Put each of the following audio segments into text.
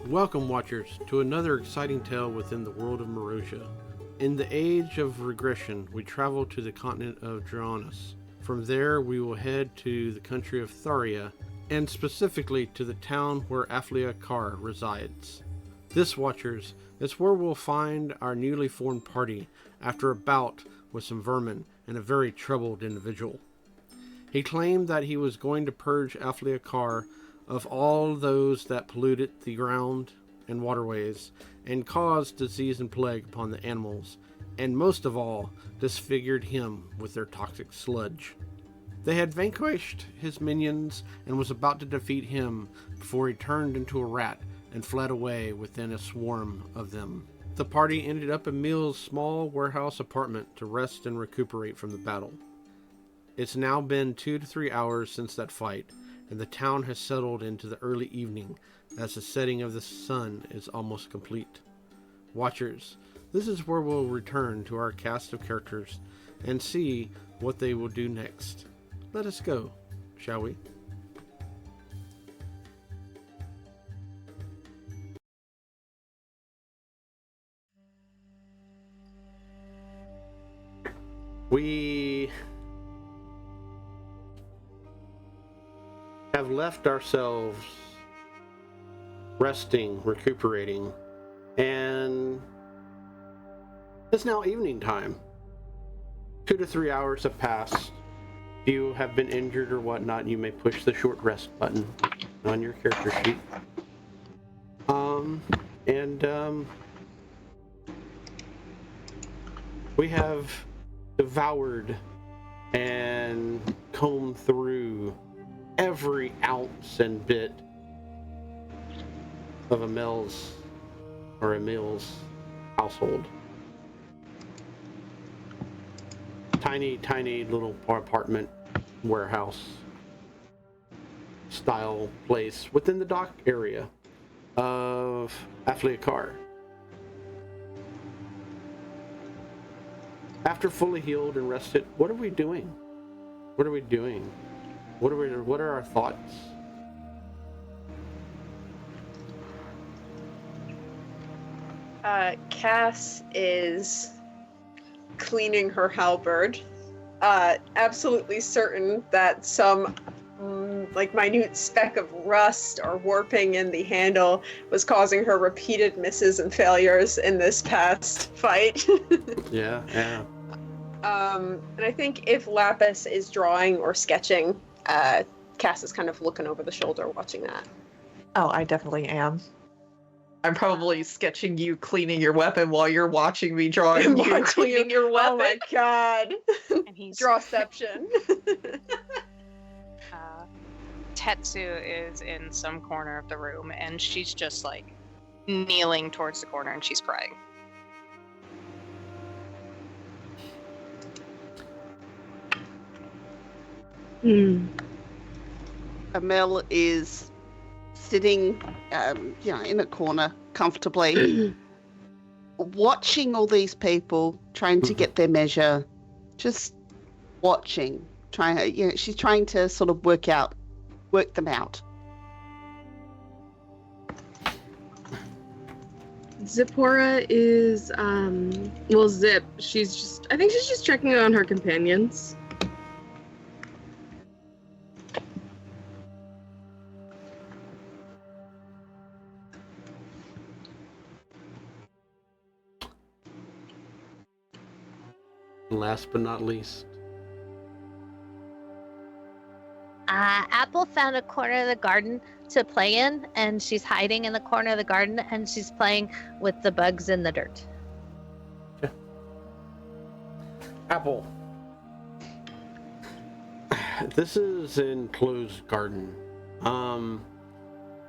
Welcome, Watchers, to another exciting tale within the world of Merosia. In the age of Regression, we travel to the continent of Draonis. From there, we will head to the country of Tharia, and specifically to the town where Aflia Kar resides. This, Watchers, is where we'll find our newly formed party after a bout with some vermin and a very troubled individual. He claimed that he was going to purge Aflia Kar of all those that polluted the ground and waterways and caused disease and plague upon the animals, and most of all, disfigured him with their toxic sludge. They had vanquished his minions and was about to defeat him before he turned into a rat and fled away within a swarm of them. The party ended up in Mil's small warehouse apartment to rest and recuperate from the battle. It's now been 2 to 3 hours since that fight, and the town has settled into the early evening as the setting of the sun is almost complete. Watchers, this is where we'll return to our cast of characters and see what they will do next. Let us go, shall we? We have left ourselves resting, recuperating, and it's now evening time. 2 to 3 hours have passed. If you have been injured or whatnot, you may push the short rest button on your character sheet. We have devoured and combed through every ounce and bit of Emil's household. Tiny little apartment warehouse style place within the dock area of Aflia Kar. After fully healed and rested, what are we doing? What are our thoughts? Cass is cleaning her halberd, absolutely certain that some minute speck of rust or warping in the handle was causing her repeated misses and failures in this past fight. Yeah. And I think if Lapis is drawing or sketching, Cass is kind of looking over the shoulder watching that. Oh, I definitely am. I'm probably sketching you cleaning your weapon while you're watching me drawing you cleaning your weapon. Oh my god. And he's Drawception. Tetsu is in some corner of the room, and she's just like kneeling towards the corner, and she's crying. Emil is sitting, in a corner comfortably, watching all these people trying to get their measure, just watching, she's trying to sort of work them out. Zipporah is, Zip, I think she's just checking on her companions. Last but not least, Apple found a corner of the garden to play in, and she's hiding in the corner of the garden, and she's playing with the bugs in the dirt. Okay. Apple. This is an enclosed garden.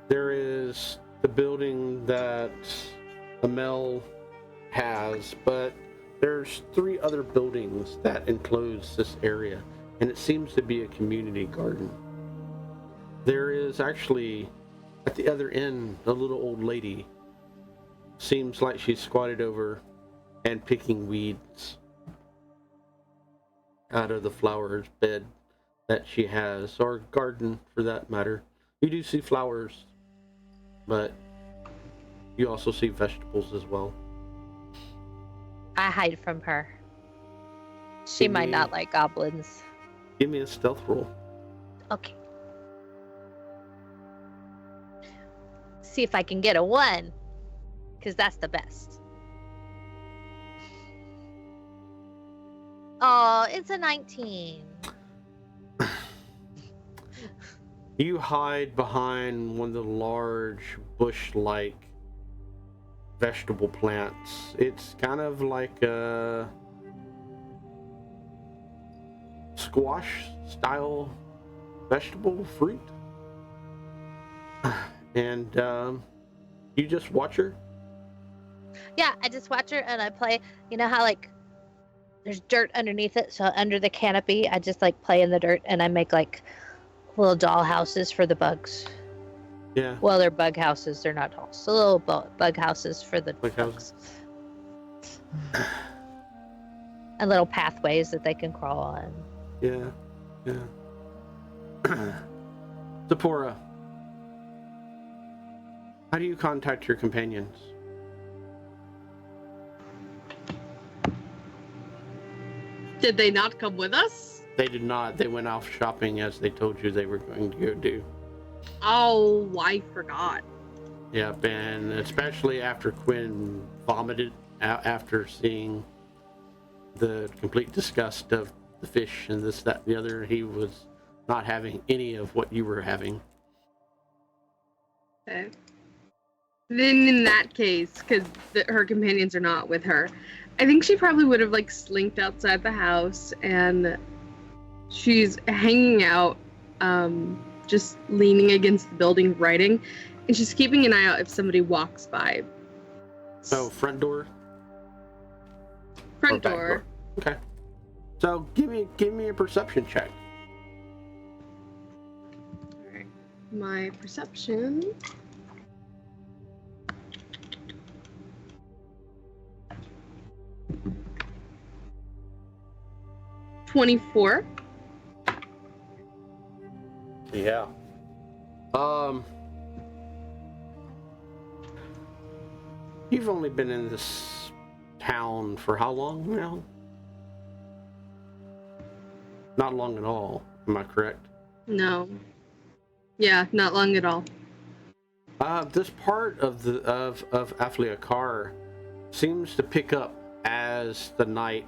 There is the building that Emil has, but there's 3 other buildings that enclose this area, and it seems to be a community garden. There is actually, at the other end, a little old lady. Seems like she's squatted over and picking weeds out of the flowers bed that she has, or garden for that matter. You do see flowers, but You also see vegetables as well. I hide from her. She might not like goblins. Give me a stealth roll. Okay. See if I can get a 1. Because that's the best. Oh, it's a 19. You hide behind one of the large bush-like vegetable plants. It's kind of like a squash-style vegetable fruit. And you just watch her. Yeah, I just watch her and I play. You know how like there's dirt underneath it, so under the canopy, I just like play in the dirt and I make like little doll houses for the bugs. Yeah. Well, they're bug houses. They're not dolls. So little bug houses for the Bug bugs. And little pathways that they can crawl on. Yeah. Zipporah, how do you contact your companions? Did they not come with us? They did not. They went off shopping as they told you they were going to go do. Oh, I forgot. Yep, and especially after Quinn vomited after seeing the complete disgust of the fish and this, that, and the other, he was not having any of what you were having. Okay. Then in that case, because her companions are not with her, I think she probably would have like slinked outside the house and she's hanging out, just leaning against the building writing, and she's keeping an eye out if somebody walks by. So front door? Front Or back door. Okay. So give me a perception check. Alright. My perception. $24. Yeah. You've only been in this town for how long now? Not long at all. Am I correct? No. Yeah, not long at all. This part of Afliakar seems to pick up as the night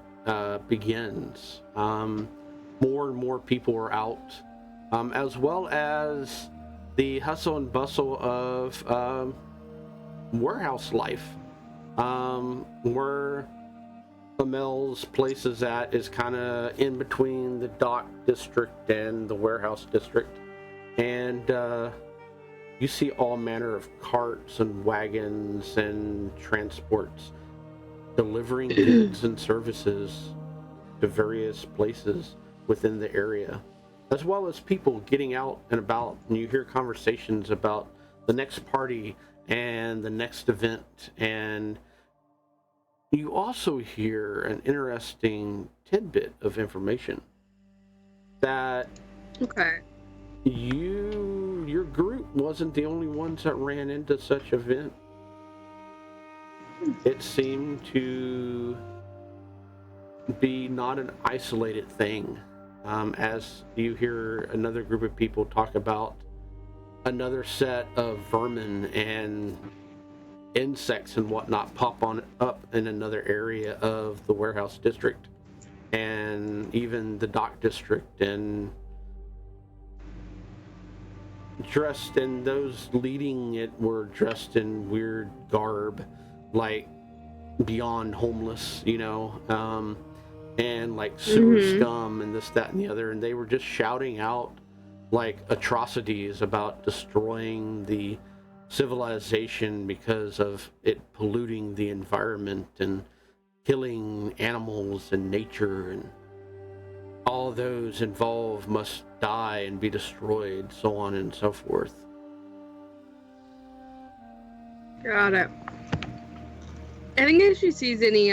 begins. More and more people are out, as well as the hustle and bustle of warehouse life, where Amel's place is at is kind of in between the dock district and the warehouse district, and you see all manner of carts and wagons and transports delivering goods and services to various places within the area, as well as people getting out and about, and you hear conversations about the next party and the next event, and you also hear an interesting tidbit of information that Okay. your group wasn't the only ones that ran into such event. It seemed to be not an isolated thing, as you hear another group of people talk about another set of vermin and insects and whatnot pop up in another area of the warehouse district and even the dock district, and dressed, and those leading it were dressed in weird garb, like beyond homeless, and like sewer scum and this, that, and the other, and they were just shouting out like atrocities about destroying the civilization because of it polluting the environment and killing animals and nature, and all those involved must die and be destroyed, so on and so forth. Got it. I think if she sees any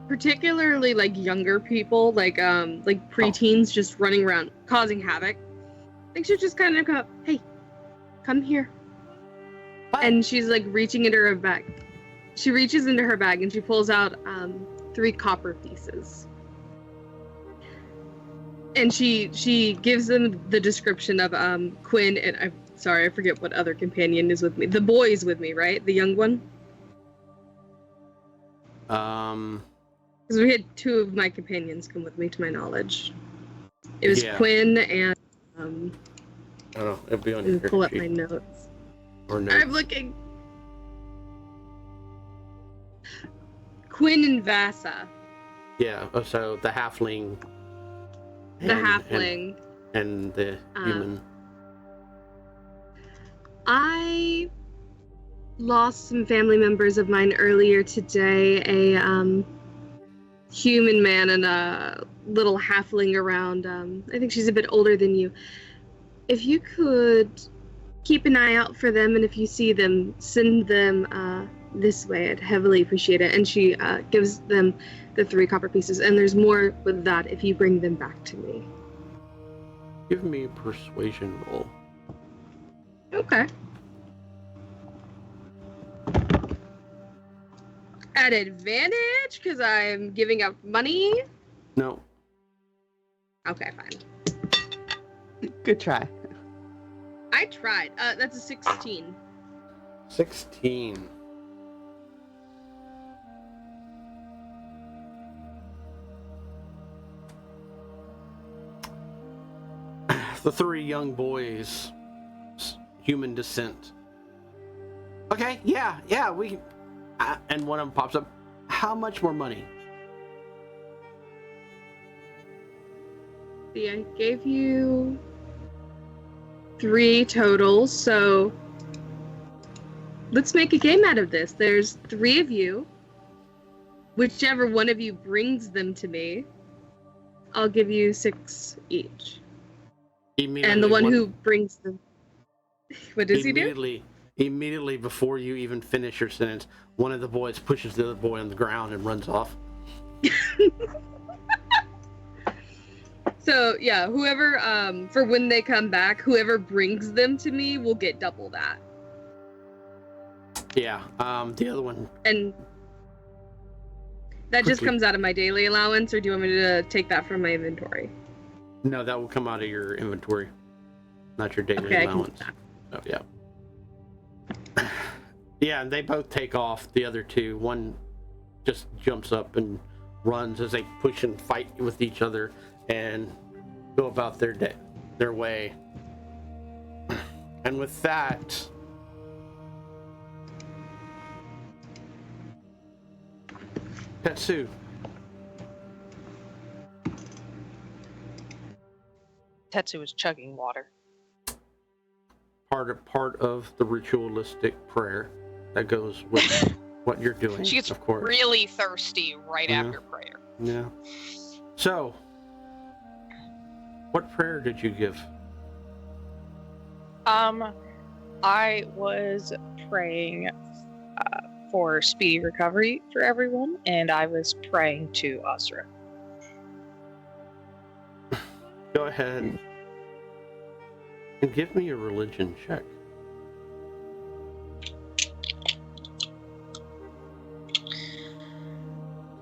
particularly like younger people, like preteens just running around causing havoc, I think she'll just kind of go, "Hey, come here." And she's like reaching into her bag. She reaches into her bag and she pulls out 3 copper pieces. And she gives them the description of Quinn, and I'm sorry, I forget what other companion is with me. The boy is with me, right? The young one? Because we had 2 of my companions come with me, to my knowledge. It was Quinn and I don't know. It'll be on let me your pull up sheet. my notes. Or notes. I'm looking. Quinn and Vasa. Yeah. Oh, so the halfling. The halfling. And the human. I lost some family members of mine earlier today. A human man and a little halfling around. I think she's a bit older than you. If you could keep an eye out for them, and if you see them, send them this way. I'd heavily appreciate it. And she gives them the 3 copper pieces. And there's more with that if you bring them back to me. Give me a persuasion roll. Okay. At advantage, because I'm giving out money? No. Okay, fine. Good try. I tried. That's a 16. 16. The 3 young boys, human descent. Okay, yeah, we. And one of them pops up. How much more money? See, I gave you 3 total, so let's make a game out of this. There's 3 of you. Whichever one of you brings them to me, I'll give you 6 each. And the one who brings them... What does he do? Immediately before you even finish your sentence, one of the boys pushes the other boy on the ground and runs off. So, yeah, whoever, for when they come back, whoever brings them to me will get double that. Yeah, the other one... And that just comes out of my daily allowance, or do you want me to take that from my inventory? No, that will come out of your inventory, not your daily allowance. Oh, yeah. Yeah, and they both take off, the other 2. One just jumps up and runs as they push and fight with each other and go about their way. And with that, Tetsu. Tetsu is chugging water. Part of the ritualistic prayer that goes with what you're doing. She gets of course. really thirsty right after prayer. Yeah. So, what prayer did you give? I was praying for speedy recovery for everyone, and I was praying to Asra. Go ahead and give me a religion check.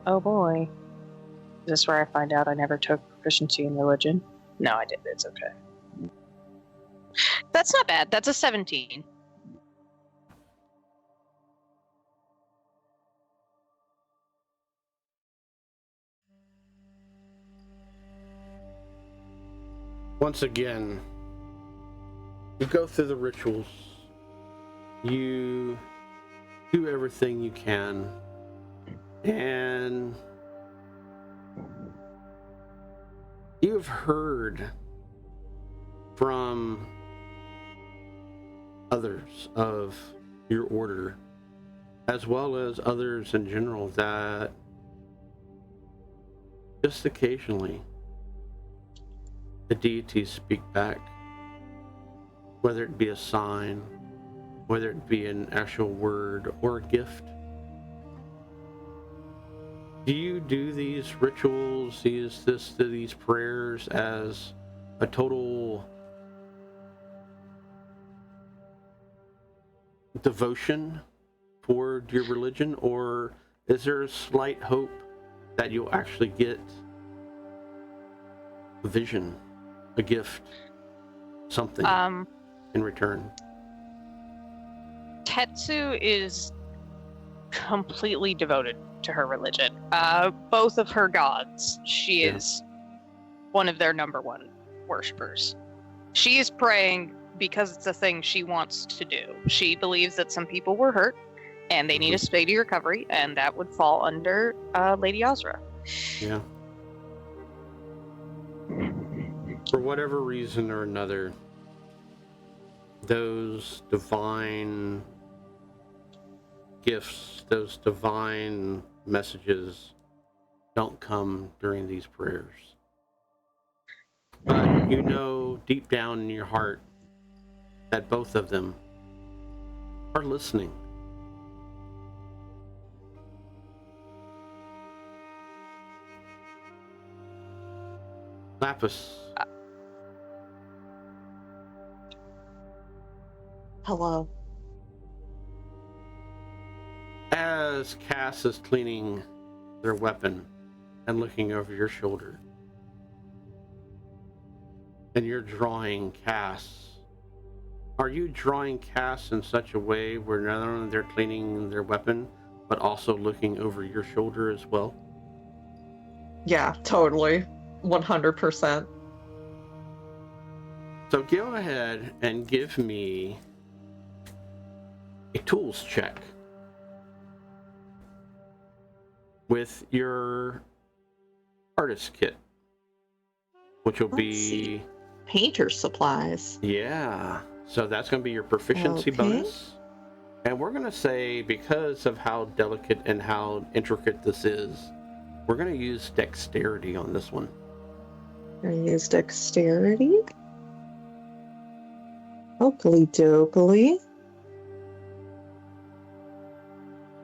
Oh boy. Is this where I find out I never took proficiency in religion? No, I did. It's okay. That's not bad. That's a 17. Once again, you go through the rituals. You do everything you can. And you've heard from others of your order, as well as others in general, that just occasionally the deities speak back, whether it be a sign, whether it be an actual word or a gift. Do you do these rituals, these prayers as a total devotion toward your religion, or is there a slight hope that you'll actually get a vision, a gift, something in return? Tetsu is completely devoted to her religion. Both of her gods, she is one of their number one worshippers. She is praying because it's a thing she wants to do. She believes that some people were hurt and they need a speedy recovery, and that would fall under Lady Azra. Yeah. For whatever reason or another, those divine gifts, those divine messages don't come during these prayers. But you know deep down in your heart that both of them are listening. Lapis. Hello. As Cass is cleaning their weapon and looking over your shoulder, and you're drawing Cass, are you drawing Cass in such a way where not only they're cleaning their weapon, but also looking over your shoulder as well? Yeah, totally. 100%. So go ahead and give me a tools check with your artist kit, which will be painter supplies. Yeah, so that's going to be your proficiency bonus. And we're going to say, because of how delicate and how intricate this is, we're going to use dexterity on this one. I use dexterity. Oakley dokily.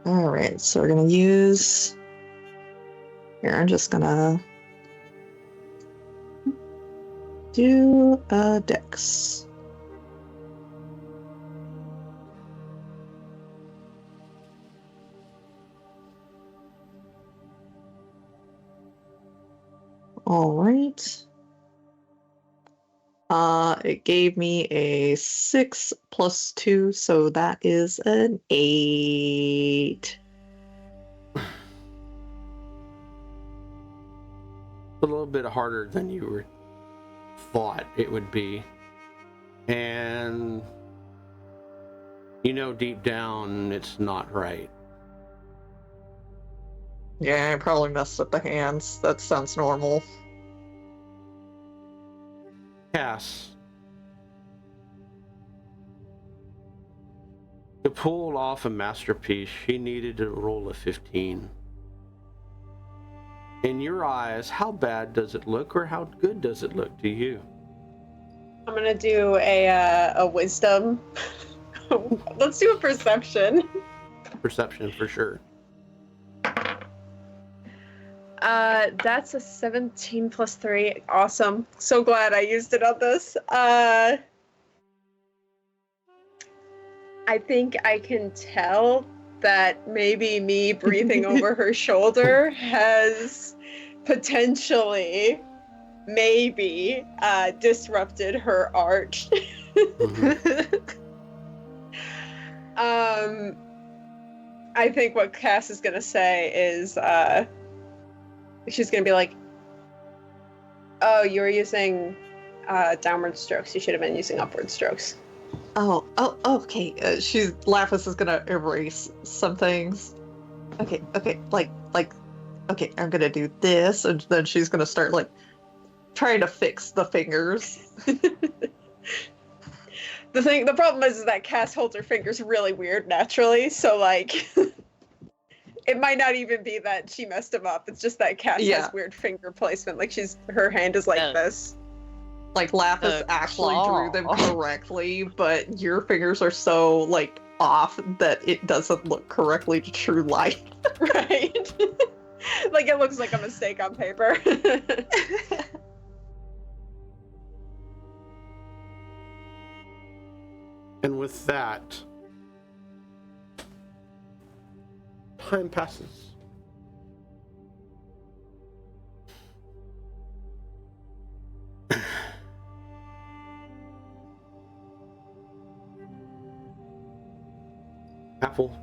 Alright, so we're gonna use. Here, I'm just gonna do a dex. Alright. It gave me a 6 plus 2, so that is an 8. A little bit harder than you were thought it would be. And you know deep down it's not right. Yeah, I probably messed up the hands. That sounds normal. Cass, to pull off a masterpiece, she needed to roll a 15. In your eyes, how bad does it look, or how good does it look to you? I'm gonna do a wisdom. Let's do a perception. Perception for sure. That's a 17 plus 3. Awesome. So glad I used it on this. I think I can tell that maybe me breathing over her shoulder has potentially, maybe, disrupted her art. I think what Cass is gonna say is, she's gonna be like, "Oh, you were using downward strokes. You should have been using upward strokes." Oh, okay. Lapis is gonna erase some things. Okay, okay, I'm gonna do this, and then she's gonna start, like, trying to fix the fingers. The problem is that Cass holds her fingers really weird naturally, so, like, it might not even be that she messed them up. It's just that Cass has weird finger placement. Like, her hand is like this. Like, Lapis actually drew them correctly, but your fingers are so, like, off that it doesn't look correctly to true light. Right? Like, it looks like a mistake on paper. And with that, time passes. Apple.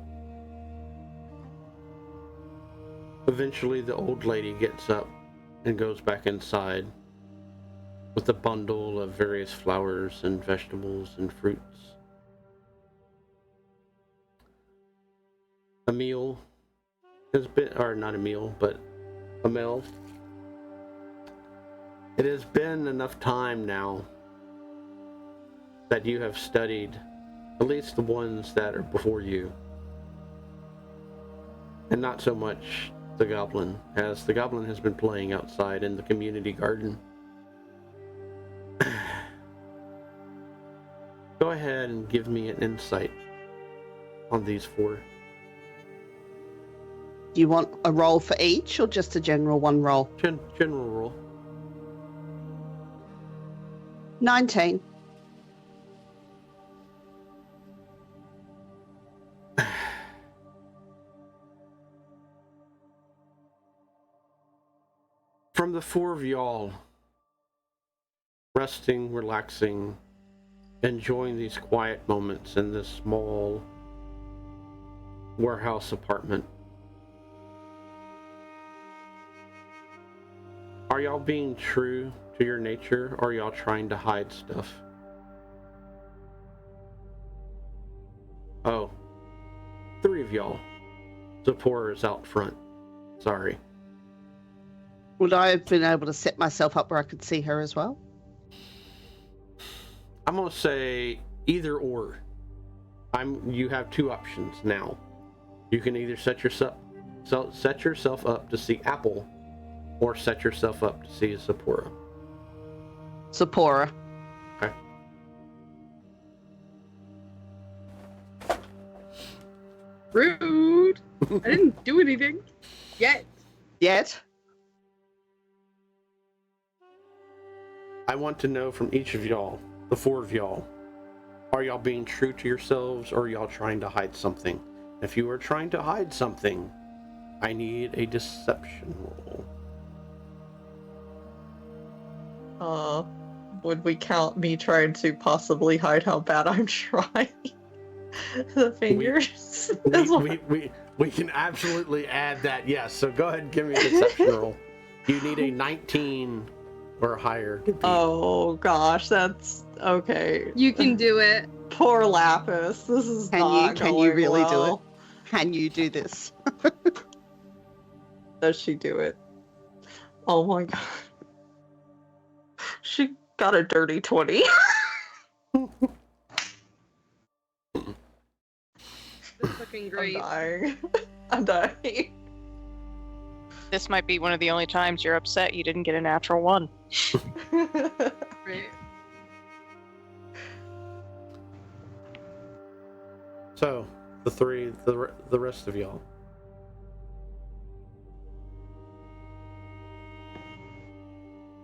Eventually, the old lady gets up and goes back inside with a bundle of various flowers and vegetables and fruits. A meal has been, or not a meal, but a meal. It has been enough time now that you have studied at least the ones that are before you, and not so much the goblin, as the goblin has been playing outside in the community garden. Go ahead and give me an insight on these four. Do you want a roll for each or just a general one roll? General roll. 19. From the four of y'all, resting, relaxing, enjoying these quiet moments in this small warehouse apartment, are y'all being true to your nature, or are y'all trying to hide stuff? Oh, three of y'all. Zipporah is out front. Sorry. Would I have been able to set myself up where I could see her as well? I'm gonna say either or. You have two options now. You can either set yourself up to see Apple, or set yourself up to see Zipporah. Zipporah. Okay. Rude. I didn't do anything yet. Yet? I want to know from each of y'all, the four of y'all, are y'all being true to yourselves, or are y'all trying to hide something? If you are trying to hide something, I need a deception roll. Would we count me trying to possibly hide how bad I'm trying? The fingers. We can absolutely add that, yes. So go ahead and give me a deception roll. You need a 19 or higher to beat. Oh gosh, that's okay. You can do it. Poor Lapis. This is not Can going you really well. do it? Can you do this? Does she do it? Oh my god. She got a dirty 20. That's fucking I'm great. dying. I'm dying. This might be one of the only times you're upset you didn't get a natural one. Right. So, the rest of y'all.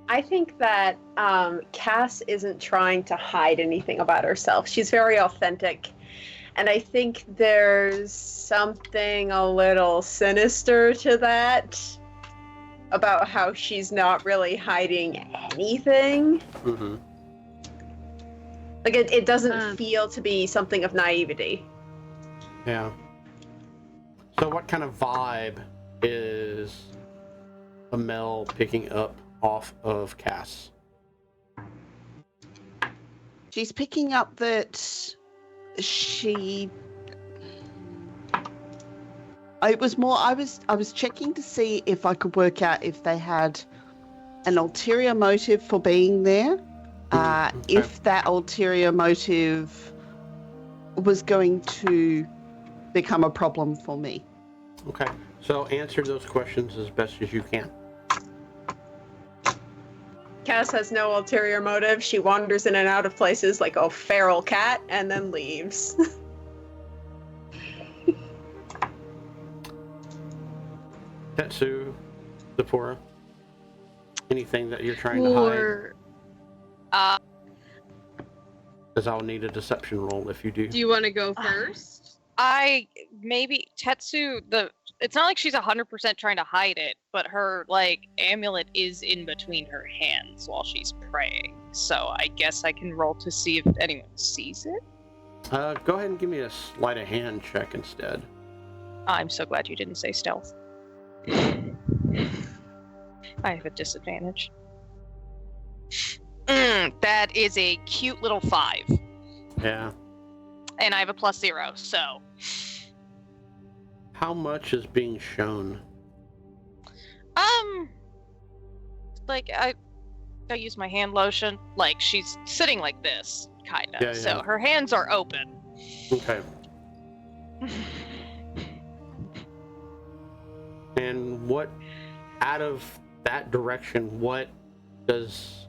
I think that Cass isn't trying to hide anything about herself. She's very authentic. And I think there's something a little sinister to that, about how she's not really hiding anything. Mm-hmm. Like, it doesn't feel to be something of naivety. Yeah. So what kind of vibe is Amel picking up off of Cass? She's picking up that I was checking to see if I could work out if they had an ulterior motive for being there. Okay. If that ulterior motive was going to become a problem for me. Okay. So answer those questions as best as you can. Cass has no ulterior motive. She wanders in and out of places like a feral cat and then leaves. Tetsu, Zipporah, anything that you're trying to hide? Or, Because I'll need a deception roll if you do. Do you want to go first? maybe Tetsu, it's not like she's 100% trying to hide it, but her like amulet is in between her hands while she's praying. So I guess I can roll to see if anyone sees it. Go ahead and give me a sleight of hand check instead. I'm so glad you didn't say stealth. I have a disadvantage. That is a cute little 5. Yeah. And I have a +0, so. How much is being shown? Like I use my hand lotion. Like she's sitting like this, kind of. Yeah, So yeah. her hands are open. Okay. And what, out of that direction, what does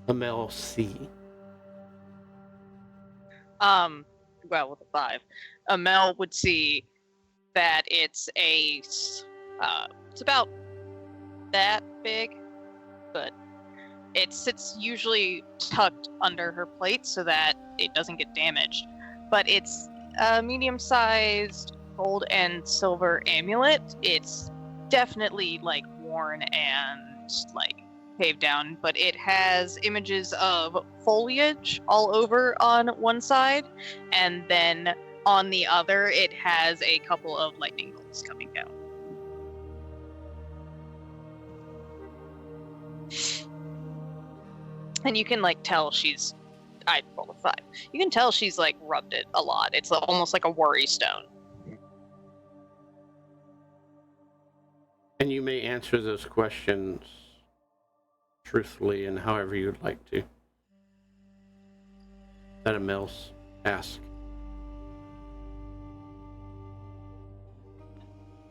Amel see? Well, with a 5, Amel would see that it's it's about that big, but it sits usually tucked under her plate so that it doesn't get damaged. But it's a medium-sized gold and silver amulet. It's definitely like worn and like paved down, but it has images of foliage all over on one side, and then on the other it has a couple of lightning bolts coming down. And you can like tell she's, I rolled a 5. You can tell she's like rubbed it a lot. It's almost like a worry stone. And you may answer those questions truthfully and however you'd like to. That Amel's ask.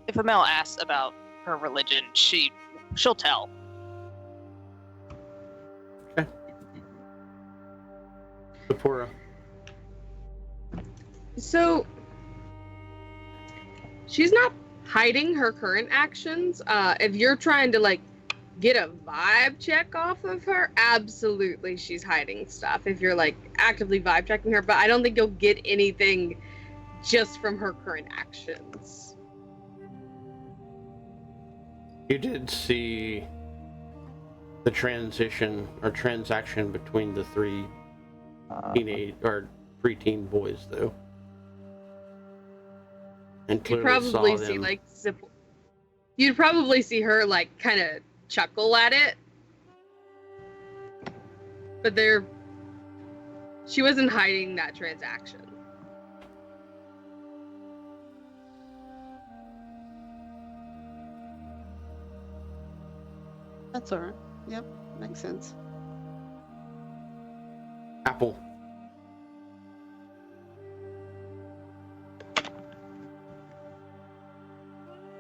If Amel asks about her religion, she'll tell. Okay. Sephora. So she's not hiding her current actions. If you're trying to like get a vibe check off of her, absolutely she's hiding stuff. If you're like actively vibe checking her, but I don't think you'll get anything just from her current actions. You did see the transition or transaction between the 3 teenage or preteen boys, though. And You'd clearly probably saw see them. like you'd probably see her like kind of chuckle at it, but she wasn't hiding that transaction. That's all right. Yep, makes sense. Apple.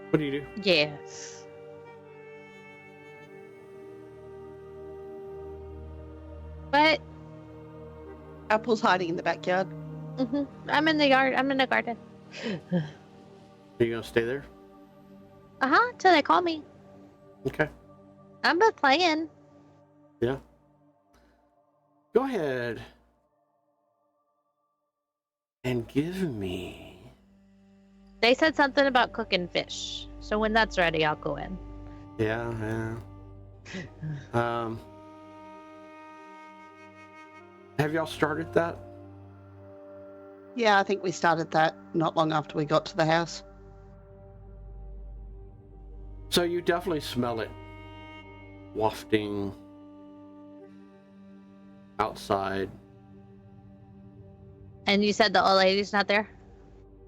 What do you do? Yeah. But Apple's hiding in the backyard. I'm in the yard. I'm in the garden. Are you gonna stay there? Till they call me. Okay. I'm just playing. Yeah. Go ahead and give me. They said something about cooking fish. So when that's ready, I'll go in. Yeah. Have y'all started that? Yeah, I think we started that not long after we got to the house. So you definitely smell it wafting outside. And you said the old lady's not there?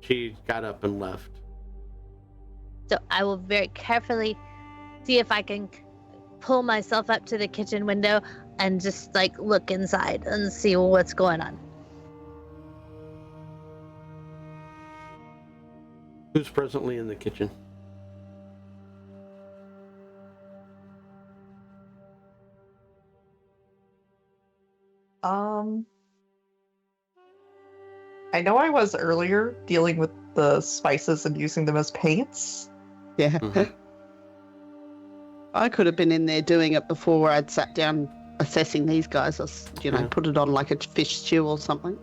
She got up and left. So I will very carefully see if I can pull myself up to the kitchen window and just like look inside and see what's going on. Who's presently in the kitchen? I know I was earlier dealing with the spices and using them as paints. Yeah. Mhm. I could have been in there doing it before I'd sat down assessing these guys, or, Yeah. put it on like a fish stew or something.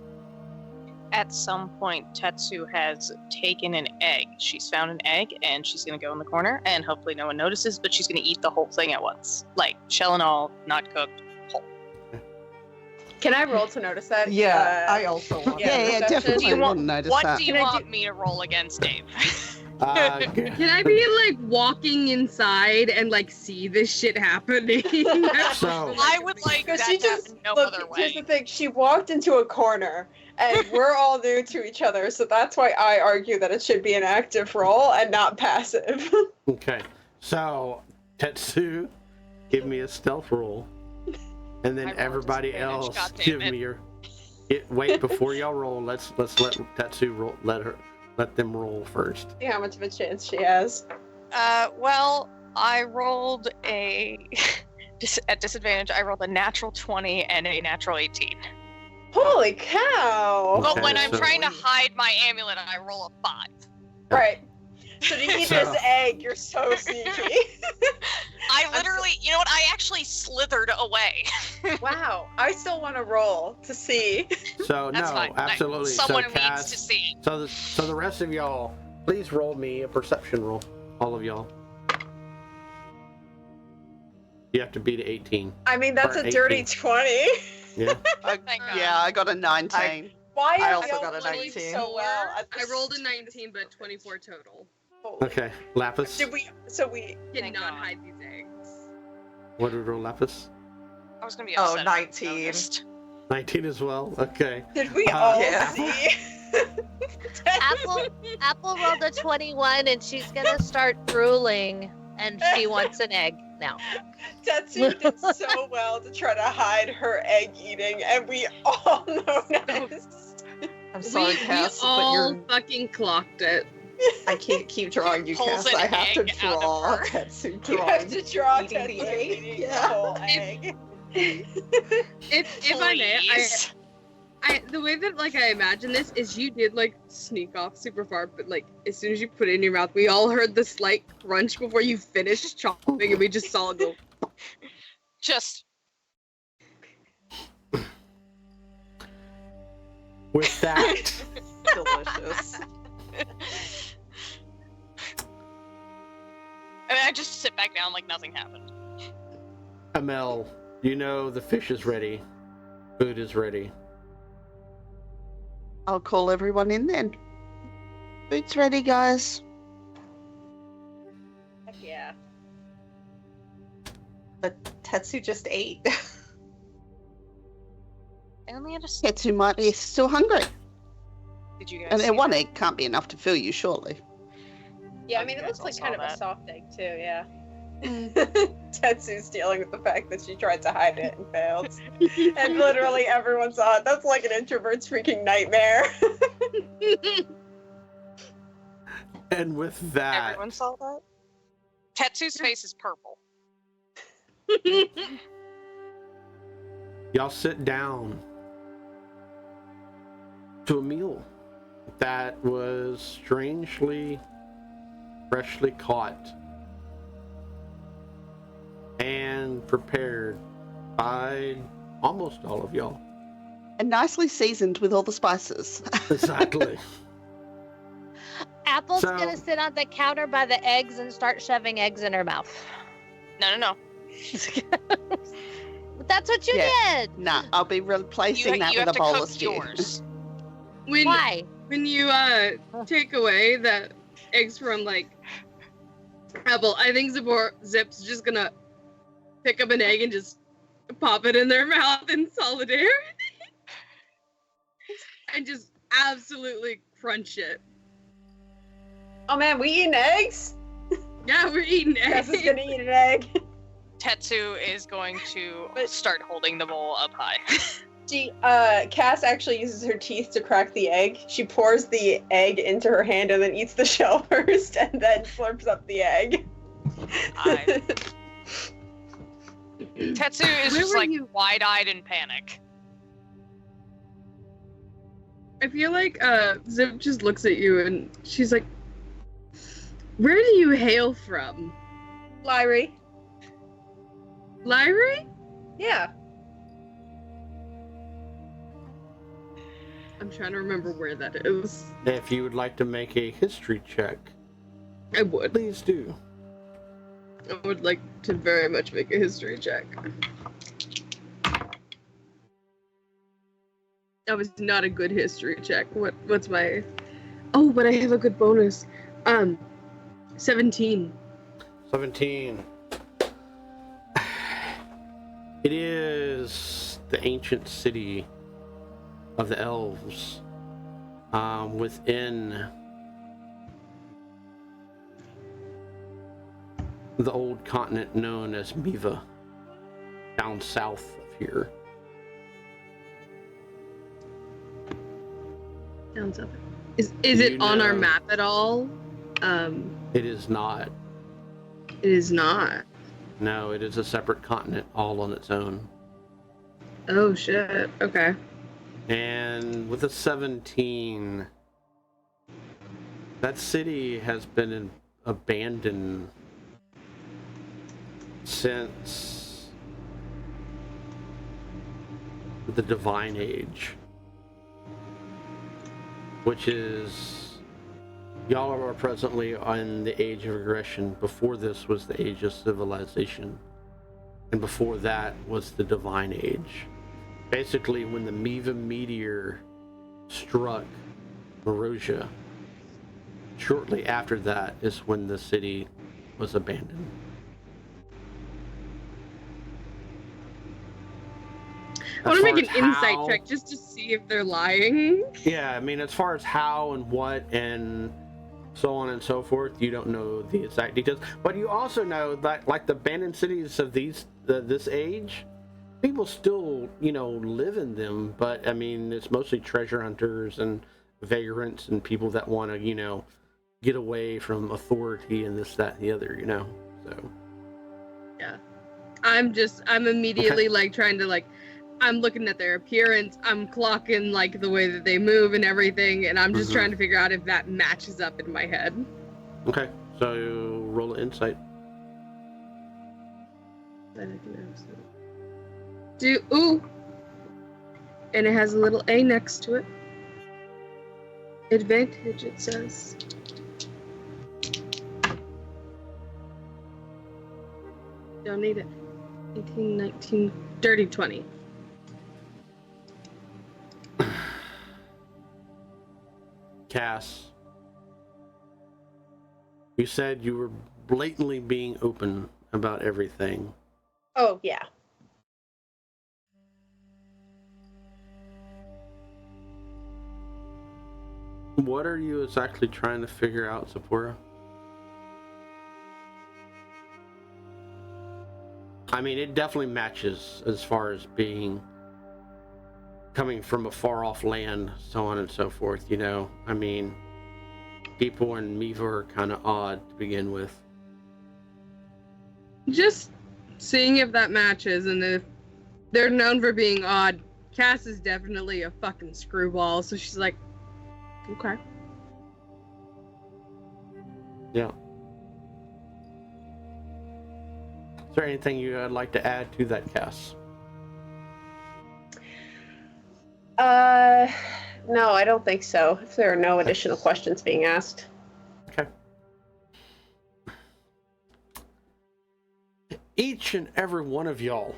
at some point Tetsu has taken an egg. She's found an egg and she's going to go in the corner and hopefully no one notices, but she's going to eat the whole thing at once. Like, shell and all, not cooked, whole. Can I roll to notice that? Yeah, I also want yeah, Yeah, perception. definitely. Do you want- wouldn't notice What that. do you Can I want me to roll against, Dave? Can I be like walking inside and like see this shit happening? So- I would like Because that she to happen just no look. other Here's way. the thing: she walked into a corner, and we're all new to each other, so that's why I argue that it should be an active roll and not passive. Okay. So, Tetsu, give me a stealth roll. And then I rolled everybody disadvantage, else God damn give it. me your wait before y'all roll, let's let Tetsu roll, let them roll first. See how much of a chance she has. Well, I rolled at disadvantage, I rolled a natural 20 and a natural 18. Holy cow! But Okay, when I'm so- trying to hide my amulet, I roll a 5. Right. So to eat So- this egg, you're so sneaky. I literally, you know what? I actually slithered away. Wow. I still want to roll to see. So That's no, fine. absolutely. Someone so needs Cass, to see. so the rest of y'all, please roll me a perception roll. All of y'all. You have to beat 18. I mean, that's Or a dirty 18. 20. Yeah. Thank God. Yeah, I got a 19. Why I are also y'all got a doing 19. so well at I this? rolled a 19, but 24 total. Holy- Okay. Lapis. Did we? So we. Thank Cannot God. hide these eggs. What did we roll, Lapis? I was gonna be Oh, upset. 19. 19 as well. Okay. Did we all Yeah. see? Apple rolled a 21 and she's gonna start drooling and she wants an egg now. Tetsu did so well to try to hide her egg eating, and we all noticed. I'm sorry, we Cass, but all you're. fucking clocked it. I can't keep drawing you, Pulls Cass. an I have to egg out of draw her. Tetsu You have drawing. to draw eating Tetsu the egg. eating Yeah. the whole egg. If I may, Please. the way that like I imagine this is you did like sneak off super far, but like as soon as you put it in your mouth, we all heard the slight crunch before you finished chopping, and we just saw it go. Just With that, Delicious. and I just sit back down like nothing happened. Amel, you know the fish is ready. Food is ready. I'll call everyone in then. Food's ready, guys. Heck yeah. But Tetsu just ate. I only had a. Tetsu might be still hungry. Did you guys? And see then one that? egg can't be enough to fill you, surely. Yeah, I Oh, mean, you it guys looks all like saw kind of a that. soft egg too. Yeah. Tetsu's dealing with the fact that she tried to hide it and failed, and literally everyone saw it. That's like an introvert's freaking nightmare. And with that, Everyone saw that. Tetsu's face is purple. y'all sit down to a meal that was strangely freshly caught and prepared by almost all of y'all. And nicely seasoned with all the spices. Exactly. Apple's So- gonna sit on the counter by the eggs and start shoving eggs in her mouth. No. But that's what you Yeah. did. Nah, I'll be replacing You that have with a to bowl cook of stew. yours. Why? When you take away the eggs from like Apple, I think Zip's just gonna pick up an egg and just pop it in their mouth in solidarity. And just absolutely crunch it. Oh man, we eating eggs? Yeah, we're eating Cass eggs. is gonna eat an egg. Tetsu is going to start holding the bowl up high. Cass actually uses her teeth to crack the egg. She pours the egg into her hand and then eats the shell first, and then slurps up the egg. Tetsu is Where just were like you? wide-eyed in panic. I feel like Zip just looks at you and she's like, "Where do you hail from? Lyrie. Lyrie? Yeah. I'm trying to remember where that is. If you would like to make a history check, I would. please do. I would like to very much make a history check. That was not a good history check. What's my... Oh, but I have a good bonus. 17. 17. It is the ancient city of the elves within the old continent known as Miva, down south of here. Down south. Is it on our map at all? It is not. It is not. No, it is a separate continent all on its own. Oh shit. Okay. And with a 17, that city has been abandoned since the Divine Age, which is, y'all are presently on the Age of Regression. Before this was the Age of Civilization, and before that was the Divine Age. Basically, when the Miva meteor struck Merosia, shortly after that is when the city was abandoned. I want to make an insight check just to see if they're lying. Yeah, I mean, as far as how and what and so on and so forth, you don't know the exact details. But you also know that, like the abandoned cities of this age, people still, live in them. But I mean, it's mostly treasure hunters and vagrants and people that want to, get away from authority and this, that, and the other. So. Yeah, I'm immediately trying to I'm looking at their appearance, I'm clocking the way that they move and everything, and I'm just trying to figure out if that matches up in my head. Okay, so roll an insight. Ooh! And it has a little A next to it. Advantage, it says. Don't need it. 18, 19, dirty 20. Cass, you said you were blatantly being open about everything. Oh, yeah. What are you exactly trying to figure out, Zipporah? I mean, it definitely matches as far as coming from a far-off land, so on and so forth, I mean, people in Miva are kind of odd to begin with. Just seeing if that matches, and if they're known for being odd, Cass is definitely a fucking screwball, so she's like, okay. Yeah. Is there anything you'd like to add to that, Cass? No, I don't think so. If there are no additional questions being asked. Okay. Each and every one of y'all,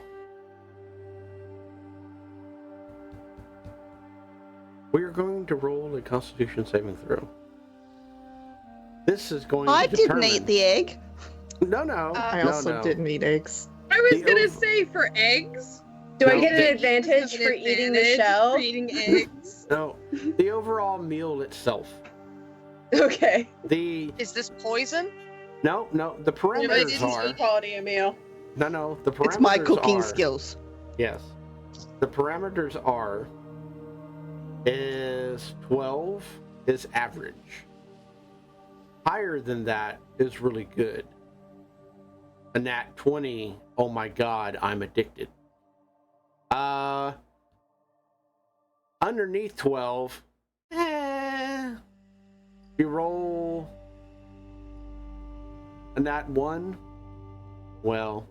we are going to roll a Constitution saving throw. This is going I to determine... didn't eat the egg. No. I also didn't eat eggs. I was gonna say, for eggs? Do I get an advantage for eating the shell? For eating eggs? No, the overall meal itself. Okay. Is this poison? No, the parameters are... quality of meal. No, the parameters It's my cooking are... skills. Yes. The parameters are... is 12 is average. Higher than that is really good. A nat 20, oh my god, I'm addicted. Underneath 12, you roll a nat 1, well,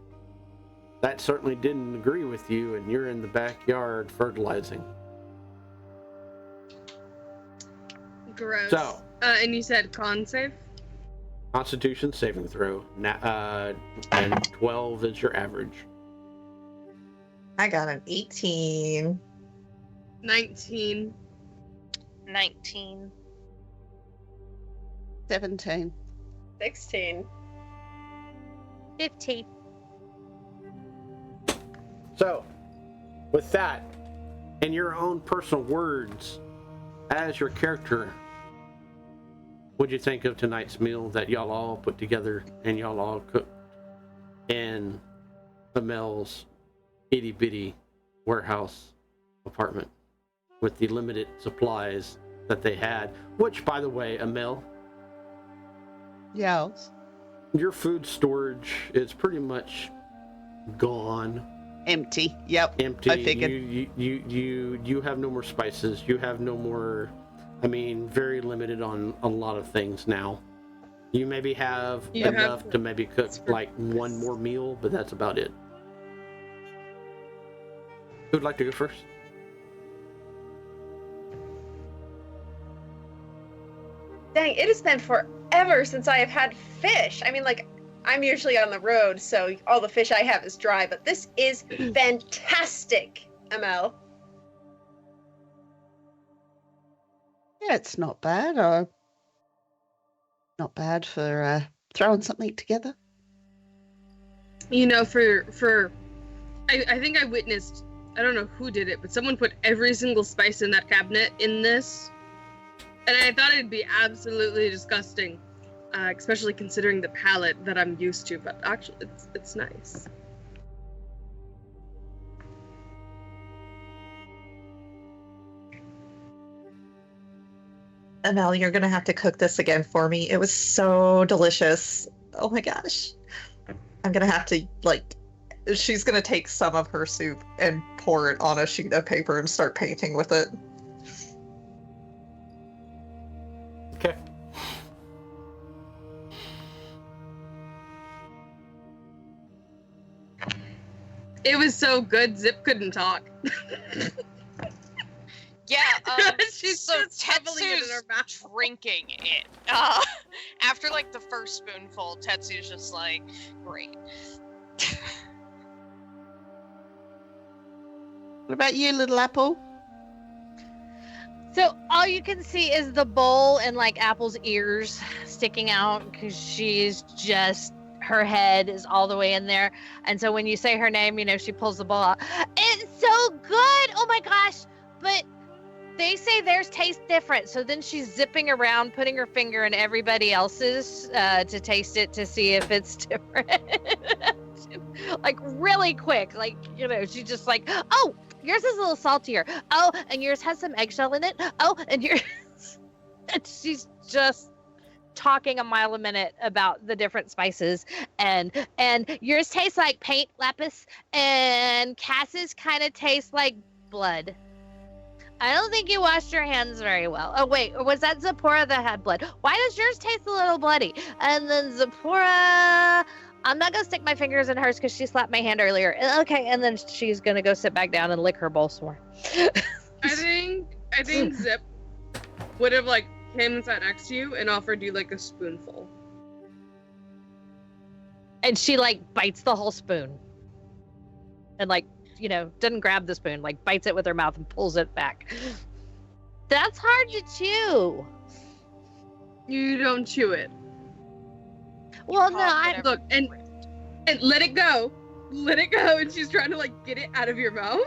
that certainly didn't agree with you, and you're in the backyard fertilizing. Gross. So, And you said con save? Constitution saving throw, and 12 is your average. I got an 18. 19. 19. 17. 16. 15. So, with that, in your own personal words, as your character, what'd you think of tonight's meal that y'all all put together and y'all all cooked in Amel's itty bitty warehouse apartment with the limited supplies that they had? Which, by the way, Amel, Yes. your food storage is pretty much gone. Empty. Yep. Empty. I figured. You have no more spices. You have no more. I mean, very limited on a lot of things now. You maybe have You enough have- to maybe cook like one more meal, but that's about it. Who'd like to go first? Dang, it has been forever since I have had fish. I mean, like, I'm usually on the road, so all the fish I have is dry, but this is fantastic, Amel. Yeah, it's not bad. Not bad for throwing something together. You know, I think I witnessed, I don't know who did it, but someone put every single spice in that cabinet in this. And I thought it'd be absolutely disgusting, especially considering the palate that I'm used to, but actually it's nice. Amel, you're gonna have to cook this again for me. It was so delicious. Oh my gosh. I'm gonna have to, like, she's gonna take some of her soup and pour it on a sheet of paper and start painting with it. Okay. It was so good, Zip couldn't talk. Yeah, She's so just shoveling it in her Tetsu's mouth. drinking it. After like the first spoonful, Tetsu's just like, great. What about you, little apple? So all you can see is the bowl and like Apple's ears sticking out because she's just, her head is all the way in there. And so when you say her name, you know, she pulls the bowl out. It's so good. Oh my gosh. But they say theirs taste different. So then she's zipping around, putting her finger in everybody else's to taste it to see if it's different. Like really quick. Like, you know, she's just like, oh, yours is a little saltier. Oh, and yours has some eggshell in it. Oh, and yours. And she's just talking a mile a minute about the different spices, and yours tastes like paint, Lapis, and Cass's kind of tastes like blood. I don't think you washed your hands very well. Oh wait, or was that Zipporah that had blood? Why does yours taste a little bloody? And then Zipporah, I'm not gonna stick my fingers in hers because she slapped my hand earlier. Okay, and then she's gonna go sit back down and lick her bowl some more. I think Zip would have like came and sat next to you and offered you like a spoonful. And she like bites the whole spoon and like, you know, doesn't grab the spoon, like bites it with her mouth and pulls it back. That's hard to chew. You don't chew it. Well, no, Pop I whatever Look, and let it go. Let it go. And she's trying to like get it out of your mouth.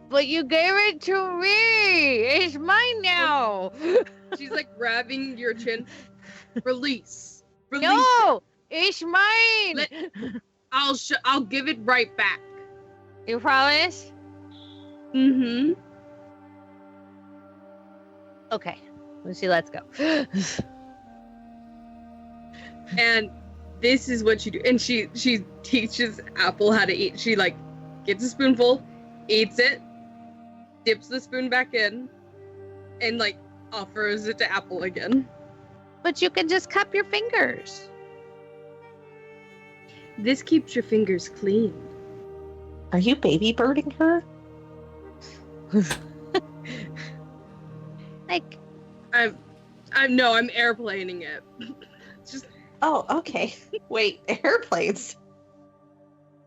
but you gave it to me. It's mine now. She's like grabbing your chin. Release. Release. No, it's mine. Let- I'll give it right back. You promise? Mm-hmm. Okay, Lucy, let's go. And this is what you do. And she teaches Apple how to eat. She like gets a spoonful, eats it, dips the spoon back in, and like offers it to Apple again. But you can just cup your fingers. This keeps your fingers clean. Are you baby birding her? Like, I'm airplaning it. It's just Oh, okay. Wait, airplanes.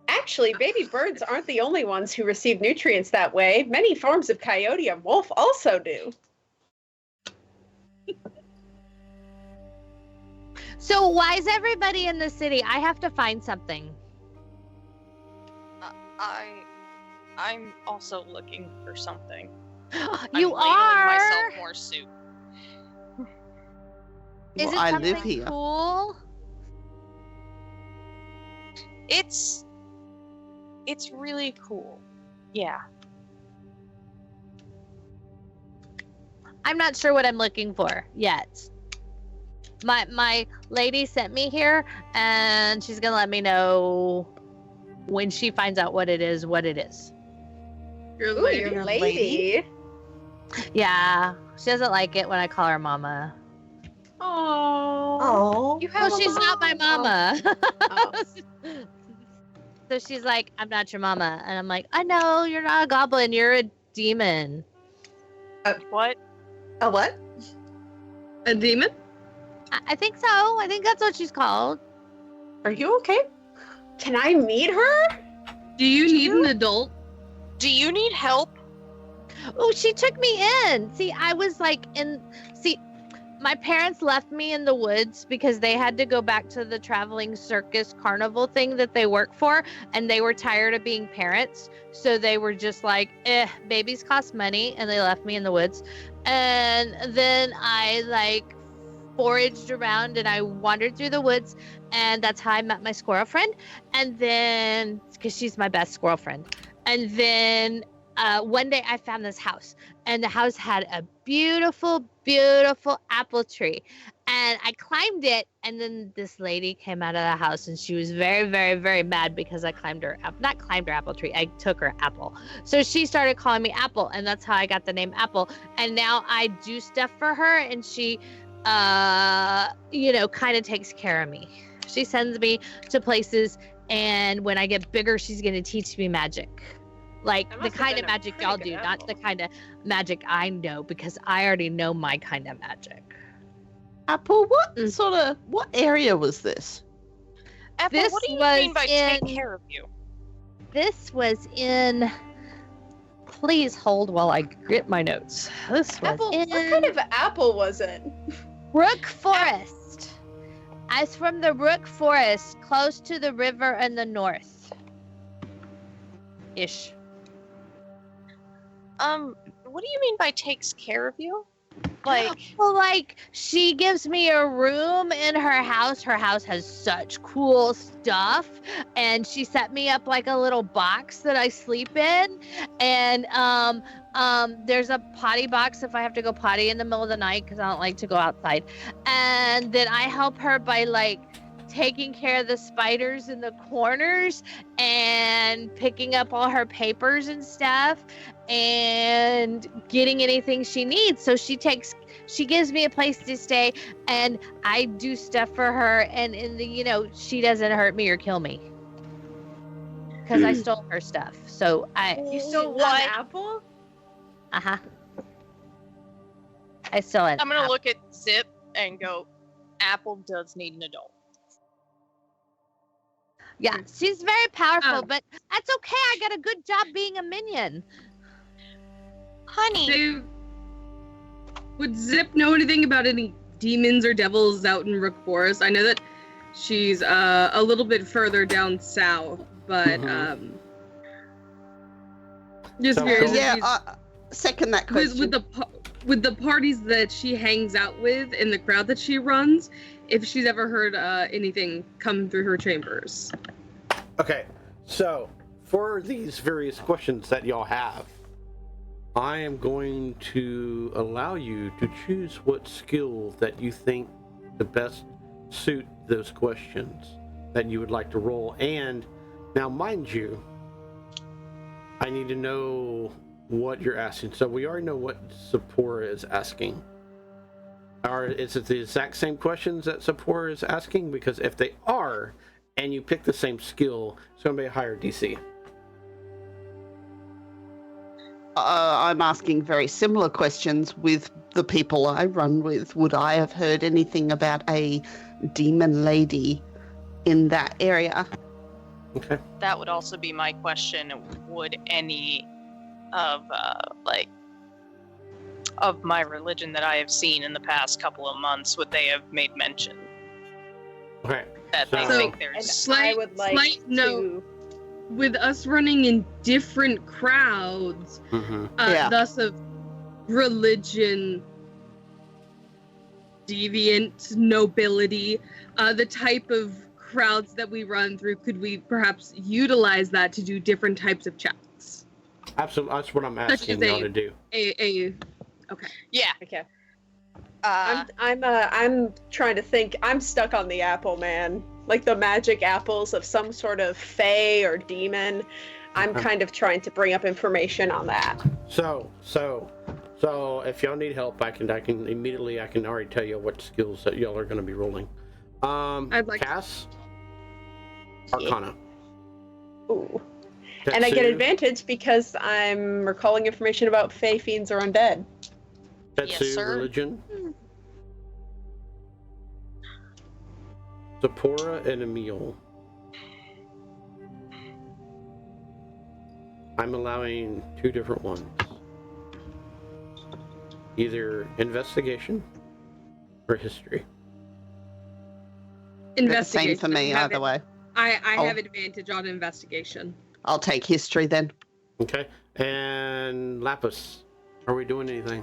Actually, baby birds aren't the only ones who receive nutrients that way. Many forms of coyote and wolf also do. So why is everybody in the city? I have to find something. I'm also looking for something. You I'm ladling are. myself more soup. Is Well, it I something live here. cool? It's really cool. Yeah. I'm not sure what I'm looking for yet. My lady sent me here, and she's gonna let me know when she finds out what it is. your Ooh, lady. your lady. Yeah, she doesn't like it when I call her mama. Oh. Oh. Well, she's not my mama. Oh. So she's like, I'm not your mama. And I'm like, I know, you're not a goblin, you're a demon. What? A what? A demon? I think so. I think that's what she's called. Are you okay? Can I meet her? Do you need an adult? Do you need help? Oh, she took me in. See, I was like my parents left me in the woods because they had to go back to the traveling circus carnival thing that they work for, and they were tired of being parents. So they were just like, babies cost money, and they left me in the woods. And then I like foraged around and I wandered through the woods, and that's how I met my squirrel friend. And then, because she's my best squirrel friend. And then one day I found this house, and the house had a beautiful, beautiful apple tree. And I climbed it, and then this lady came out of the house, and she was very, very, very mad because I not climbed her apple tree, I took her apple. So she started calling me Apple, and that's how I got the name Apple. And now I do stuff for her, and she, kind of takes care of me. She sends me to places, and when I get bigger, she's going to teach me magic. Like That the must have kind of been a magic pretty y'all good do, not apple. the kind of magic I know, because I already know my kind of magic. Apple, Mm. what area was this? Apple, This what do you was mean by take in- care of you? This was in. Please hold while I get my notes. This was Apple, in what kind of apple was it? Rook Forest. I was from the Rook Forest, close to the river in the north. Ish. What do you mean by takes care of you? Like, Well, like, she gives me a room in her house. Her house has such cool stuff. And she set me up like a little box that I sleep in. And there's a potty box if I have to go potty in the middle of the night, because I don't like to go outside. And then I help her by like taking care of the spiders in the corners and picking up all her papers and stuff and getting anything she needs. So she gives me a place to stay, and I do stuff for her, and in the she doesn't hurt me or kill me because I stole her stuff. So You stole one What? apple? I stole it. I'm gonna look at Zip and go, Apple does need an adult. Yeah, she's very powerful, Oh. but that's okay. I got a good job being a minion. Honey, Would Zip know anything about any demons or devils out in Rook Forest? I know that she's a little bit further down south, but Mhm. just So- curious if Yeah, she's- second that question. with the parties that she hangs out with and the crowd that she runs, if she's ever heard anything come through her chambers. Okay, so for these various questions that y'all have, I am going to allow you to choose what skill that you think the best suit those questions that you would like to roll. And now, mind you, I need to know what you're asking. So we already know what Sephora is asking. Is it the exact same questions that Sephora is asking? Because if they are, and you pick the same skill, it's going to be a higher DC. I'm asking very similar questions with the people I run with, would I have heard anything about a demon lady in that area? Okay. That would also be my question. Would any of of my religion that I have seen in the past couple of months, would they have made mention Okay. that they So- think And there's I would like slight to. note. With us running in different crowds, Mm-hmm. Yeah. thus of religion, deviant, nobility, the type of crowds that we run through, could we perhaps utilize that to do different types of checks? Absolutely. That's what I'm Such asking as y'all to do. yeah. Okay. Uh, I'm trying to think. I'm stuck on the apple, man. Like the magic apples of some sort of fae or demon. I'm Okay. kind of trying to bring up information on that. So if y'all need help, I can immediately, I can already tell you what skills that y'all are going to be rolling. I'd like- Cass, Arcana. Ooh. And I get Tetsu, advantage because I'm recalling information about fae, fiends, or undead. Tetsu, Yes, sir. religion. Zipporah and Emil. I'm allowing two different ones. Either investigation or history. Same Investigation. for me, either way. I Oh. have advantage on investigation. I'll take history then. Okay. And Lapis, are we doing anything?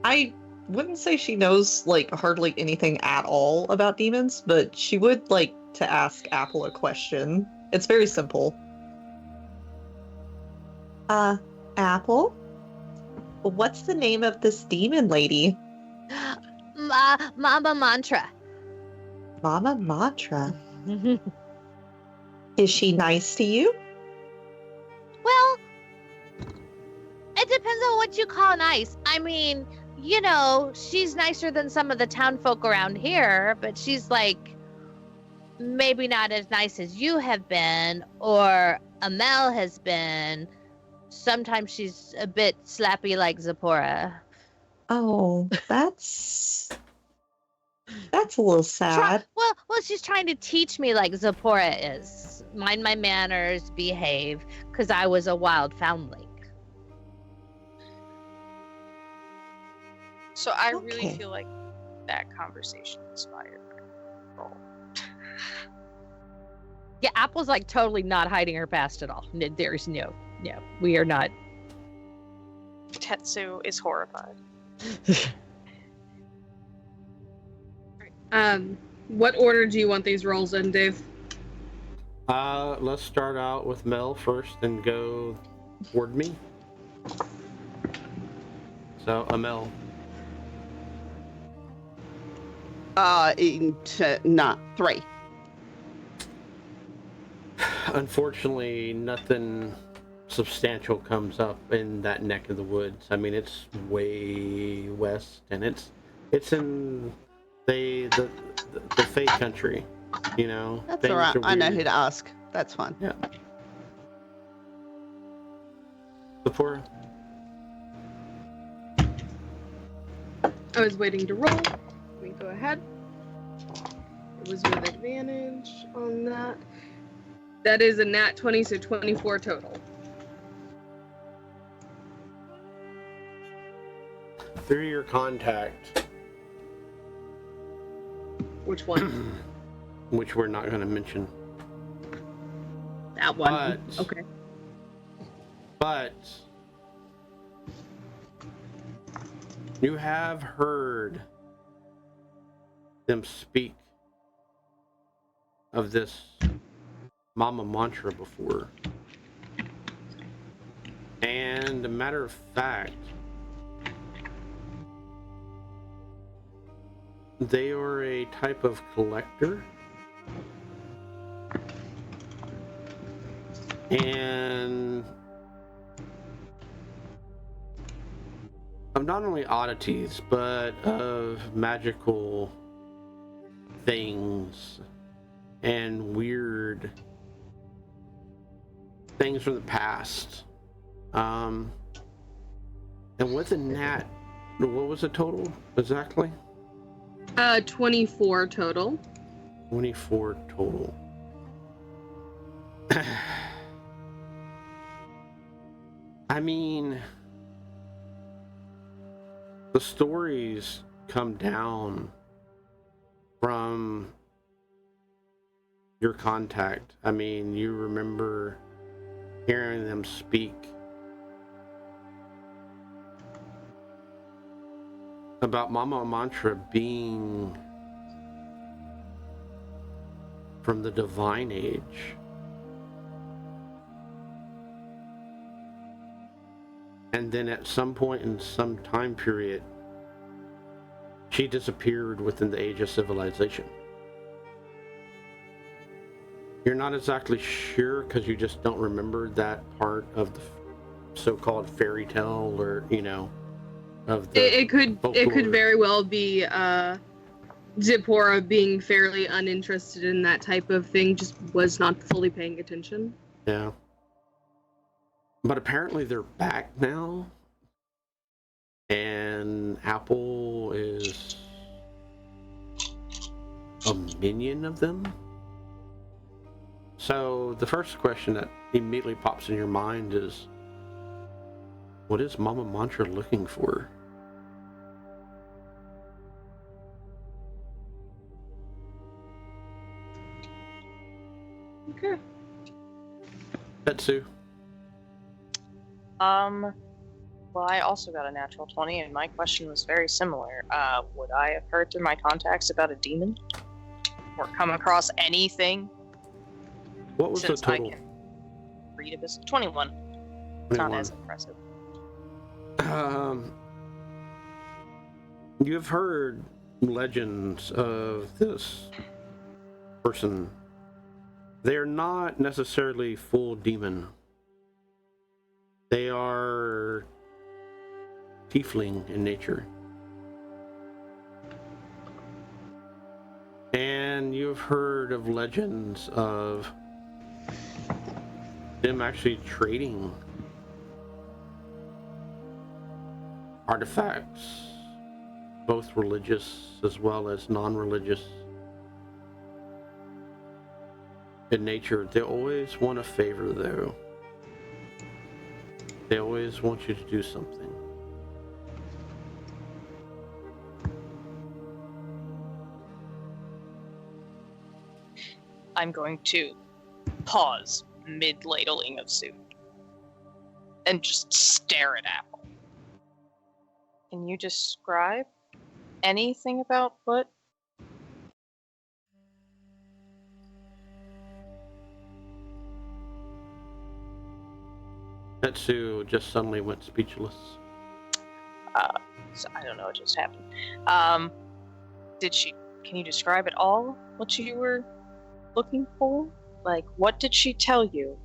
I wouldn't say she knows like hardly anything at all about demons, but she would like to ask Apple a question. It's very simple. Apple? What's the name of this demon lady? Mama Mantra. Mama Mantra. Is she nice to you? Well, it depends on what you call nice. I mean, you know, she's nicer than some of the town folk around here, but she's like maybe not as nice as you have been or Amel has been. Sometimes she's a bit slappy like Zipporah. Oh, that's a little sad. Well, she's trying to teach me like Zipporah is. Mind my manners, behave, because I was a wild foundling. so I really Okay. feel like that conversation inspired my role. Yeah, Apple's like totally not hiding her past at all. There's no, we are not. Tetsu is horrified. What order do you want these rolls in, Dave? Let's start out with Mel first and go toward me. So, Amel. Nah, 3. Unfortunately, nothing substantial comes up in that neck of the woods. I mean, it's way west, and it's in the Fae country. You know, That's things alright. are I know weird. who to ask. That's fine. Yeah. Zipporah. I was waiting to roll. We go ahead. It was with advantage on that. That is a nat 20, so 24 total. Through your contact, Which one? which we're not going to mention, That one. But- Okay. but you have heard them speak of this Mama Mantra before. And a matter of fact, they are a type of collector. And of not only oddities, but of magical things and weird things from the past. And with a nat What was the total exactly? 24 total. 24 total. I mean, the stories come down from your contact. I mean, you remember hearing them speak about Mama Mantra being from the divine age. And then at some point in some time period, she disappeared within the age of civilization. You're not exactly sure because you just don't remember that part of the so-called fairy tale, or of the It could folklore. very well be Zipporah being fairly uninterested in that type of thing, just was not fully paying attention. Yeah. But apparently they're back now, and Apple is a minion of them. So the first question that immediately pops in your mind is, what is Mama Mantra looking for? Okay. Betsu. Well, I also got a natural 20, and my question was very similar. Would I have heard through my contacts about a demon? Or come across anything? What was the Since total? I can read a bit. 21. It's not as impressive. You've heard legends of this person. They're not necessarily full demon. They are tiefling in nature. And you've heard of legends of them actually trading artifacts, both religious as well as non-religious in nature. They always want a favor, though. They always want you to do something. I'm going to pause mid-ladling of soup and just stare at Apple. Can you describe anything about what? Tetsu just suddenly went speechless. So I don't know what just happened. Can you describe at all what you were looking for? Like, what did she tell you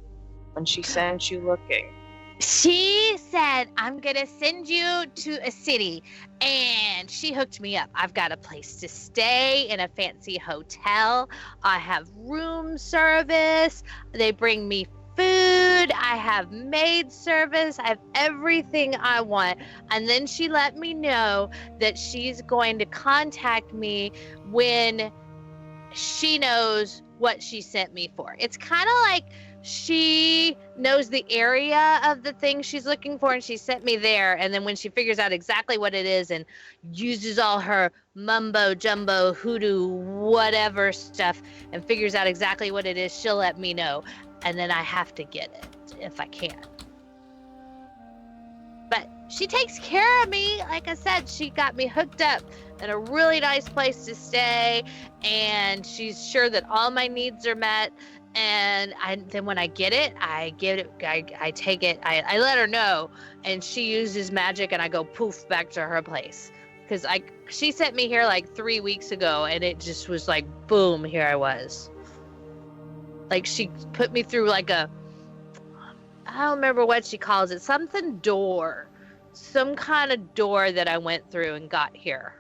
when she sent you looking? She said, I'm going to send you to a city. And she hooked me up. I've got a place to stay in a fancy hotel. I have room service. They bring me food. I have maid service. I have everything I want. And then she let me know that she's going to contact me when she knows what she sent me for. It's kind of like she knows the area of the thing she's looking for, and she sent me there. And then when she figures out exactly what it is and uses all her mumbo jumbo hoodoo whatever stuff and figures out exactly what it is, she'll let me know. And then I have to get it if I can. But she takes care of me. Like I said, she got me hooked up in a really nice place to stay, and she's sure that all my needs are met. And then when I get it, I take it, I let her know, and she uses magic, and I go poof back to her place. Because she sent me here like 3 weeks ago, and it just was like, boom, here I was. Like, she put me through like I don't remember what she calls it, something door. Some kind of door that I went through and got here.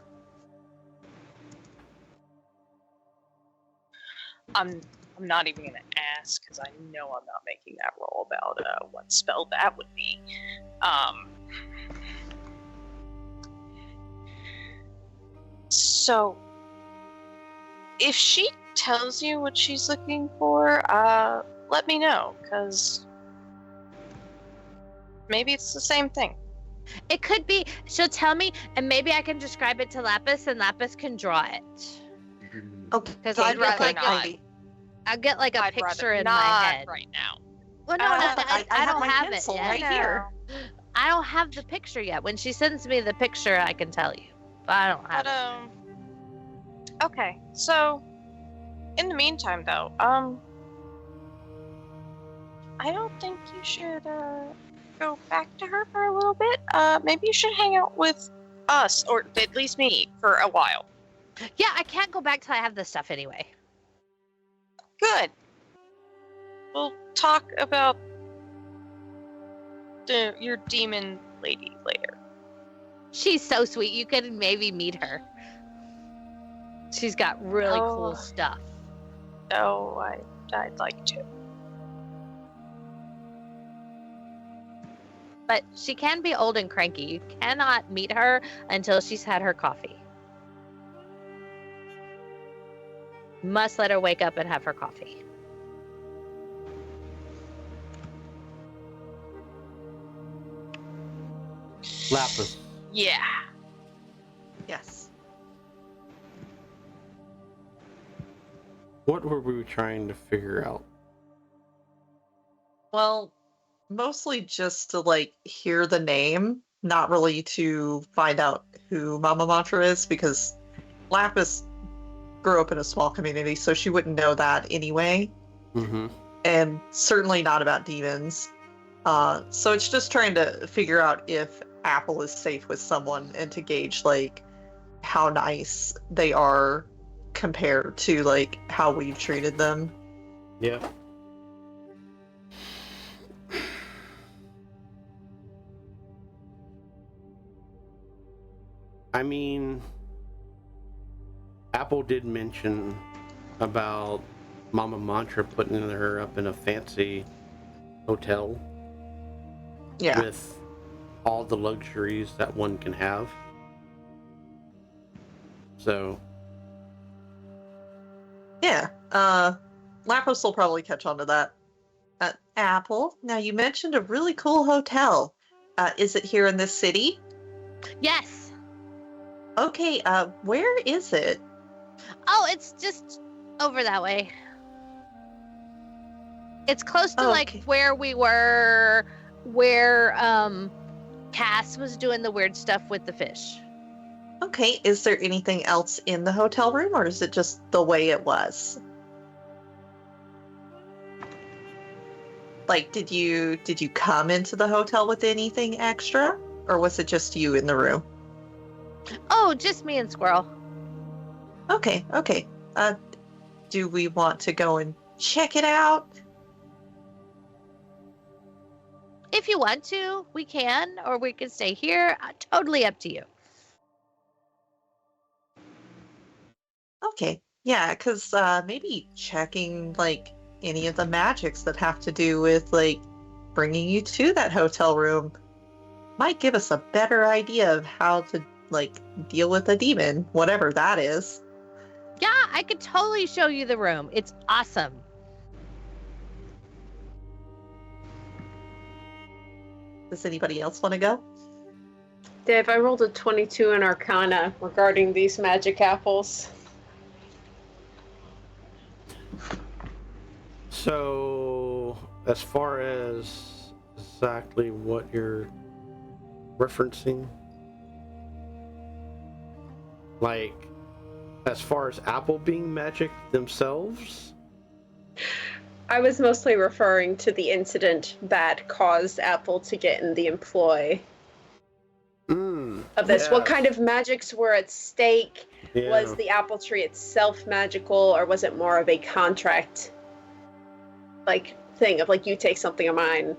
I'm not even gonna ask because I know I'm not making that roll about what spell that would be. So, if she tells you what she's looking for, let me know, because maybe it's the same thing. It could be. She'll tell me, and maybe I can describe it to Lapis, and Lapis can draw it. Okay. Because I'd rather okay, not. I'll get like a I'd picture rather in not my head. right now. Well, no, I have don't my have it pencil yet. right here. I don't have the picture yet. When she sends me the picture, I can tell you. But I don't have But it. okay. So, in the meantime, though, I don't think you should go back to her for a little bit. Maybe you should hang out with us, or at least me, for a while. Yeah, I can't go back till I have this stuff anyway. Good. We'll talk about your demon lady later. She's so sweet. You could maybe meet her. She's got really cool Oh. stuff. So I'd like to. But she can be old and cranky. You cannot meet her until she's had her coffee. Must let her wake up and have her coffee. Lapis. Yeah. Yes. What were we trying to figure out? Well, mostly just to like hear the name, not really to find out who Mama Mantra is, because Lapis grew up in a small community, so she wouldn't know that anyway, Mm-hmm. and certainly not about demons. So it's just trying to figure out if Apple is safe with someone and to gauge like how nice they are compared to like how we've treated them. Yeah. I mean, Apple did mention about Mama Mantra putting her up in a fancy hotel Yeah. with all the luxuries that one can have. So, Yeah. Lapis will probably catch on to that. Apple, now you mentioned a really cool hotel. Is it here in this city? Yes. Okay, where is it? Oh, it's just over that way. It's close to Oh, like okay. where we were, where Cass was doing the weird stuff with the fish. Okay, is there anything else in the hotel room, or is it just the way it was? Like, did you come into the hotel with anything extra, or was it just you in the room? Oh, just me and Squirrel. Okay. Do we want to go and check it out? If you want to, we can, or we can stay here. Totally up to you. Okay, yeah, because maybe checking like any of the magics that have to do with like bringing you to that hotel room might give us a better idea of how to like deal with a demon, whatever that is. Yeah, I could totally show you the room. It's awesome. Does anybody else want to go? Dave, I rolled a 22 in Arcana regarding these magic apples. So, as far as exactly what you're referencing, like, as far as Apple being magic themselves? I was mostly referring to the incident that caused Apple to get in the employ of this. Yeah. What kind of magics were at stake? Yeah. Was the apple tree itself magical, or was it more of a contract like thing of like, you take something of mine,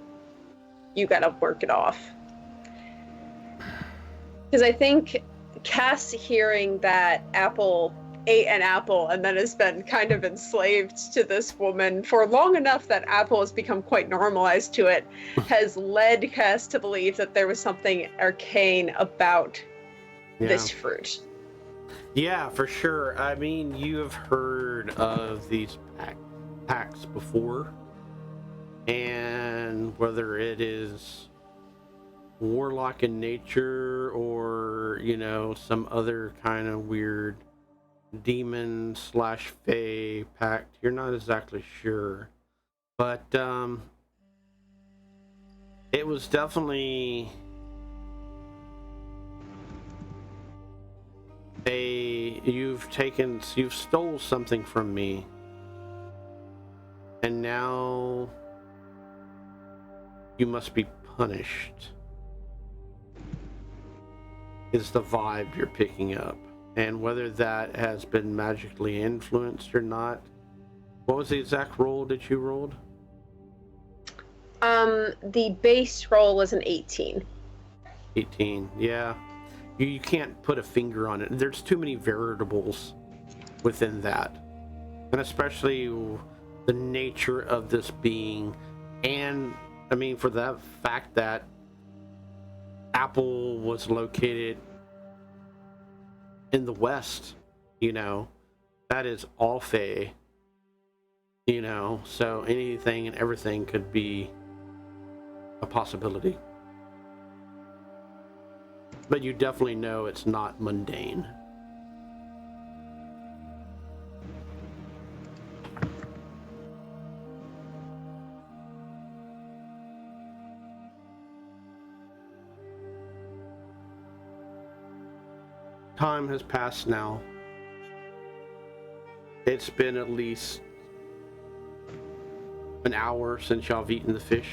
you gotta work it off? Because I think Cass hearing that Apple ate an apple and then has been kind of enslaved to this woman for long enough that Apple has become quite normalized to it, has led Cass to believe that there was something arcane about Yeah. this fruit. Yeah, for sure. I mean, you have heard of these packs before, and whether it is warlock in nature or, you know, some other kind of weird demon slash fae pact, you're not exactly sure. But it was definitely you've stole something from me, and now you must be punished, is the vibe you're picking up. And whether that has been magically influenced or not. What was the exact roll that you rolled? The base roll was an 18. 18, yeah. You can't put a finger on it. There's too many variables within that. And especially the nature of this being. And, I mean, for the fact that Apple was located in the West, you know, that is all fae. You know, so anything and everything could be a possibility. But you definitely know it's not mundane. Time has passed now. It's been at least an hour since y'all have eaten the fish.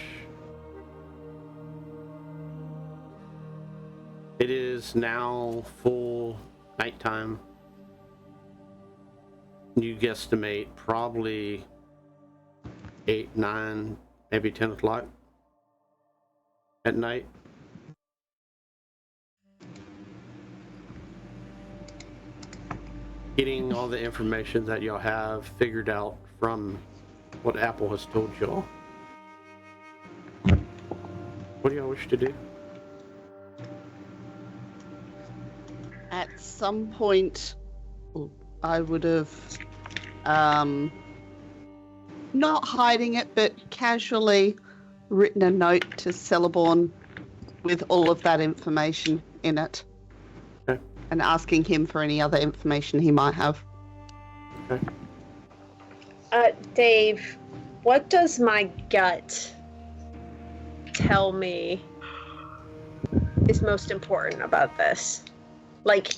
It is now full nighttime. You guesstimate probably 8, 9, maybe 10 o'clock at night. Getting all the information that y'all have figured out from what Apple has told y'all. What do y'all wish to do? At some point, I would have, not hiding it, but casually written a note to Celeborn with all of that information in it. Okay. And asking him for any other information he might have. Okay. Dave, what does my gut tell me is most important about this? Like,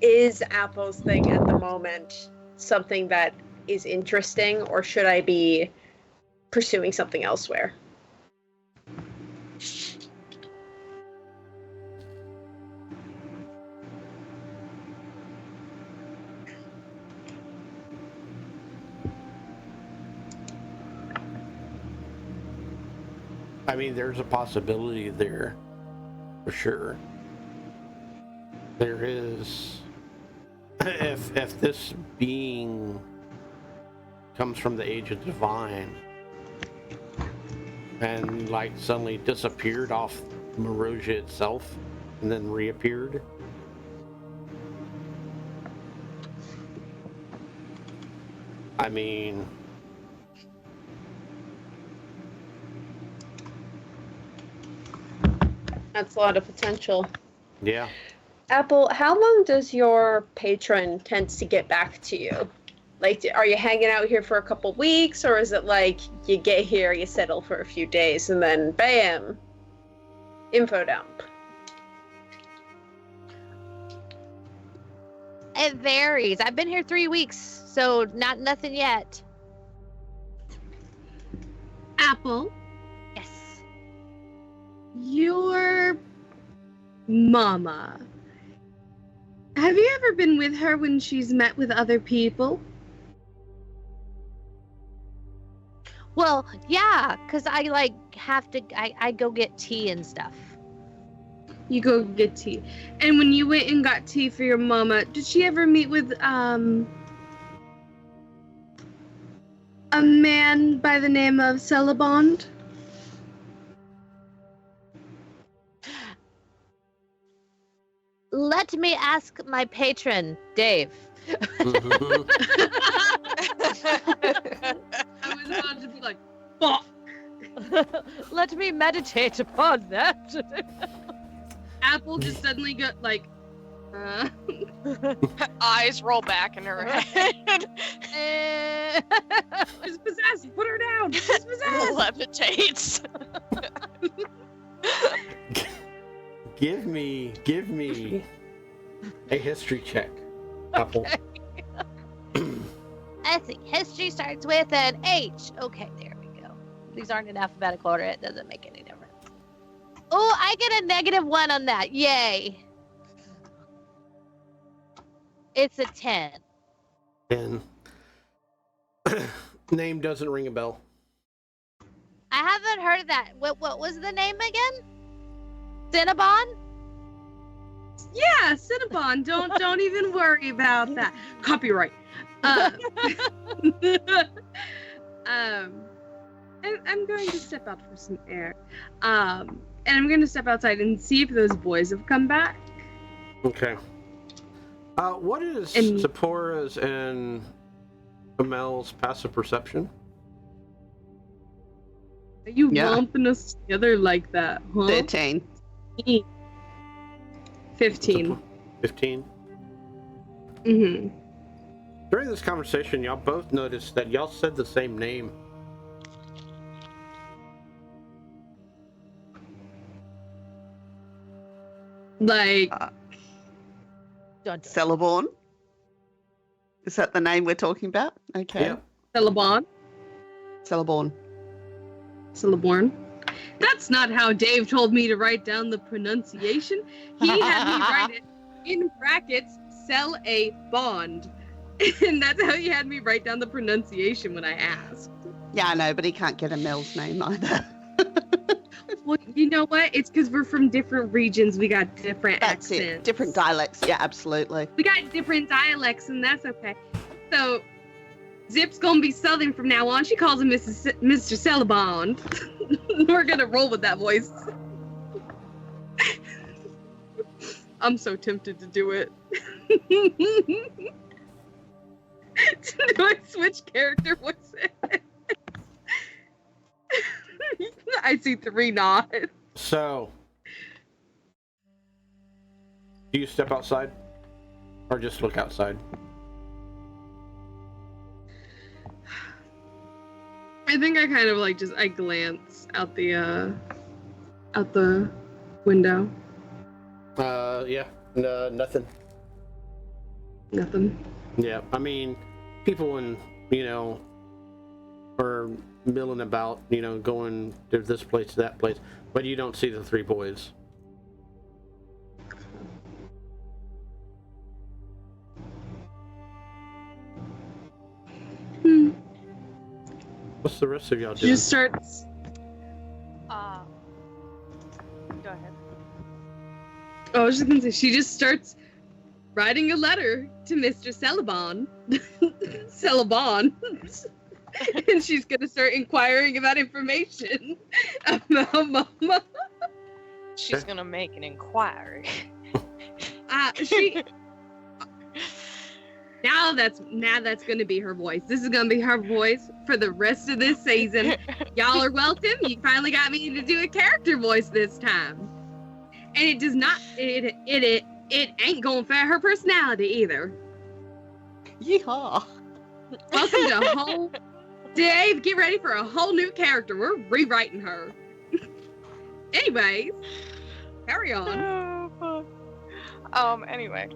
is Apple's thing at the moment something that is interesting, or should I be pursuing something elsewhere? I mean, there's a possibility there, for sure. There is, if this being comes from the age of the divine and like suddenly disappeared off Merosia itself and then reappeared. I mean, That's a lot of potential. yeah. Apple, how long does your patron tend to get back to you? Like, are you hanging out here for a couple weeks, or is it like you get here, you settle for a few days, and then bam, info dump? It varies. I've been here 3 weeks, so nothing yet. Apple, Yes. your mama. Have you ever been with her when she's met with other people? Well, yeah, because I like have to. I go get tea and stuff. You go get tea. And when you went and got tea for your mama, did she ever meet with a man by the name of Celebond? Let me ask my patron, Dave. Mhm. I was about to be like, fuck. Let me meditate upon that. Apple just suddenly got like, Eyes roll back in her head. she's possessed. Put her down. She's possessed. Levitates. Give me a history check, Apple. I think history starts with an H. Okay, there we go. These aren't in alphabetical order. It doesn't make any difference. Oh, I get a -1 on that. Yay. It's a 10. And name doesn't ring a bell. I haven't heard of that. What was the name again? Cinnabon? Yeah, Cinnabon. Don't even worry about that. Copyright. I'm going to step out for some air. And I'm going to step outside and see if those boys have come back. Okay. What is And- Zipporah's and Amel's passive perception? Are you Yeah. lumping us together like that, huh? 13. 15. 15. Mm-hmm. During this conversation, y'all both noticed that y'all said the same name. Like, Dun, dun. Celeborn. Is that the name we're talking about? Okay. Yeah. Celeborn. Celeborn. Celeborn. That's not how Dave told me to write down the pronunciation. He had me write it in brackets, sell a bond. And that's how he had me write down the pronunciation when I asked. Yeah, I know, but he can't get Mel's name either. Well, you know what? It's because we're from different regions. We got different That's accents. it. Different dialects. Yeah, absolutely. We got different dialects, and that's okay. So, Zip's gonna be Southern from now on. She calls him Mr. Celebond. We're gonna roll with that voice. I'm so tempted to do it. Do I switch character voices? I see 3 nods. So, do you step outside? Or just look outside? I think I kind of like I glance out the window. Yeah. No, nothing. Nothing. Yeah, I mean, people are milling about, going to this place, to that place, but you don't see the 3 boys. What's the rest of y'all She doing? just starts. Go ahead. Oh, I was just gonna say she just starts writing a letter to Mr. Celebon. Celebon. And she's gonna start inquiring about information about Mama. She's gonna make an inquiry. She. Now that's gonna be her voice. This is gonna be her voice for the rest of this season. Y'all are welcome. You finally got me to do a character voice this time, and it does not. It ain't gonna fit her personality either. Yeehaw. Welcome to a whole. Dave, get ready for a whole new character. We're rewriting her. Anyways, carry on. Oh, fuck. Anyway.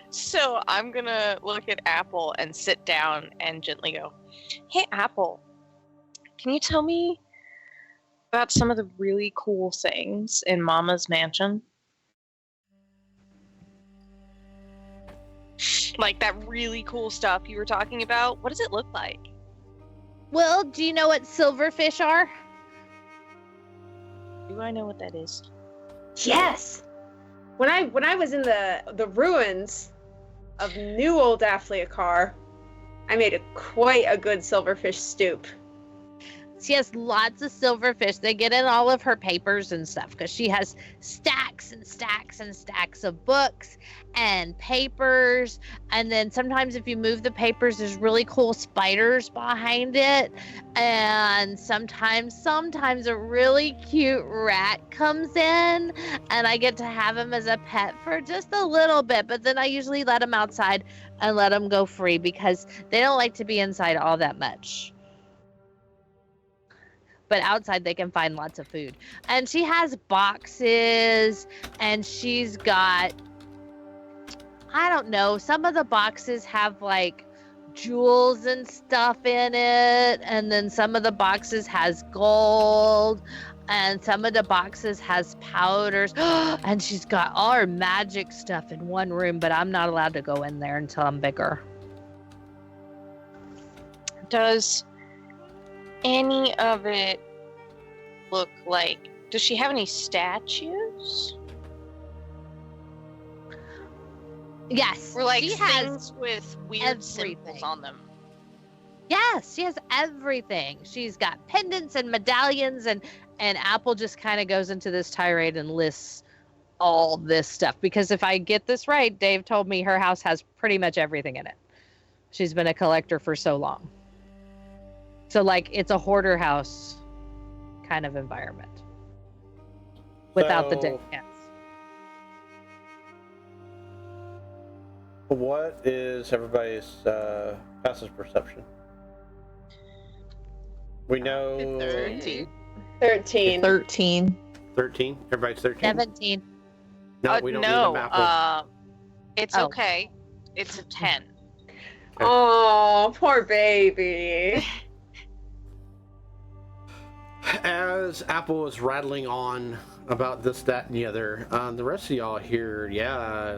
So I'm gonna look at Apple and sit down and gently go, "Hey, Apple, can you tell me about some of the really cool things in Mama's mansion? Like that really cool stuff you were talking about. What does it look like?" Well, do you know what silverfish are? Do I know what that is? Yes. When I was in the ruins of New Old Affleakar, I made quite a good silverfish stoop. She has lots of silverfish. They get in all of her papers and stuff because she has stacks and stacks and stacks of books and papers. And then sometimes if you move the papers, there's really cool spiders behind it. And sometimes a really cute rat comes in, and I get to have him as a pet for just a little bit. But then I usually let him outside and let them go free because they don't like to be inside all that much. But outside they can find lots of food. And she has boxes, and she's got, I don't know, some of the boxes have like jewels and stuff in it, and then some of the boxes has gold, and some of the boxes has powders. And she's got all her magic stuff in one room, but I'm not allowed to go in there until I'm bigger. Does any of it look like... Does she have any statues? Yes. Or like she things has with weird symbols on them? Yes, she has everything. She's got pendants and medallions, and Apple just kind of goes into this tirade and lists all this stuff. Because if I get this right, Dave told me her house has pretty much everything in it. She's been a collector for so long. So, like, it's a hoarder house kind of environment. Without the dead cats. What is everybody's passive perception? We know 13. 13. 13. 13. Everybody's 13. 17. No, we don't need a map. It's Oh. okay. It's a 10. Oh, poor baby. As Apple is rattling on about this, that, and the other, the rest of y'all hear,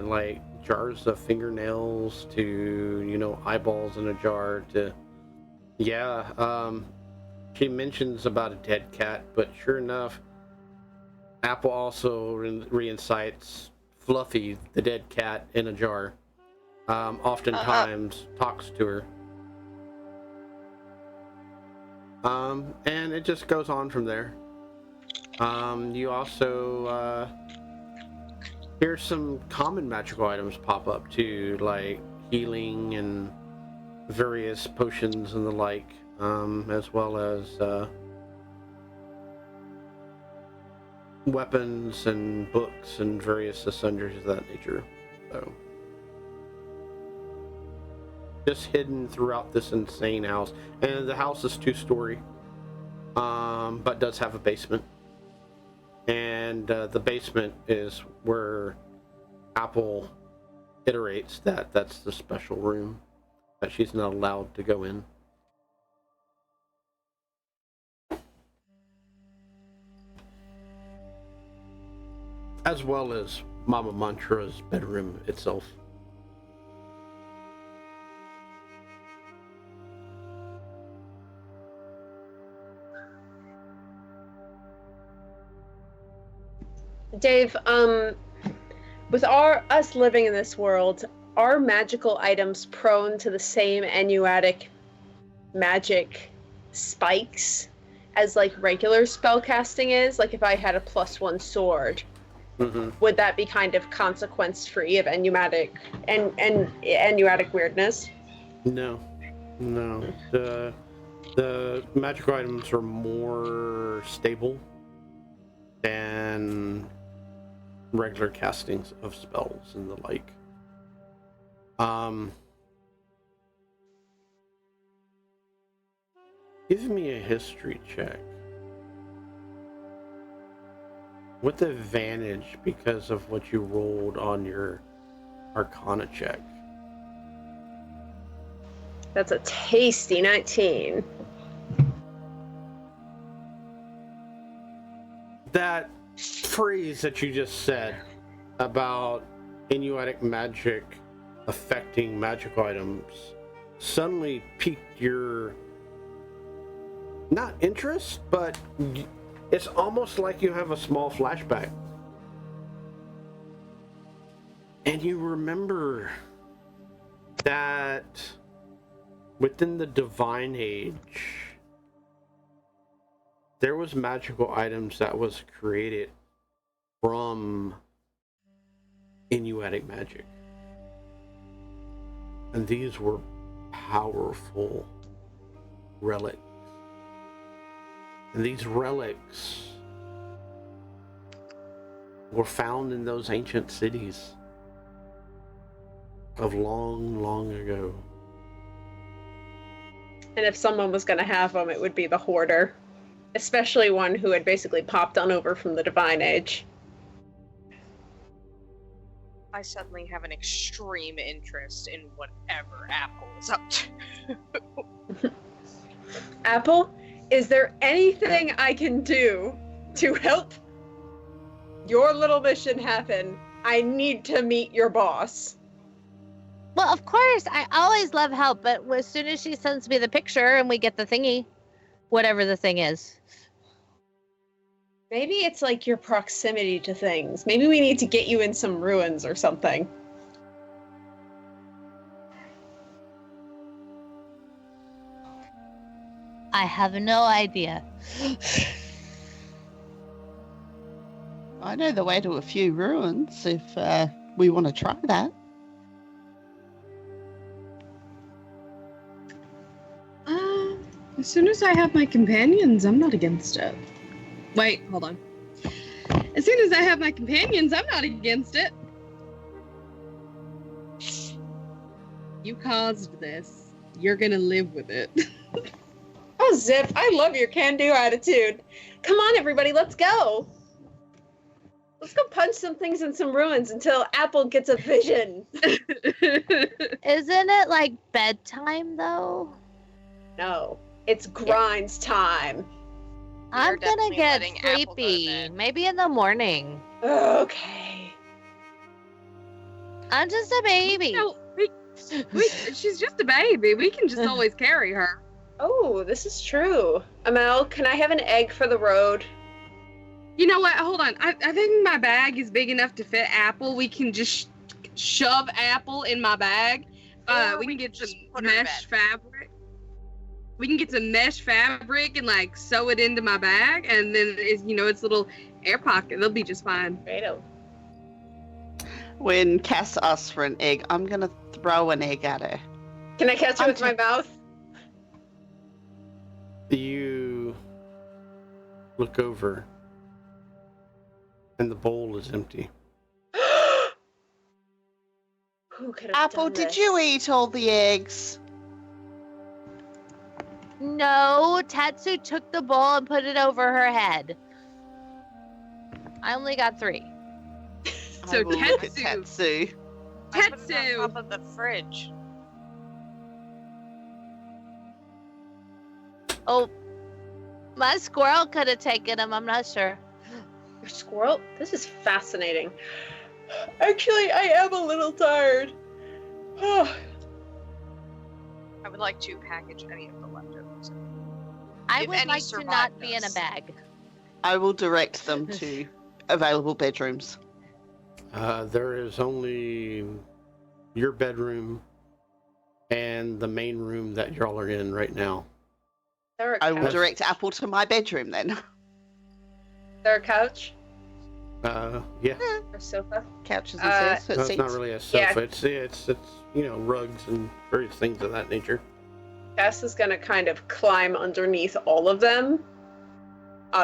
like jars of fingernails to, you know, eyeballs in a jar to, she mentions about a dead cat, but sure enough, Apple also reincites Fluffy, the dead cat, in a jar. Oftentimes talks to her. And it just goes on from there. You also hear some common magical items pop up too, like healing and various potions and the like, as well as weapons and books and various sundries of that nature. So, just hidden throughout this insane house. And the house is 2-story, but does have a basement. And the basement is where Apple iterates that that's the special room that she's not allowed to go in. As well as Mama Mantra's bedroom itself. Dave, with us living in this world, are magical items prone to the same enuatic magic spikes as like regular spellcasting is? Like if I had a +1 sword, would that be kind of consequence free of enuatic weirdness? No. The magical items are more stable than regular castings of spells and the like. Give me a history check. With advantage because of what you rolled on your Arcana check. That's a tasty 19. That phrase that you just said about Inuitic magic affecting magical items suddenly piqued your, not interest, but it's almost like you have a small flashback. And you remember that within the Divine Age, there was magical items that was created from Inuitic magic. And these were powerful relics. And these relics were found in those ancient cities of long, long ago. And if someone was going to have them, it would be the hoarder. Especially one who had basically popped on over from the Divine Age. I suddenly have an extreme interest in whatever Apple is up to. Apple, is there anything I can do to help your little mission happen? I need to meet your boss. Well, of course, I always love help, but as soon as she sends me the picture and we get the thingy, whatever the thing is. Maybe it's like your proximity to things. Maybe we need to get you in some ruins or something. I have no idea. I know the way to a few ruins if we want to try that. As soon as I have my companions, I'm not against it. Wait, hold on. As soon as I have my companions, I'm not against it. You caused this. You're gonna live with it. Oh, Zip, I love your can-do attitude. Come on, everybody, let's go. Let's go punch some things in some ruins until Apple gets a vision. Isn't it like bedtime, though? No, it's grinds time. I'm gonna definitely get letting Apple go to sleepy. bed. Maybe in the morning. Okay. I'm just a baby. No, she's just a baby. We can just always carry her. Oh, this is true. Amel, can I have an egg for the road? You know what? Hold on. I think my bag is big enough to fit Apple. We can just shove Apple in my bag. Or We can get just some put her to mesh bed. fabric. We can get some mesh fabric and like sew it into my bag, and then it's little air pocket. They'll be just fine. Right. When Cass asks for an egg, I'm going to throw an egg at her. Can I catch it with my mouth? You look over, and the bowl is empty. Who could have Apple, done did this? you eat all the eggs? No, Tatsu took the bowl and put it over her head. I only got 3. So I will look at Tetsu. Tatsu. I put it Tetsu. on top of the fridge. Oh, my squirrel could have taken him. I'm not sure. Your squirrel? This is fascinating. Actually, I am a little tired. Oh, I would like to package any of the leftovers. I If would any like to survived not be in a us. bag. I will direct them to available bedrooms. There is only your bedroom and the main room that y'all are in right now. there a I will couch? direct Apple to my bedroom then. There a couch Yeah. or sofa? Couches Uh, and sofas. No, it's not seats. really a Yeah. sofa. It's rugs and various things of that nature. Cass is gonna kind of climb underneath all of them,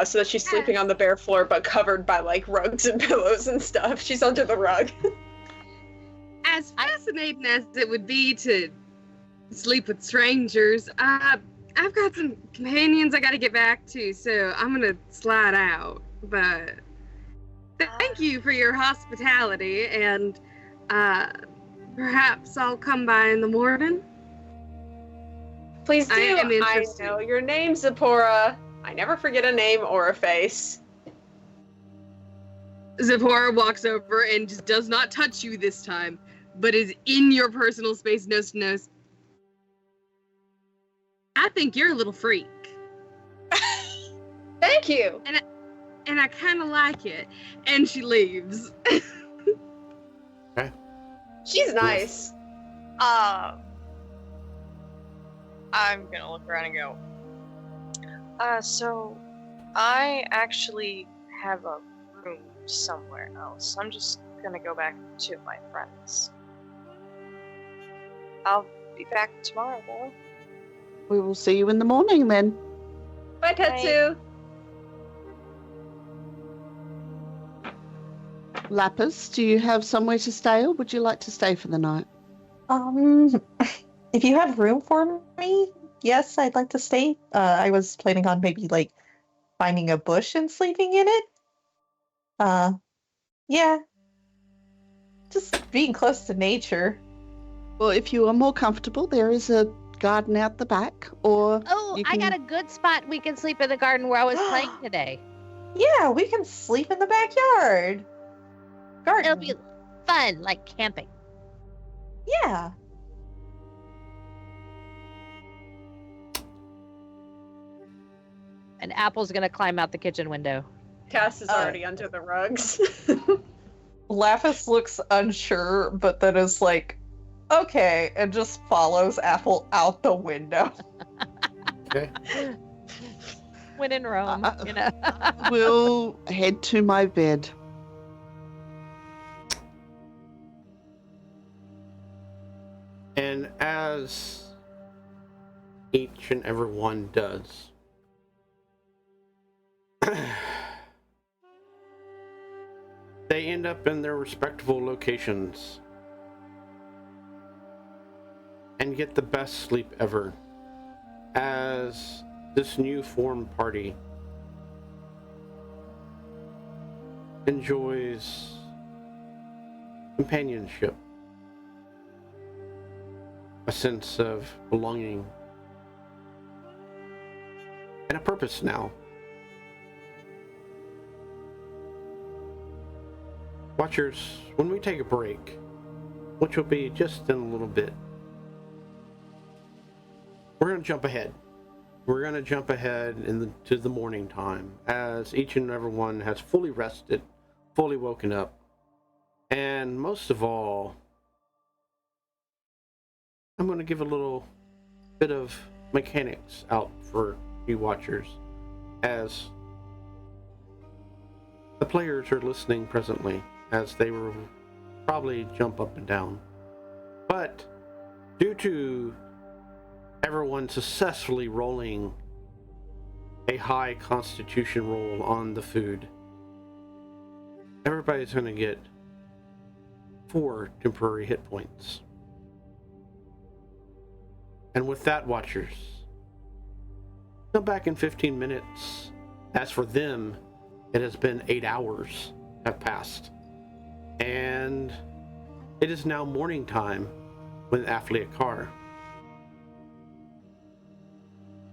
so that she's sleeping on the bare floor, but covered by like rugs and pillows and stuff. She's under the rug. As fascinating as it would be to sleep with strangers, I've got some companions I got to get back to, so I'm gonna slide out. But thank you for your hospitality, and perhaps I'll come by in the morning. Please do. I am interested. I know your name, Zipporah. I never forget a name or a face. Zipporah walks over and just does not touch you this time, but is in your personal space, nose to nose. I think you're a little freak, Thank you. and I kind of like it. And she leaves. She's nice. I'm gonna look around and go. So, I actually have a room somewhere else. I'm just gonna go back to my friends. I'll be back tomorrow, though. We will see you in the morning then. Bye, Tetsu. Lapis, do you have somewhere to stay, or would you like to stay for the night? If you have room for me, yes, I'd like to stay. I was planning on maybe like finding a bush and sleeping in it. Yeah. Just being close to nature. Well, if you are more comfortable, there is a garden out the back, or Oh, you I got can- a good spot. We can sleep in the garden where I was playing today. Yeah, we can sleep in the backyard. Garden. It'll be fun, like camping. Yeah. And Apple's gonna climb out the kitchen window. Cass is already under the rugs. Lapis looks unsure, but then is like, okay, and just follows Apple out the window. Okay. When in Rome, you know. will head to my bed. And as each and every one does, they end up in their respectable locations and get the best sleep ever as this new formed party enjoys companionship, a sense of belonging, and a purpose now. Watchers, when we take a break, which will be just in a little bit, we're going to jump ahead. We're going to jump ahead to the morning time as each and every one has fully rested, fully woken up, and most of all, I'm going to give a little bit of mechanics out for you watchers as the players are listening presently as they will probably jump up and down. But due to everyone successfully rolling a high constitution roll on the food, everybody's going to get 4 temporary hit points. And with that, watchers, come back in 15 minutes. As for them, it has been 8 hours have passed. And it is now morning time with Affiliate Car.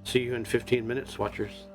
See you in 15 minutes, watchers.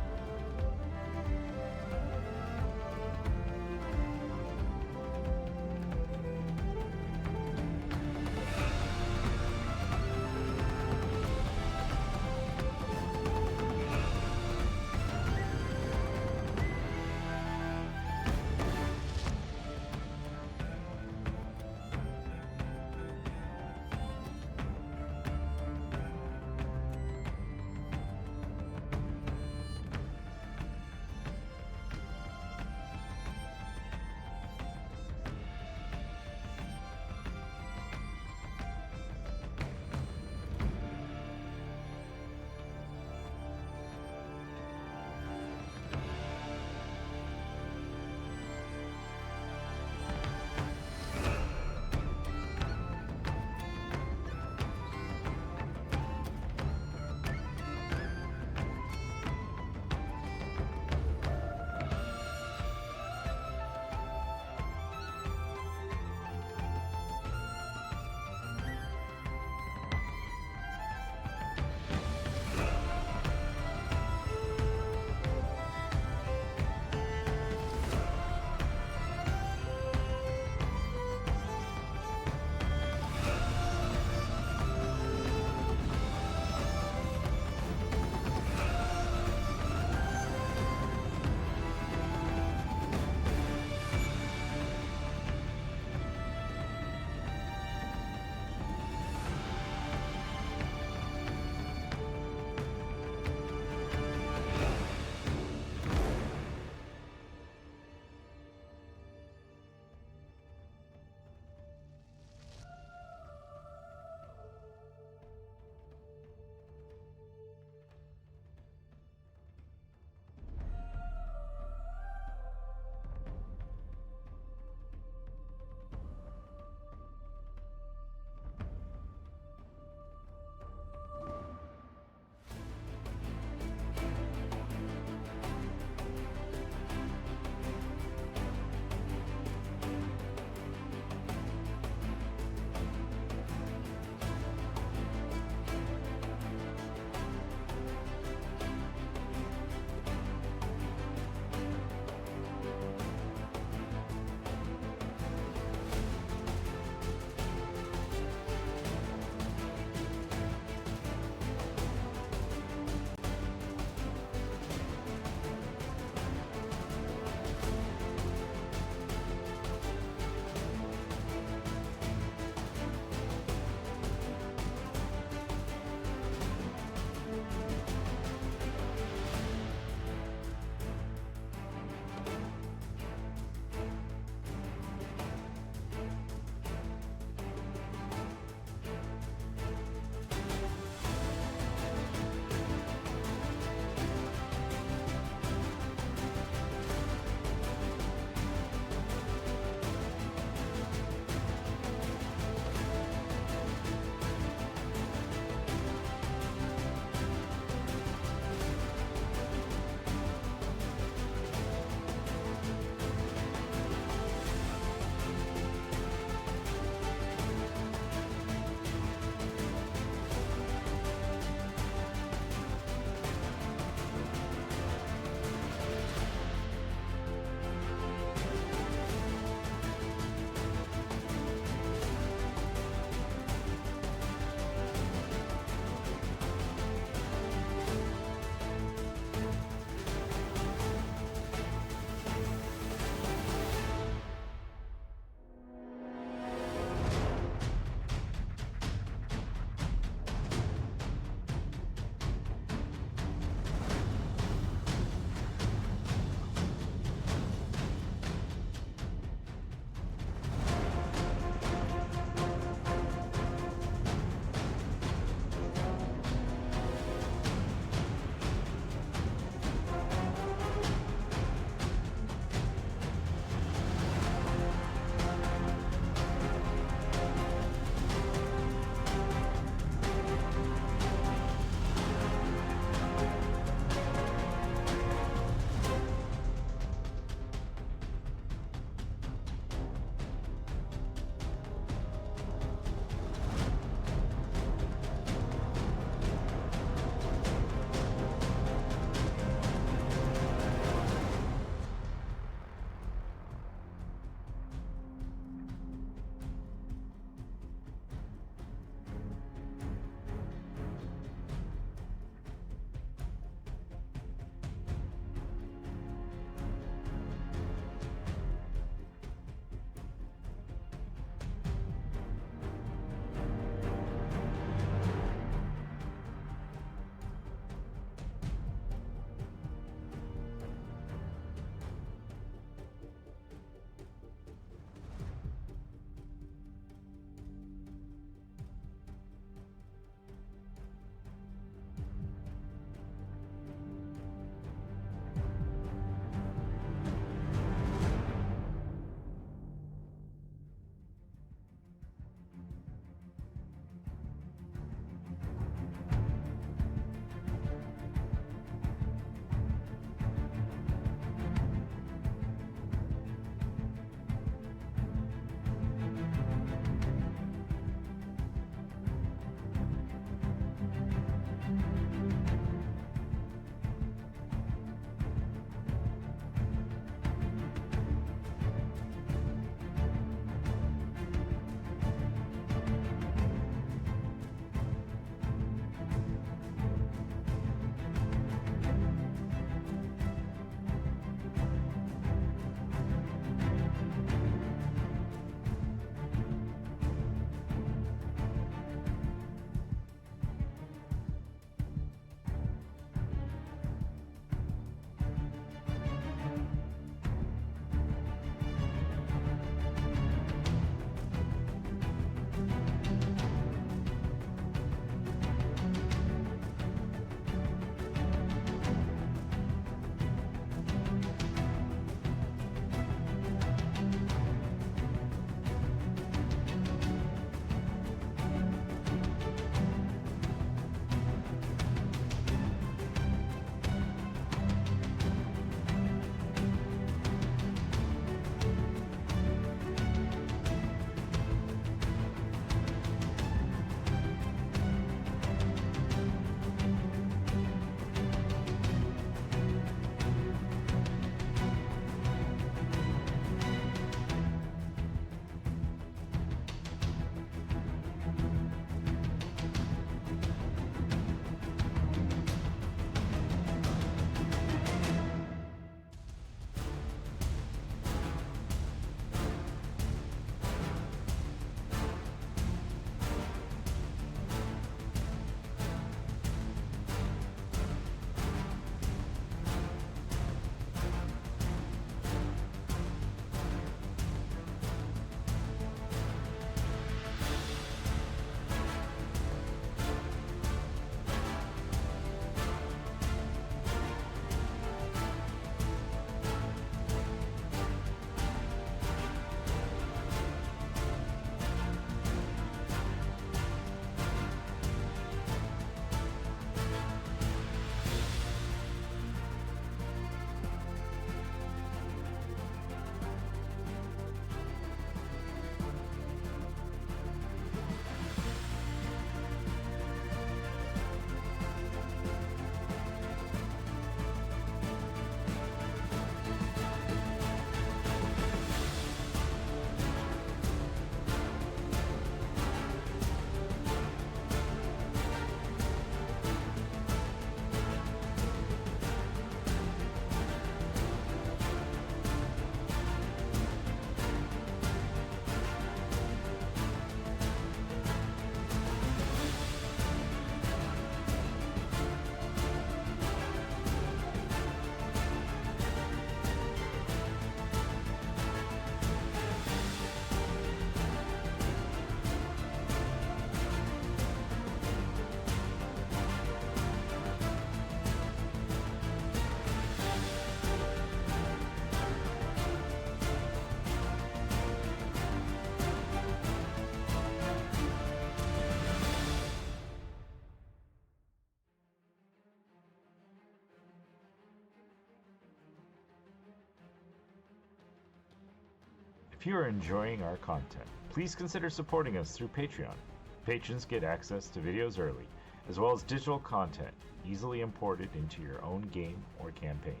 If you are enjoying our content, please consider supporting us through Patreon. Patrons get access to videos early, as well as digital content easily imported into your own game or campaign.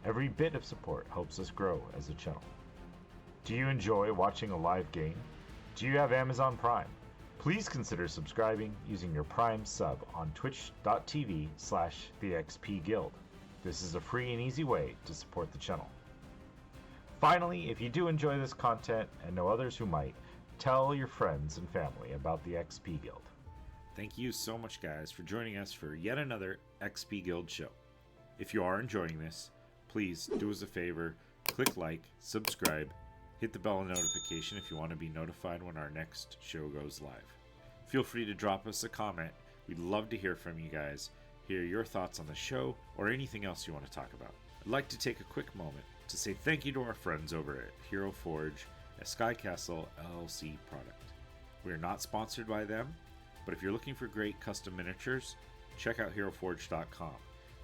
Every bit of support helps us grow as a channel. Do you enjoy watching a live game? Do you have Amazon Prime? Please consider subscribing using your Prime sub on twitch.tv/thexpguild. This is a free and easy way to support the channel. Finally, if you do enjoy this content and know others who might, tell your friends and family about the XP Guild. Thank you so much, guys, for joining us for yet another XP Guild show. If you are enjoying this, please do us a favor, click like, subscribe, hit the bell notification if you want to be notified when our next show goes live. Feel free to drop us a comment. We'd love to hear from you guys, hear your thoughts on the show, or anything else you want to talk about. I'd like to take a quick moment to say thank you to our friends over at Hero Forge, a Skycastle LLC product. We are not sponsored by them, but if you're looking for great custom miniatures, check out HeroForge.com.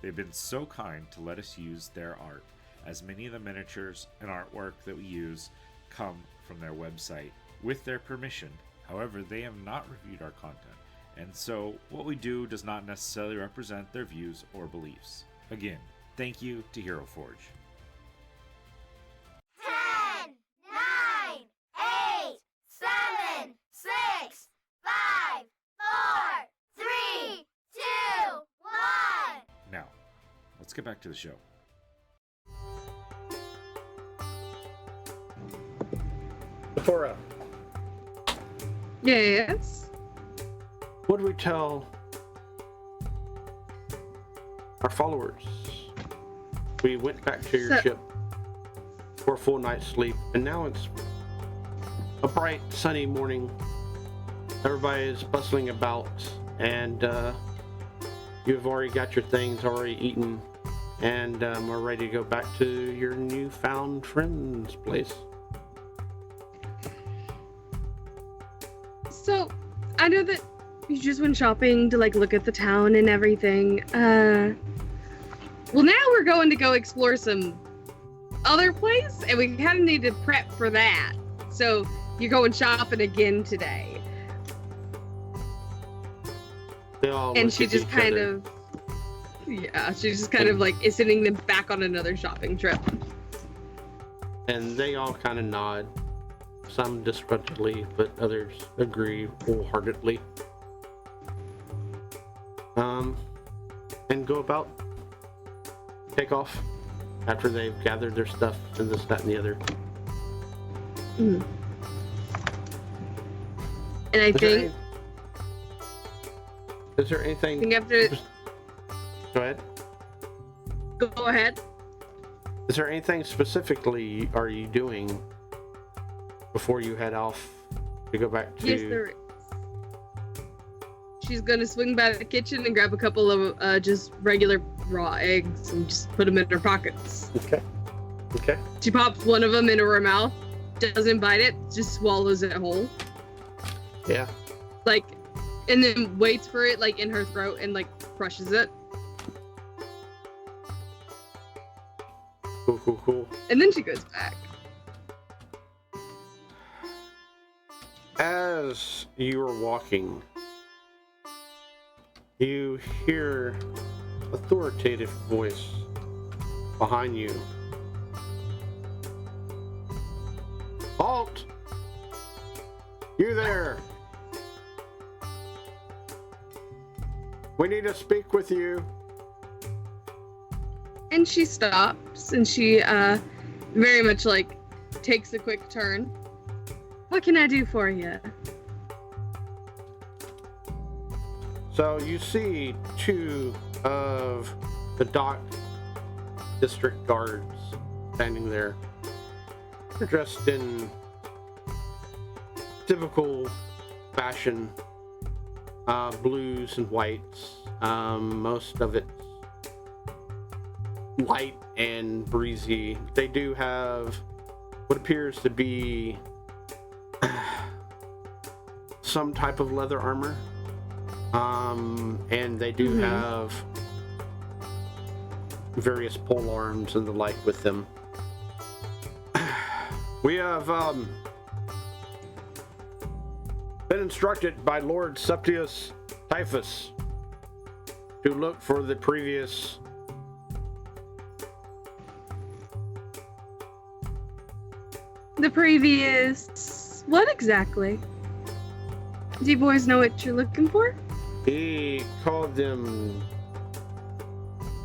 They've been so kind to let us use their art, as many of the miniatures and artwork that we use come from their website with their permission. However, they have not reviewed our content, and so what we do does not necessarily represent their views or beliefs. Again, thank you to Hero Forge. 10, 9, 8, 7, 6, 5, 4, 3, 2, 1. Now, let's get back to the show. Sephora, Yes. what do we tell our followers? We went back to your ship for a full night's sleep, and now it's a bright, sunny morning. Everybody is bustling about, and you've already got your things already eaten, and are ready to go back to your newfound friend's place. So, I know that you just went shopping to like look at the town and everything. Well, now we're going to go explore some other place, and we kind of need to prep for that. So, you're going shopping again today. They all And look she at just each kind other. of, yeah, she just kind of like is sending them back on another shopping trip. And they all kind of nod, some disgruntledly, but others agree wholeheartedly. And go about, take off after they've gathered their stuff and this, that, and the other. Mm. And I think Is there anything? think after Go ahead. go ahead. Is there anything specifically are you doing before you head off to go back to? Yes, there is. She's gonna swing by the kitchen and grab a couple of just regular raw eggs and just put them in her pockets. Okay. Okay. She pops one of them into her mouth, doesn't bite it, just swallows it whole, Yeah. like, and then waits for it like in her throat and like crushes it, Cool. Cool. Cool. and then she goes back. As you are walking, you hear authoritative voice behind you. Halt! You there! We need to speak with you. And she stops and she very much like takes a quick turn. What can I do for you? So you see two of the dock district guards standing there. They're dressed in typical fashion, blues and whites. Most of it's light and breezy. They do have what appears to be some type of leather armor. And they do have various pole arms and the like with them. We have been instructed by Lord Septius Typhus to look for the previous What exactly? Do you boys know what you're looking for? He called them,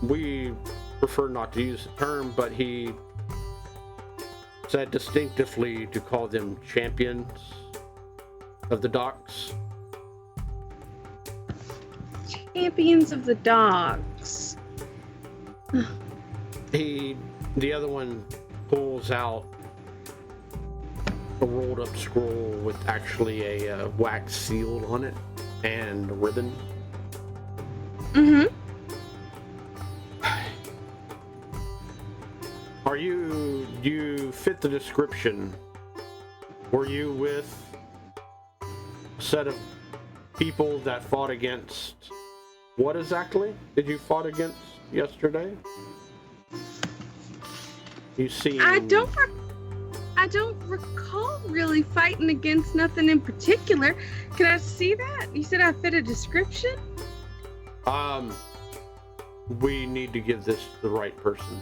we prefer not to use the term, but he said distinctively to call them champions of the docks. Champions of the dogs. The other one pulls out a rolled up scroll with actually a wax seal on it and a ribbon. Mm-hmm. You fit the description. Were you with a set of people that fought against what exactly did you fought against yesterday? You seem I don't recall really fighting against nothing in particular. Can I see that? You said I fit a description? We need to give this to the right person,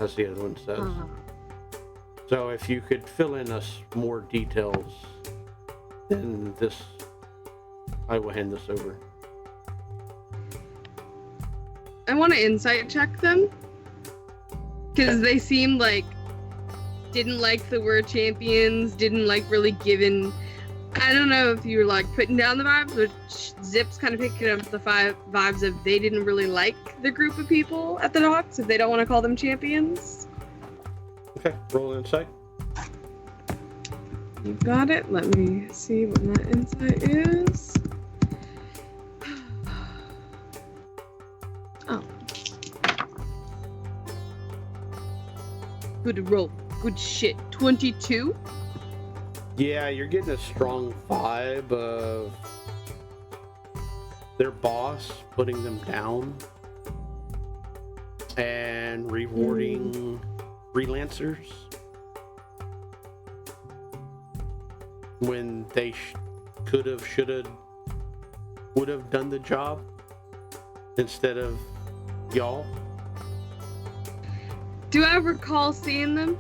as the other one says. So if you could fill in us more details, then I will hand this over. I want to insight check them. Because they seem like didn't like the word champions, didn't like really giving. I don't know if you were like putting down the vibes, but Zip's kind of picking up the vibes of they didn't really like the group of people at the docks, if they don't want to call them champions. Okay, roll insight. You got it. Let me see what my insight is. Oh. Good roll. Good shit. 22? Yeah, you're getting a strong vibe of their boss putting them down and rewarding freelancers when they could have, should have, would have done the job instead of y'all. Do I recall seeing them?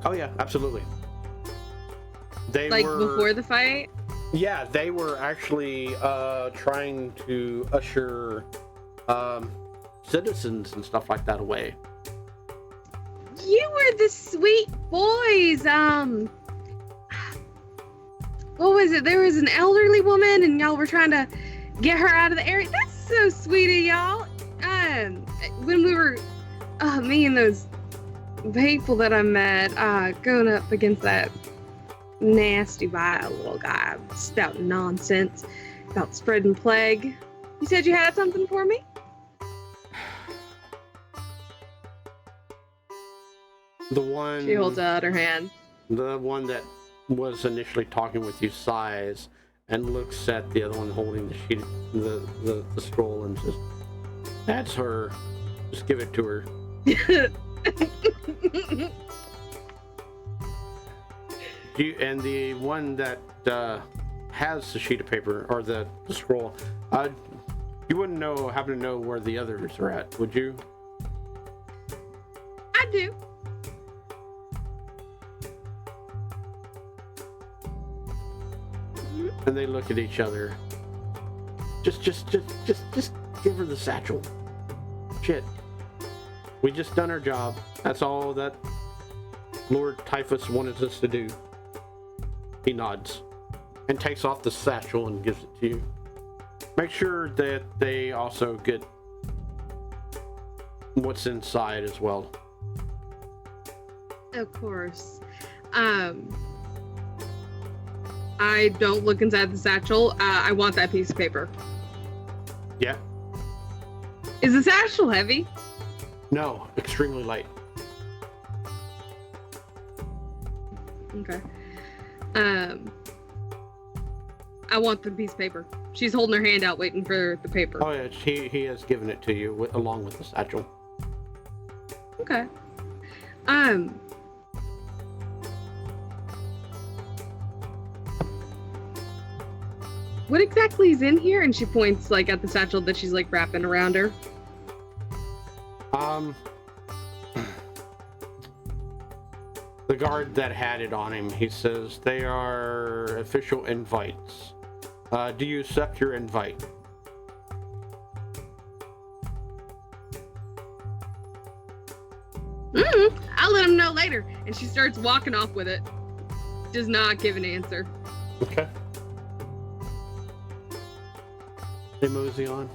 Oh yeah, absolutely. They like were, before the fight? Yeah, they were actually trying to usher citizens and stuff like that away. You were the sweet boys. What was it? There was an elderly woman and y'all were trying to get her out of the area. That's so sweet of y'all. When we were me and those people that I met going up against that nasty vile little guy spouting nonsense about spreading plague. You said you had something for me? The one She holds out her hand. The one that was initially talking with you sighs and looks at the other one holding the sheet, the scroll, and says, "That's her. Just give it to her." And the one that has the sheet of paper or the scroll, you wouldn't happen to know where the others are at, would you? I do. And they look at each other. Just give her the satchel. Shit. We just done our job. That's all that Lord Typhus wanted us to do. He nods and takes off the satchel and gives it to you. Make sure that they also get what's inside as well. Of course. I don't look inside the satchel. I want that piece of paper. Yeah? Is the satchel heavy? No, extremely light. Okay. I want the piece of paper. She's holding her hand out waiting for the paper. Oh yeah, he has given it to you along with the satchel. Okay. what exactly is in here? And she points like at the satchel that she's like wrapping around her. The guard that had it on him, he says they are official invites. Do you accept your invite? I'll let him know later. And she starts walking off with it. Does not give an answer. Okay. They mosey on.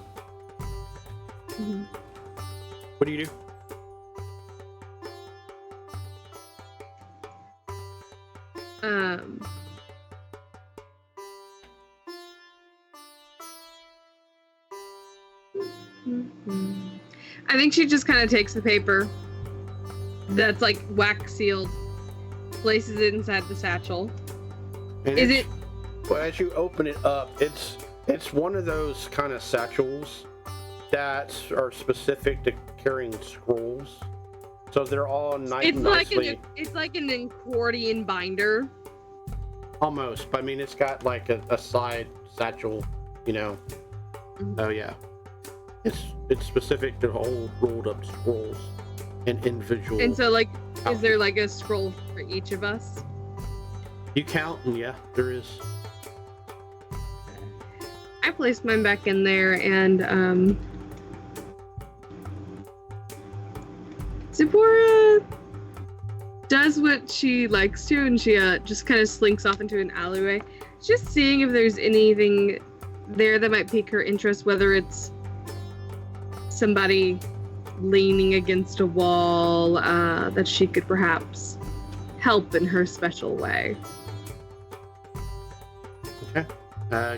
Mhm. What do you do? I think she just kind of takes the paper that's like wax sealed, places it inside the satchel. And Is it's- it? Well, as you open it up, it's one of those kind of satchels that are specific to carrying scrolls. So they're all It's nicely. it's like an accordion binder. Almost, but I mean, it's got like a side satchel, you know. Mhm. Oh yeah, it's specific to whole rolled up scrolls and individual. And so, like, is outfits. there like a scroll for each of us? You count, and yeah, there is. I placed mine back in there, and Zipporah does what she likes to, and she just kind of slinks off into an alleyway, just seeing if there's anything there that might pique her interest, whether it's somebody leaning against a wall that she could perhaps help in her special way. Okay.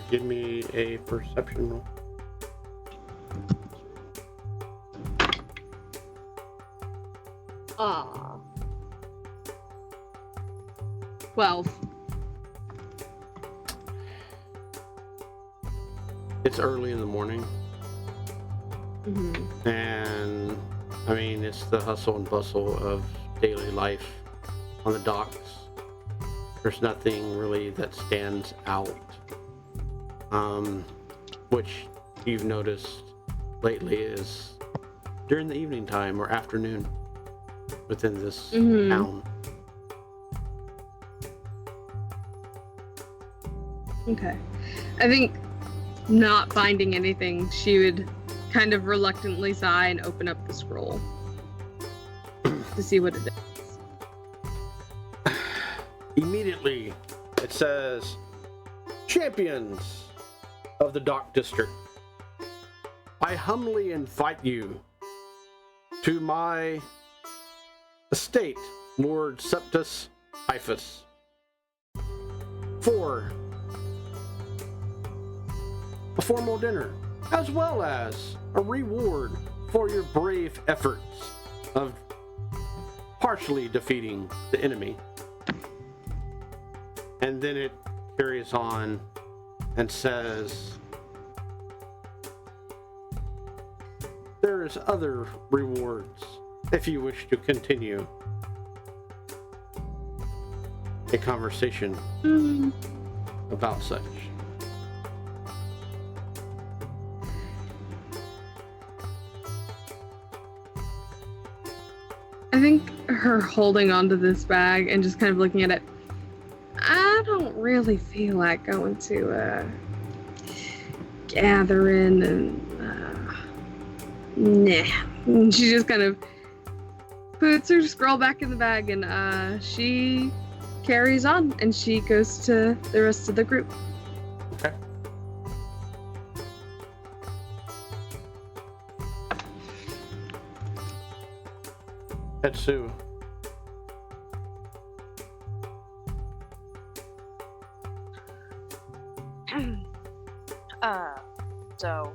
Give me a perception roll. Ah. 12. It's early in the morning, Mm-hmm. and I mean, it's the hustle and bustle of daily life on the docks. There's nothing really that stands out, which you've noticed lately is during the evening time or afternoon within this Mhm. town. Okay. I think not finding anything, she would kind of reluctantly sigh and open up the scroll to see what it is. Immediately, it says, "Champions of the Dock District, I humbly invite you to my estate, Lord Septus Typhus, for a formal dinner, as well as a reward for your brave efforts of partially defeating the enemy." And then it carries on and says, "There's other rewards if you wish to continue a conversation about such." I think her holding onto this bag and just kind of looking at it, I don't really feel like going to a gathering, and nah. And she just kind of puts her scroll back in the bag, and she carries on, and she goes to the rest of the group. Okay. Tetsu. So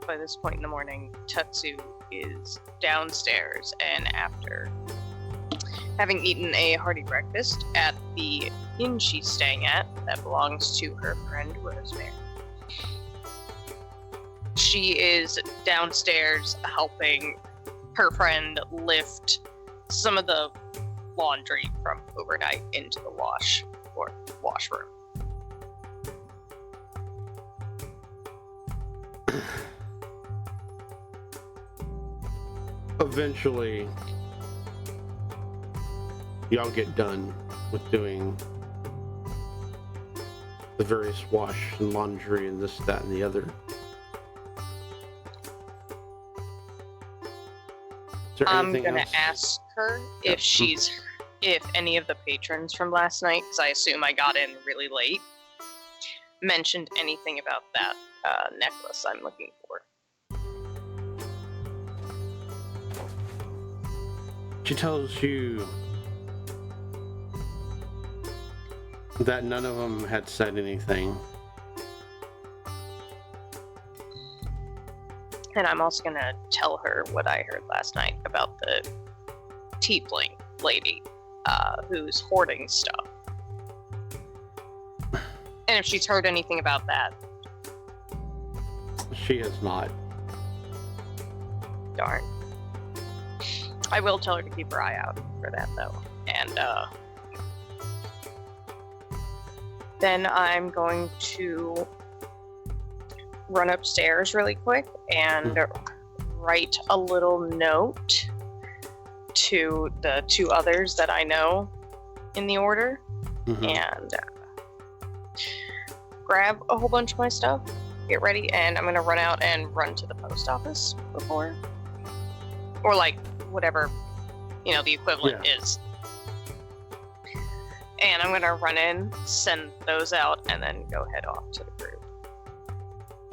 by this point in the morning, Tetsu is downstairs, and after having eaten a hearty breakfast at the inn she's staying at that belongs to her friend Rosemary, she is downstairs helping her friend lift some of the laundry from overnight into the washroom. eventually, y'all get done with doing the various wash and laundry and this, that, and the other. Is there I'm anything gonna else? ask her Yeah. if any of the patrons from last night, because I assume I got in really late, mentioned anything about that necklace I'm looking for. She tells you that none of them had said anything. And I'm also gonna tell her what I heard last night about the tiefling lady who's hoarding stuff. And if she's heard anything about that, She has not. darn. I will tell her to keep her eye out for that though. And then I'm going to run upstairs really quick and write a little note to the two others that I know in the order Mhm. and grab a whole bunch of my stuff, get ready, and I'm gonna run out and run to the post office before, or like whatever, you know, the equivalent is. And I'm gonna run in, send those out, and then go head off to the group.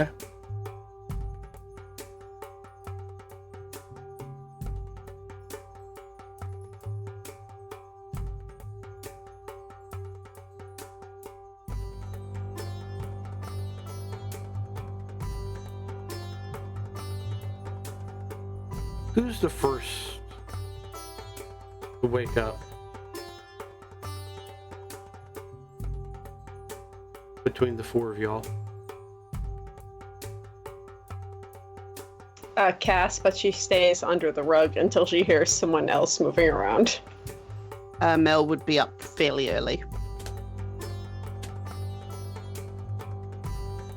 Okay. Who's the first to wake up between the four of y'all? Cass, but she stays under the rug until she hears someone else moving around. Mel would be up fairly early.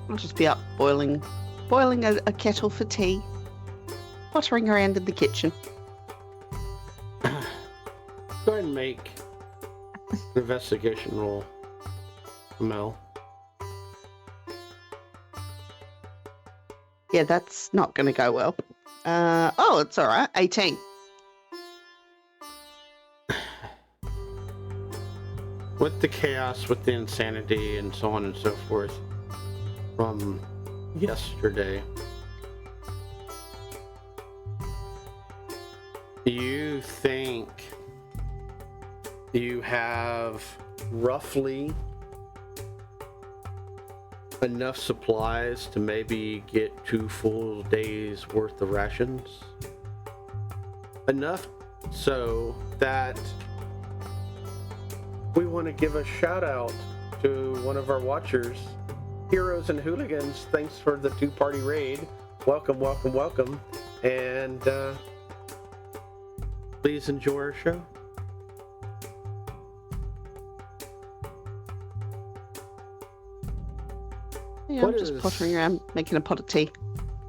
I'll just be up boiling a kettle for tea, pottering around in the kitchen. Go ahead and make an investigation roll, Mel. Yeah, that's not going to go well. Oh, it's all right. 18. With the chaos, with the insanity, and so on and so forth from yesterday, you think you have roughly enough supplies to maybe get 2 full days worth of rations. Enough so that we want to give a shout out to one of our watchers, Heroes and Hooligans. Thanks for the 2-party raid. Welcome, welcome, welcome. And please enjoy our show. Yeah, What I'm just is- pottering around making a pot of tea.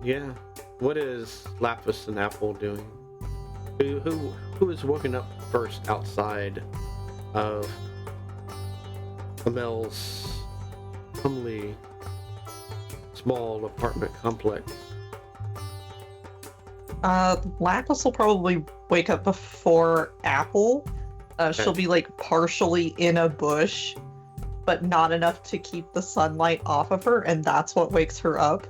Yeah. What is Lapis and Apple doing? Who is woken up first outside of Amel's homely small apartment complex? Lapis will probably wake up before Apple. She'll be like partially in a bush, but not enough to keep the sunlight off of her, and that's what wakes her up.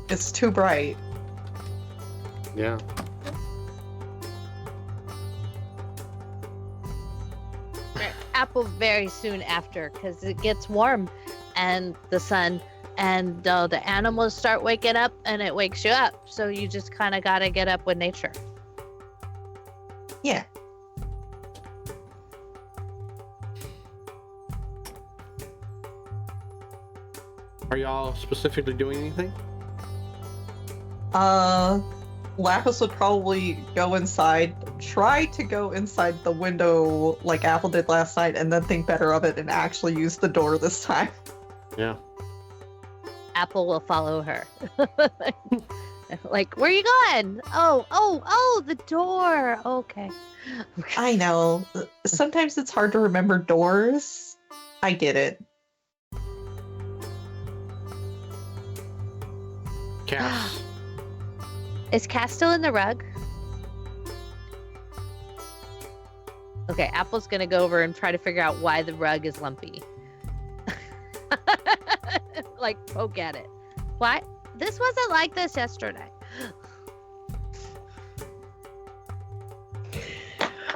It's too bright. Yeah. Apple very soon after, because it gets warm and the sun, and the animals start waking up and it wakes you up. So you just kind of got to get up with nature. Yeah. Are y'all specifically doing anything? Lapis would probably go inside, try to go inside the window like Apple did last night, and then think better of it and actually use the door this time. Yeah. Apple will follow her. Like, where are you going? Oh, the door. Okay. I know. Sometimes it's hard to remember doors. I get it. Cass. Is Cass still in the rug? Okay, Apple's gonna go over and try to figure out why the rug is lumpy. Like, poke at it. Why? This wasn't like this yesterday.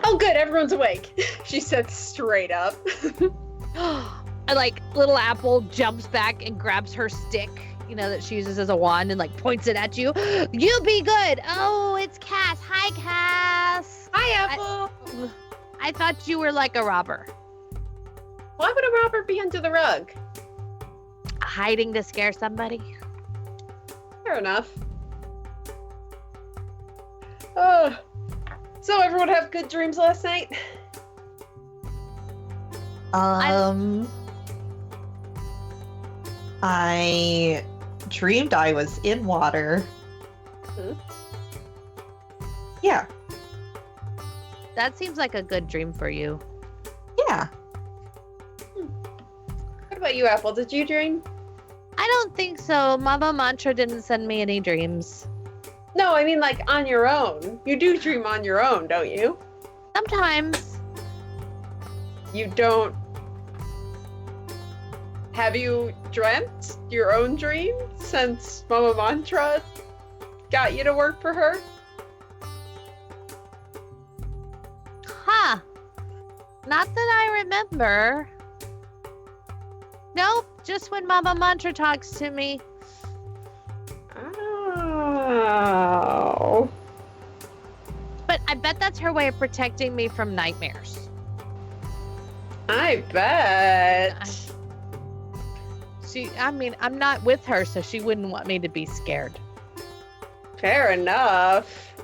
Oh, good, everyone's awake. She said straight up. And, like, little Apple jumps back and grabs her stick, you know, that she uses as a wand, and like points it at you. You be good. Oh, it's Cass. Hi, Cass. Hi, Apple. I thought you were like a robber. Why would a robber be under the rug? Hiding to scare somebody. Fair enough. Oh, so everyone have good dreams last night? I dreamed I was in water. Hmm? Yeah. That seems like a good dream for you. Yeah. What about you, Apple? Did you dream? I don't think so. Mama Mantra didn't send me any dreams. No, I mean like on your own. You do dream on your own, don't you? Sometimes. You don't. Have you dreamt your own dream since Mama Mantra got you to work for her? Huh. Not that I remember. Nope, just when Mama Mantra talks to me. Oh. But I bet that's her way of protecting me from nightmares. I bet. I mean, I'm not with her, so she wouldn't want me to be scared. Fair enough.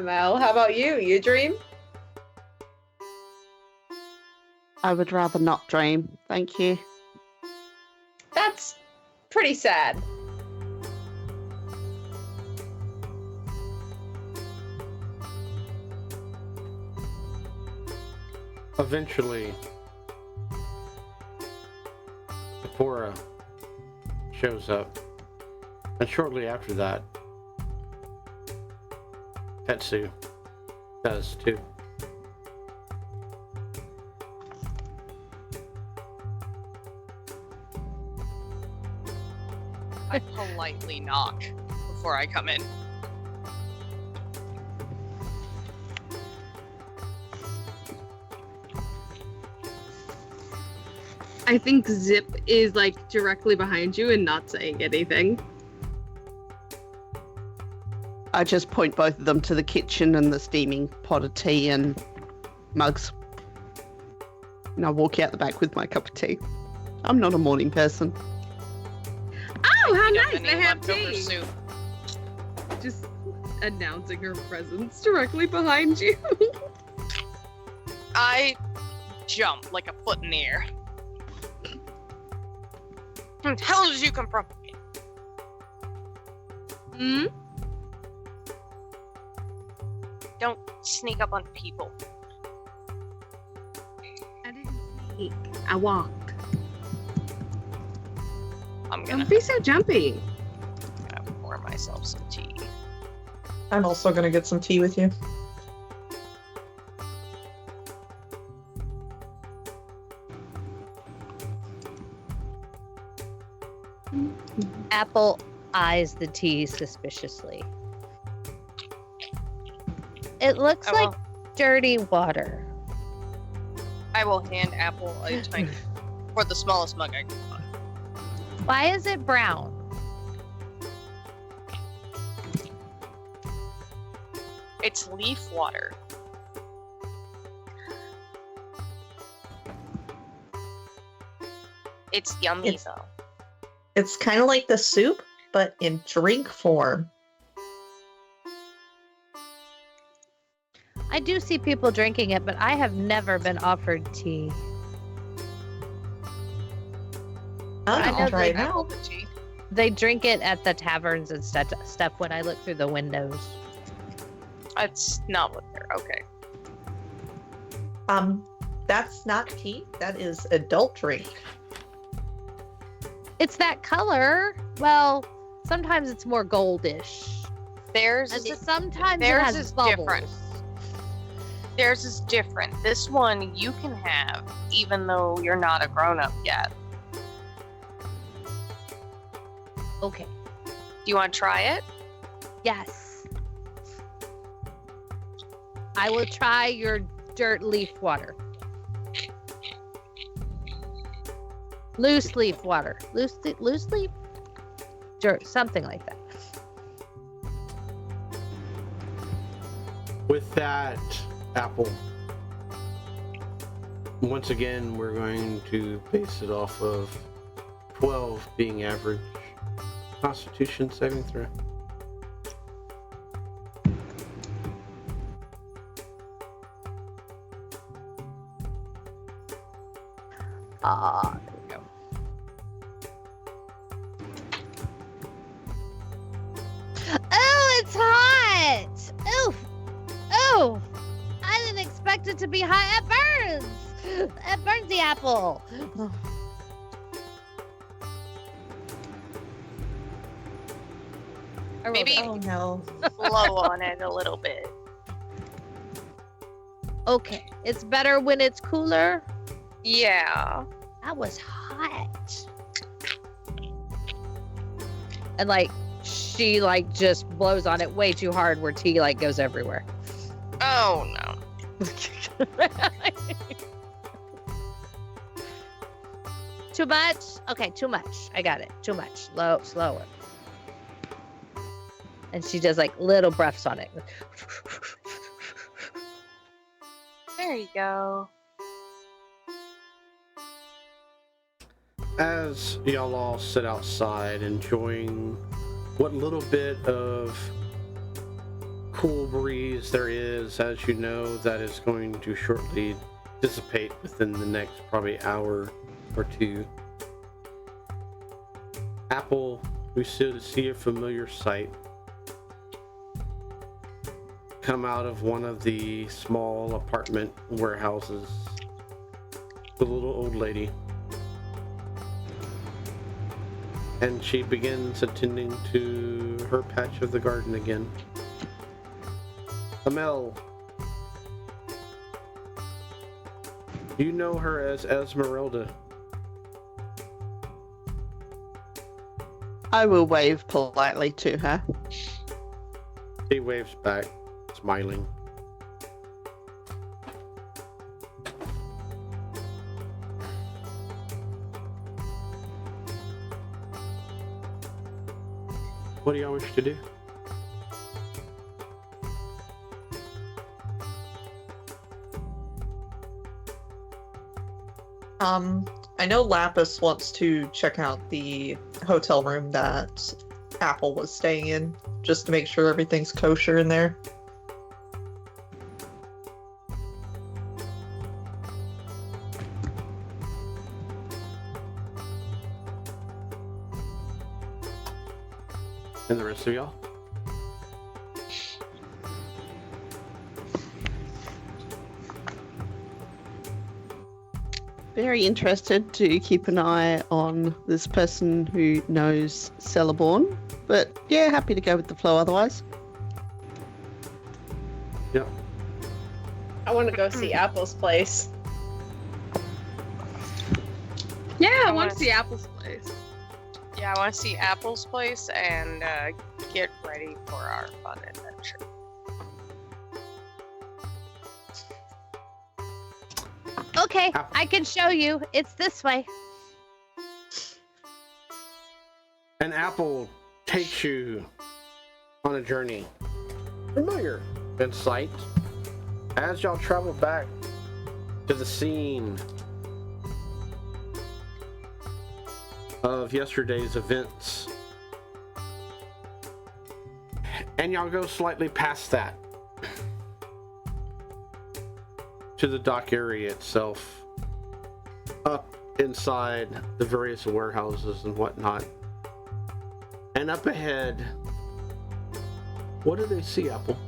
Mel, how about you? You dream? I would rather not dream. Thank you. That's pretty sad. Eventually, Sephora shows up, and shortly after that, Tetsu does too. I politely knock before I come in. I think Zip is like directly behind you and not saying anything. I just point both of them to the kitchen and the steaming pot of tea and mugs. And I walk out the back with my cup of tea. I'm not a morning person. Oh, how You don't nice! any They have leftover tea. soup. Just announcing her presence directly behind you. I jump like a foot in the air. Where the hell did you come from? Hmm? Don't sneak up on people. I didn't sneak. I walked. I'm gonna Don't be so jumpy. pour myself some tea. I'm also gonna get some tea with you. Apple eyes the tea suspiciously. It looks I like will- dirty water. I will hand Apple a tiny for the smallest mug I can find. Why is it brown? It's leaf water. It's yummy It's- though. It's kind of like the soup, but in drink form. I do see people drinking it, but I have never been offered tea. I know I'll try they- it now. They drink it at the taverns and stuff when I look through the windows. That's not what they're okay. That's not tea. That is adult drink. It's that color. Well, sometimes it's more goldish. Theirs And is sometimes it theirs has is bubbles. different. Theirs is different. This one you can have even though you're not a grown-up yet. Okay. Do you want to try it? Yes. I will try your dirt leaf water. Loose leaf water. Loose leaf? Dirt, something like that. With that, Apple, once again, we're going to base it off of 12 being average. Constitution saving throw. There we go. Oh, it's hot! Oof! Oh! I didn't expect it to be hot. It burns! It burns the apple. I rolled Maybe- it. Oh no. Blow on it a little bit. Okay, it's better when it's cooler. Yeah. That was hot. And like she like just blows on it way too hard where tea like goes everywhere. Oh no. Too much? Okay, too much. I got it. Too much. Slower. And she does like little breaths on it. There you go. As y'all all sit outside enjoying what little bit of cool breeze there is, as you know, that is going to shortly dissipate within the next probably hour or two. Apple, we see a familiar sight come out of one of the small apartment warehouses. The little old lady. And she begins attending to her patch of the garden again. Amel. You know her as Esmeralda. I will wave politely to her. She waves back, smiling. What do y'all wish to do? I know Lapis wants to check out the hotel room that Apple was staying in, just to make sure everything's kosher in there. And the rest of y'all? Very interested to keep an eye on this person who knows Cellaborn. But yeah, happy to go with the flow otherwise. Yeah. I want to go see Apple's place. Yeah, I I want wanna to see Apple's place. Yeah, I want to see Apple's place and get ready for our fun adventure. Okay, I can show you. It's this way. An apple takes you on a journey. Familiar in sight. As y'all travel back to the scene of yesterday's events. And y'all go slightly past that to the dock area itself. Up inside the various warehouses and whatnot. And up ahead, what do they see, Apple?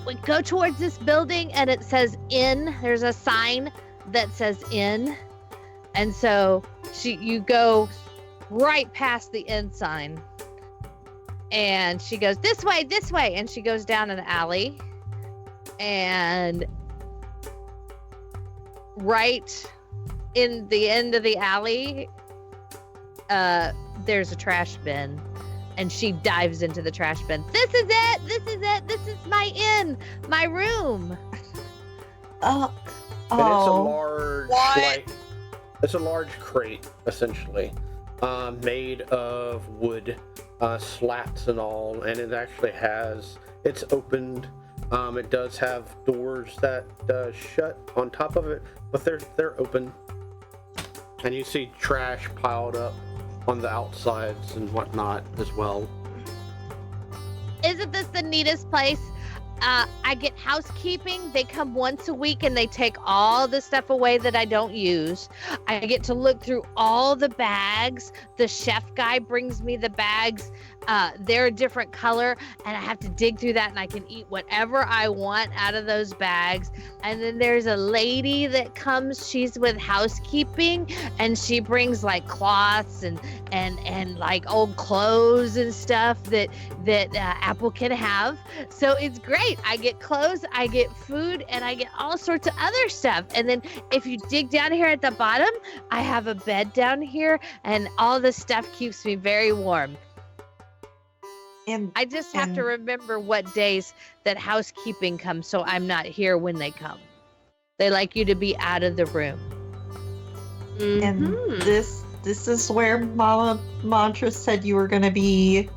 We go towards this building and it says inn. There's a sign that says inn. And so you go right past the inn sign. And she goes, this way. And she goes down an alley. And right in the end of the alley, there's a trash bin. And she dives into the trash bin. This is it. This is my inn, my room. And it's a large crate, essentially, made of wood, slats and all, and it actually it's opened. It does have doors that shut on top of it, but they're open. And you see trash piled up on the outsides and whatnot as well. Isn't this the neatest place? I get housekeeping. They come once a week and they take all the stuff away that I don't use. I get to look through all the bags. The chef guy brings me the bags. They're a different color, and I have to dig through that, and I can eat whatever I want out of those bags. And then there's a lady that comes. She's with housekeeping, and she brings like cloths and like old clothes and stuff that Apple can have. So it's great. I get clothes, I get food, and I get all sorts of other stuff. And then if you dig down here at the bottom, I have a bed down here, and all this stuff keeps me very warm. I just have to remember what days that housekeeping comes, so I'm not here when they come. They like you to be out of the room. And this is where Mama Mantra said you were going to be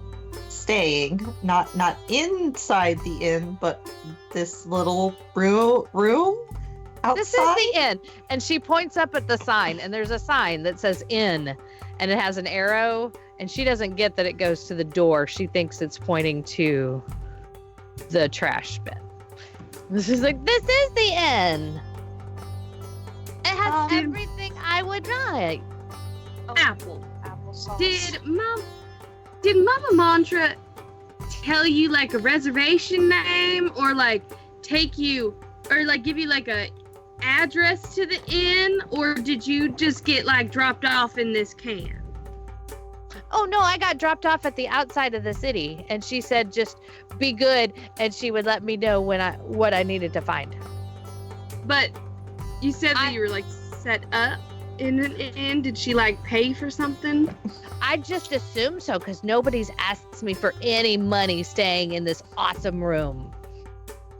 staying, not inside the inn, but this little room outside. This is the inn, and she points up at the sign, and there's a sign that says inn, and it has an arrow. And she doesn't get that it goes to the door. She thinks it's pointing to the trash bin. She's like, this is the inn. It has everything I would like. Apple. Applesauce. Did Mama Mantra tell you like a reservation name, or like take you, or like give you like a address to the inn, or did you just get like dropped off in this can? Oh no, I got dropped off at the outside of the city, and she said just be good, and she would let me know what I needed to find. But you said that you were like set up in an inn. Did she like pay for something? I just assume so, because nobody's asked me for any money staying in this awesome room.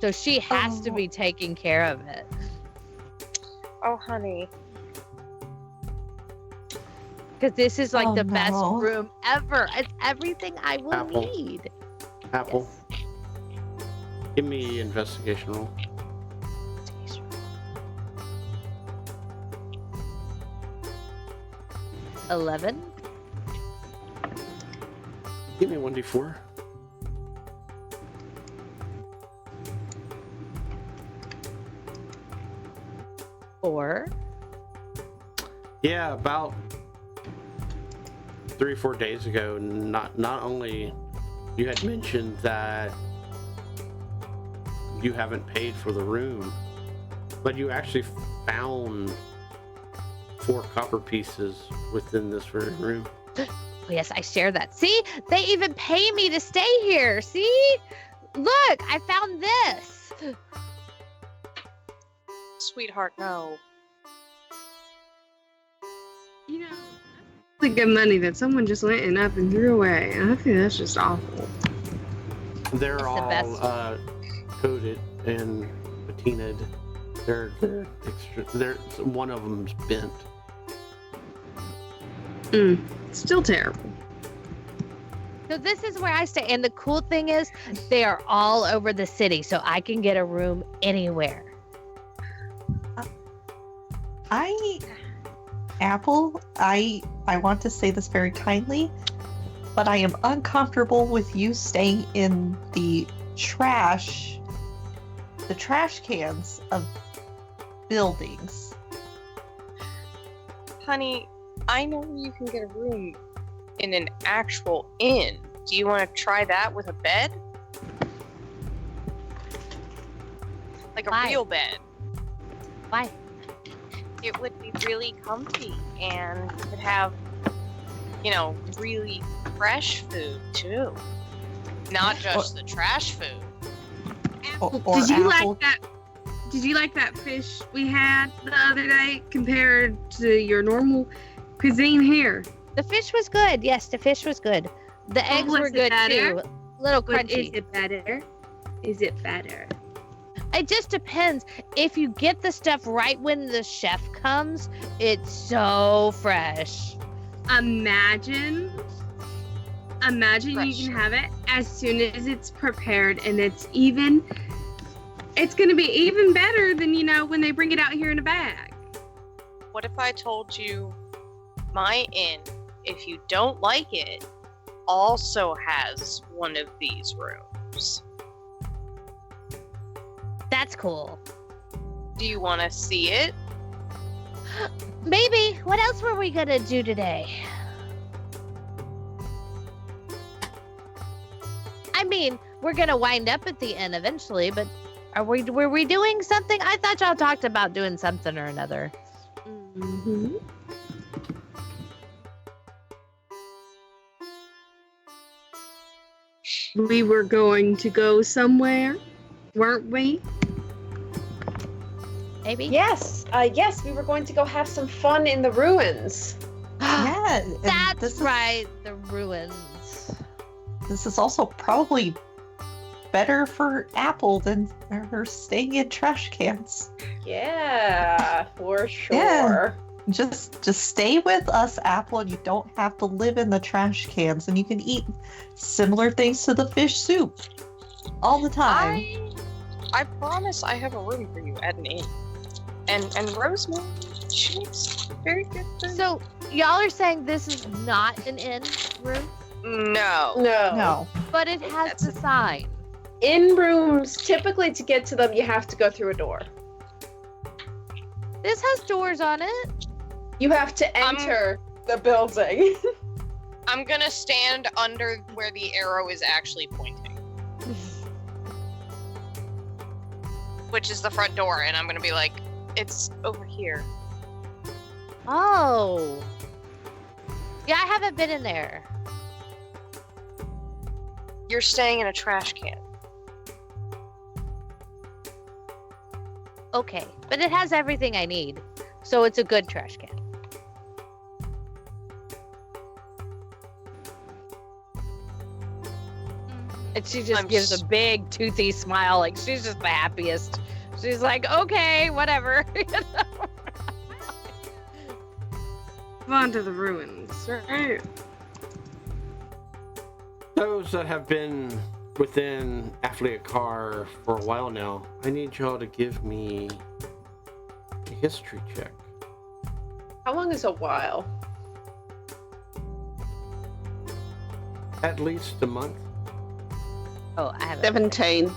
So she has to be taking care of it. Oh, honey. Because this is like the best room ever. It's everything I will need. Apple. Yes. Give me investigation roll. 11. Give me 1d4. Four. Yeah, about 3 or 4 days ago, not only you had mentioned that you haven't paid for the room, but you actually found 4 copper pieces within this very room. Oh, yes, I share that. See, they even pay me to stay here. See, look, I found this. Sweetheart, no. You know, that's good money that someone just went and up and threw away. And I think that's just awful. They're It's all the best. coated and patinaed. They're one of them's bent. Still terrible. So this is where I stay. And the cool thing is they are all over the city, so I can get a room anywhere. Apple, I want to say this very kindly, but I am uncomfortable with you staying in the trash cans of buildings. Honey, I know where you can get a room in an actual inn. Do you want to try that with a bed? Like a Why? real bed. Why? It would be really comfy and you could have, really fresh food too. Not just the trash food. Or Did you apple. like that? Did you like that fish we had the other day compared to your normal cuisine here? The fish was good. Yes, the fish was good. The eggs was were it good better? too. Little But is crunchy. it better? Is it better? It just depends. If you get the stuff right when the chef comes, it's so fresh. Imagine Fresh. you can have it as soon as it's prepared, and it's gonna be even better than when they bring it out here in a bag. What if I told you my inn, if you don't like it, also has one of these rooms? That's cool. Do you want to see it? Maybe. What else were we gonna do today? I mean, we're gonna wind up at the end eventually, but were we doing something? I thought y'all talked about doing something or another. Mm-hmm. We were going to go somewhere, weren't we? Maybe. Yes, we were going to go have some fun in the ruins. Yeah, and That's this is, right. The ruins. This is also probably better for Apple than her staying in trash cans. Yeah, for sure. Yeah. Just stay with us, Apple, and you don't have to live in the trash cans, and you can eat similar things to the fish soup all the time. I promise I have a room for you at an inn. And Rosemary, she makes very good food. So y'all are saying this is not an inn room, No. No. but it has That's the sign. In rooms, typically to get to them, you have to go through a door. This has doors on it. You have to enter the building. I'm gonna stand under where the arrow is actually pointing. Which is the front door, and I'm gonna be like, it's over here. Oh. Yeah, I haven't been in there. You're staying in a trash can. Okay, but it has everything I need, so it's a good trash can. And she just gives a big toothy smile, like she's just the happiest. She's like, okay, whatever. On to the ruins, right? Those that have been within Afliakar for a while now, I need y'all to give me a history check. How long is a while? At least a month. Oh, I haven't. 17.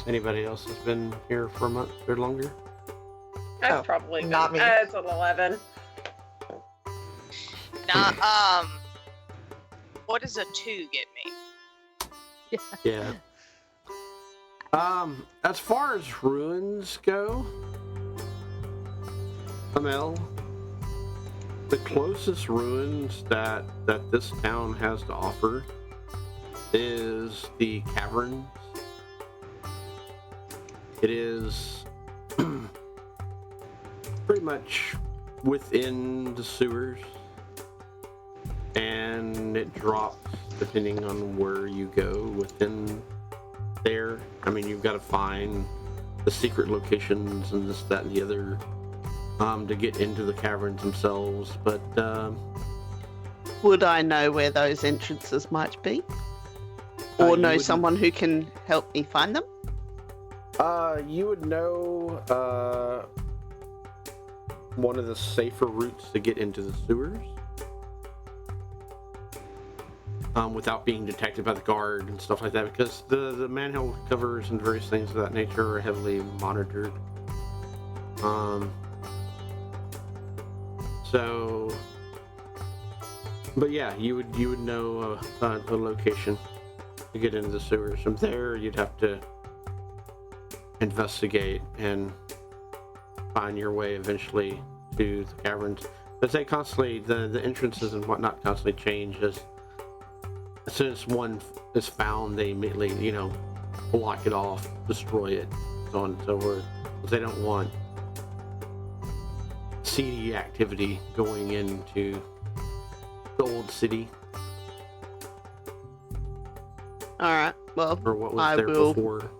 Anybody else has been here for a month or longer? That's Oh, probably not me. It's an 11. Nah, what does a 2 get me? Yeah. As far as ruins go, Amel, the closest ruins that this town has to offer is the caverns. It is pretty much within the sewers, and it drops depending on where you go within there. I mean, you've got to find the secret locations and this, that, and the other to get into the caverns themselves. But Would I know where those entrances might be? Or you know wouldn't- someone who can help me find them? you would know one of the safer routes to get into the sewers. without being detected by the guard and stuff like that, because the manhole covers and various things of that nature are heavily monitored. So, but yeah, you would know a location to get into the sewers. From there, you'd have to investigate and find your way eventually to the caverns. But they constantly, the entrances and whatnot constantly change. As soon as one is found, they immediately, block it off, destroy it, so on and so forth. Because they don't want seedy activity going into the old city. All right. Well, Or what was there before.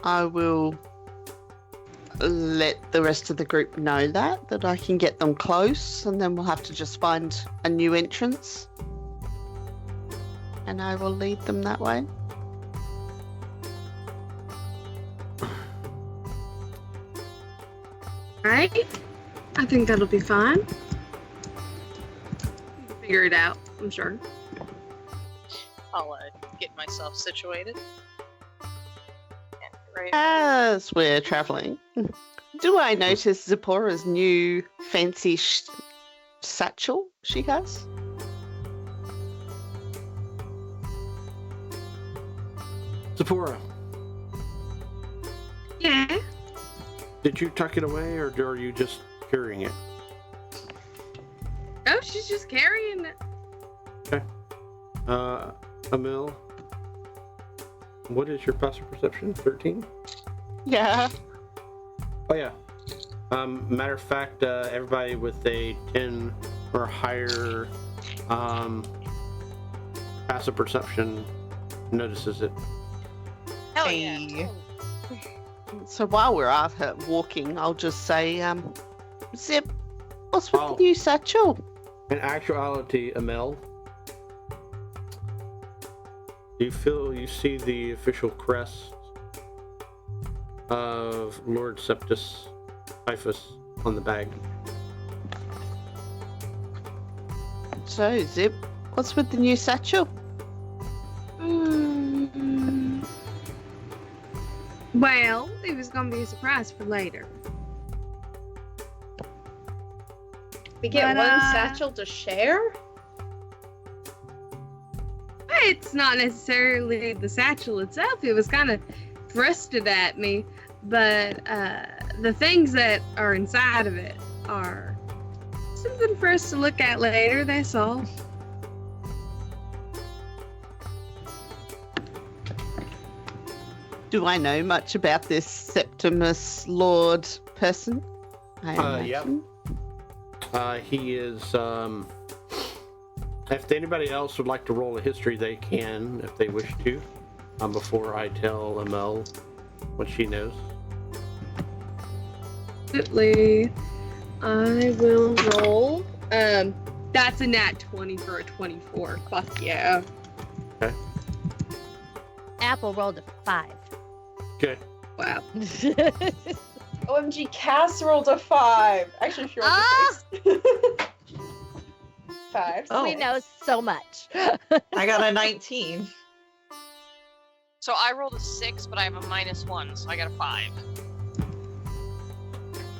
I will let the rest of the group know that I can get them close, and then we'll have to just find a new entrance. And I will lead them that way. Right? I think that'll be fine. Figure it out, I'm sure. I'll get myself situated. Right. As we're traveling, do I notice Zipporah's new fancy satchel she has? Zipporah, Yeah. did you tuck it away, or are you just carrying it? Oh, she's just carrying it. Emil, what is your passive perception? 13? Yeah. Oh yeah. Matter of fact, everybody with a 10 or higher passive perception notices it. Hell Hey. yeah. So while we're out here walking, I'll just say, Zip, what's with Oh. the new satchel? In actuality, Emil, you see the official crest of Lord Septus Typhus on the bag. So, Zip, what's with the new satchel? Well, it was gonna be a surprise for later. We get But, one satchel to share? It's not necessarily the satchel itself. It was kind of thrusted at me, but the things that are inside of it are something for us to look at later. That's all. Do I know much about this Septimus Lord person? Yeah. He is, if anybody else would like to roll a history, they can, if they wish to, before I tell Emil what she knows. Absolutely. I will roll. That's a nat 20 for a 24. Fuck yeah. Apple rolled a 5. Okay. Wow. OMG, Cass rolled a 5. Actually, she rolled a 6. 5. Oh. We know so much. I got a 19. So I rolled a 6, but I have a -1, so I got a 5.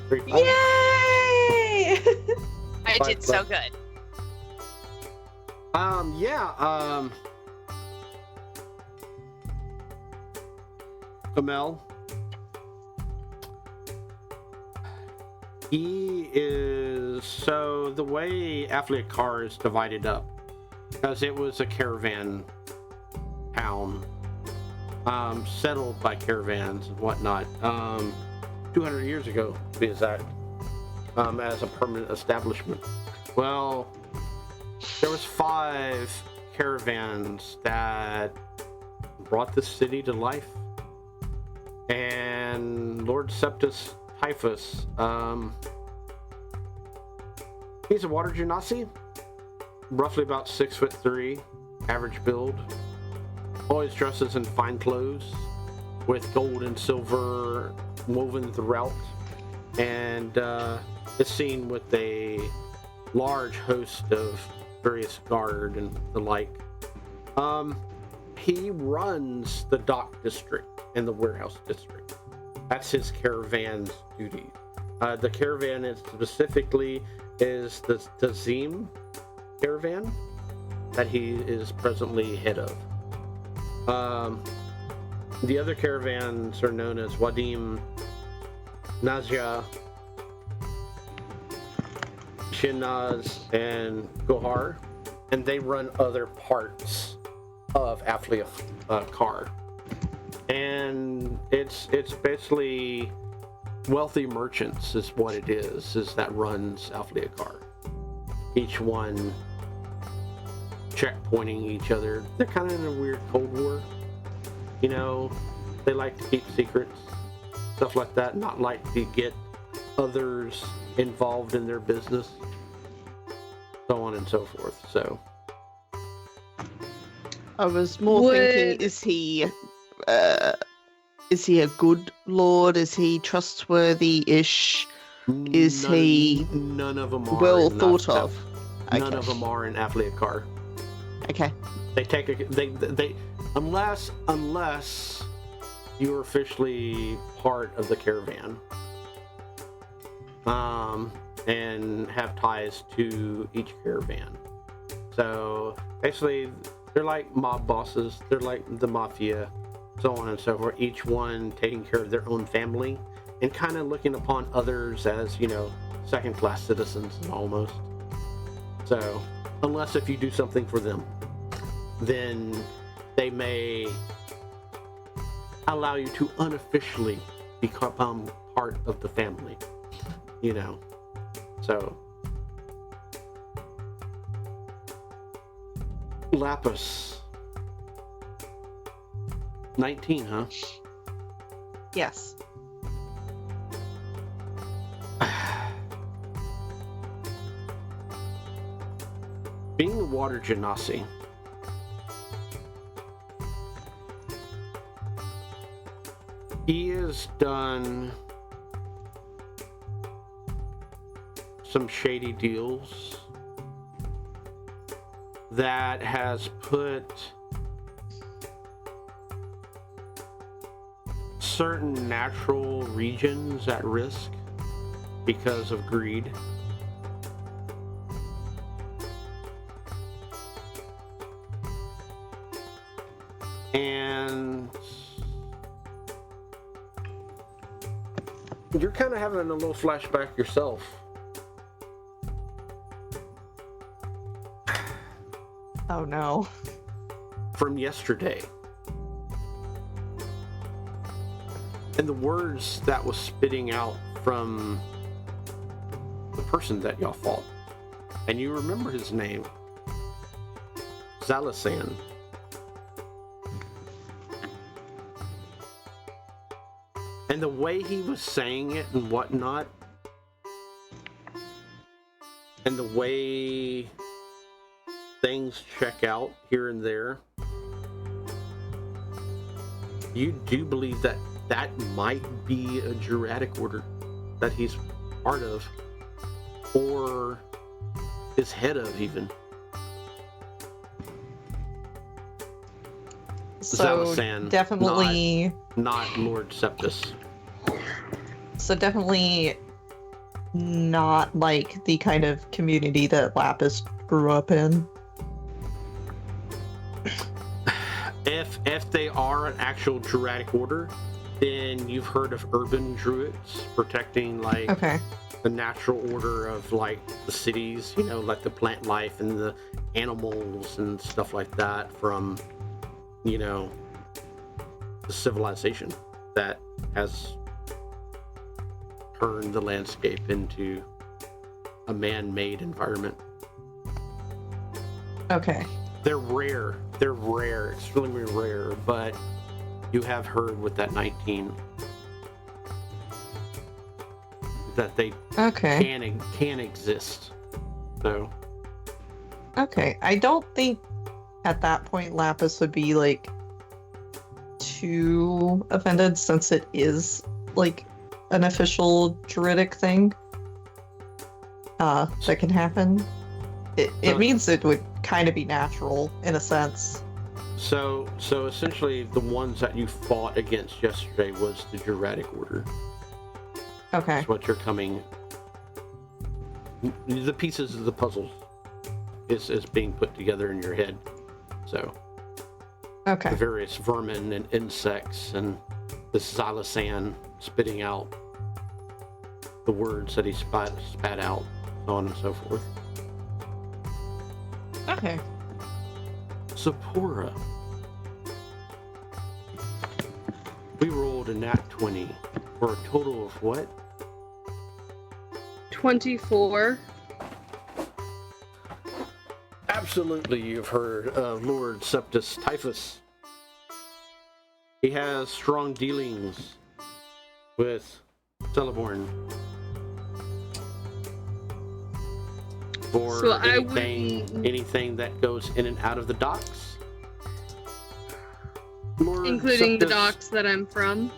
3, 5. Yay! I did so good. Emil, he is, so the way Afliakar is divided up, because it was a caravan town, settled by caravans and whatnot, 200 years ago to be exact, as a permanent establishment. Well, there was 5 caravans that brought the city to life, and Lord Septus Typhus, he's a water genasi, roughly about 6'3", average build, always dresses in fine clothes with gold and silver woven throughout, and is seen with a large host of various guard and the like. He runs the dock district and the warehouse district. That's his caravan's duty. The caravan is specifically is the Tazim caravan that he is presently head of. The other caravans are known as Wadim, Nazia, Shinaz, and Gohar, and they run other parts of Aflia Kar. And it's basically wealthy merchants is what it is that runs Aflia Kar. Each one checkpointing each other. They're kind of in a weird Cold War. You know, they like to keep secrets, stuff like that, not like to get others involved in their business, so on and so forth. So I was more thinking, is he a good lord? Is he trustworthy-ish? Is he none of them are well thought of? None of them are in Aflia Kar. Okay. They take they unless you're officially part of the caravan, and have ties to each caravan. So basically, they're like mob bosses. They're like the mafia, so on and so forth. Each one taking care of their own family and kind of looking upon others as, you know, second-class citizens almost. So unless if you do something for them, then they may allow you to unofficially become part of the family, you know. So Lapis 19, huh? Yes. Being a water genasi, he has done some shady deals that has put certain natural regions at risk because of greed. And you're kind of having a little flashback yourself. Oh no. From yesterday. And the words that was spitting out from the person that y'all fought. And you remember his name. Zalasan. And the way he was saying it and whatnot, and the way things check out here and there, you do believe that that might be a Juratic order that he's part of, or is head of even. So Zalasan, definitely not Lord Septus. So definitely not like the kind of community that Lapis grew up in. If they are an actual Juratic order, then you've heard of urban druids protecting like the natural order of like the cities, you know, like the plant life and the animals and stuff like that from, you know, the civilization that has turned the landscape into a man-made environment. Okay. They're rare. They're rare. Extremely rare, but you have heard with that 19 that they can exist. So okay. I don't think at that point Lapis would be like too offended since it is like an official Druidic thing that can happen. it means it would kind of be natural in a sense. So essentially, the ones that you fought against yesterday was the Juratic Order. Okay. That's what you're coming. The pieces of the puzzle is being put together in your head. So Okay. the various vermin and insects and the Xylosan spitting out the words that he spat out, so on and so forth. Okay. Sephora. We rolled a nat 20 for a total of what? 24. Absolutely, you've heard of Lord Septus Typhus. He has strong dealings with Celeborn for So I anything that goes in and out of the docks. Lord Including the Septus- docks that I'm from.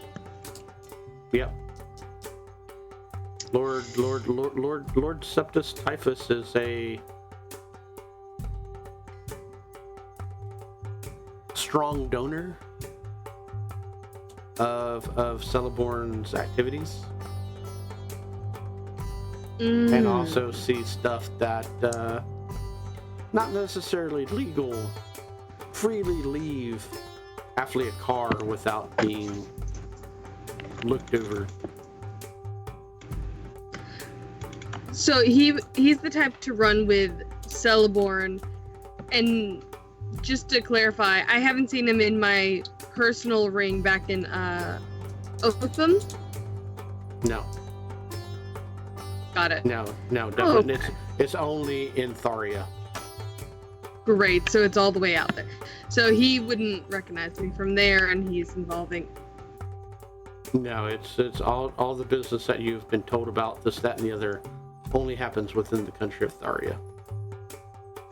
Yep. Lord Septus Typhus is a strong donor of Celeborn's activities, and also sees stuff that not necessarily legal freely leave Affleck car without being looked over. So he's the type to run with Celeborn, and just to clarify, I haven't seen him in my personal ring back in Otham. No, Got it. no, definitely. It's only in Tharia. Great, so it's all the way out there. So he wouldn't recognize me from there, and he's involving. No, it's all the business that you've been told about, this, that, and the other, only happens within the country of Tharia,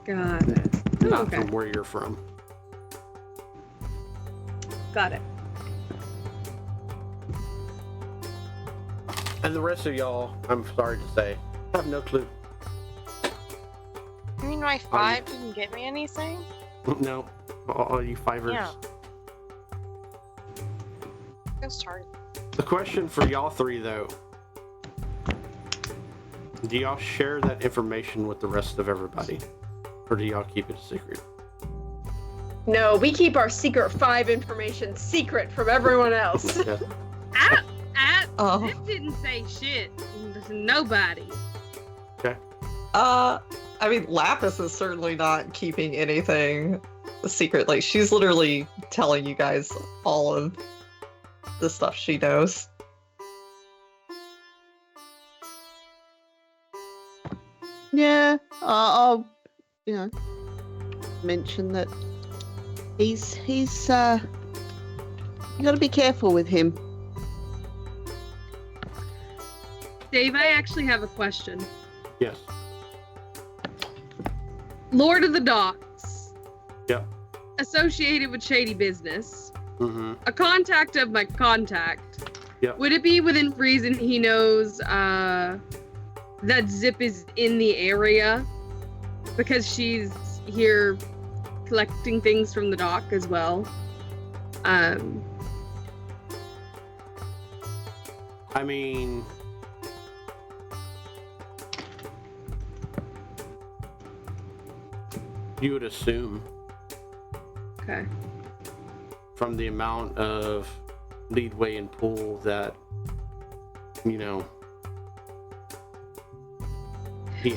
Got it. not Okay. from where you're from. Got it. And the rest of y'all, I'm sorry to say, have no clue. I mean, my 5 didn't get me anything. No, all you fivers. Yeah. That's hard. The question for y'all three, though, do y'all share that information with the rest of everybody? Or do y'all keep it a secret? No, we keep our secret 5 information secret from everyone else. Yeah. Oh. Zip didn't say shit to nobody. I mean, Lapis is certainly not keeping anything secret. Like, she's literally telling you guys all of the stuff she knows. Yeah, I'll, mention that he's you gotta be careful with him. Dave, I actually have a question. Yes. Lord of the Docks. Yep. Associated with shady business. Mm-hmm. A contact of my contact. Yep. Would it be within reason he knows that Zip is in the area? Because she's here collecting things from the dock as well. I mean, you would assume Okay. from the amount of leadway and pull that, he The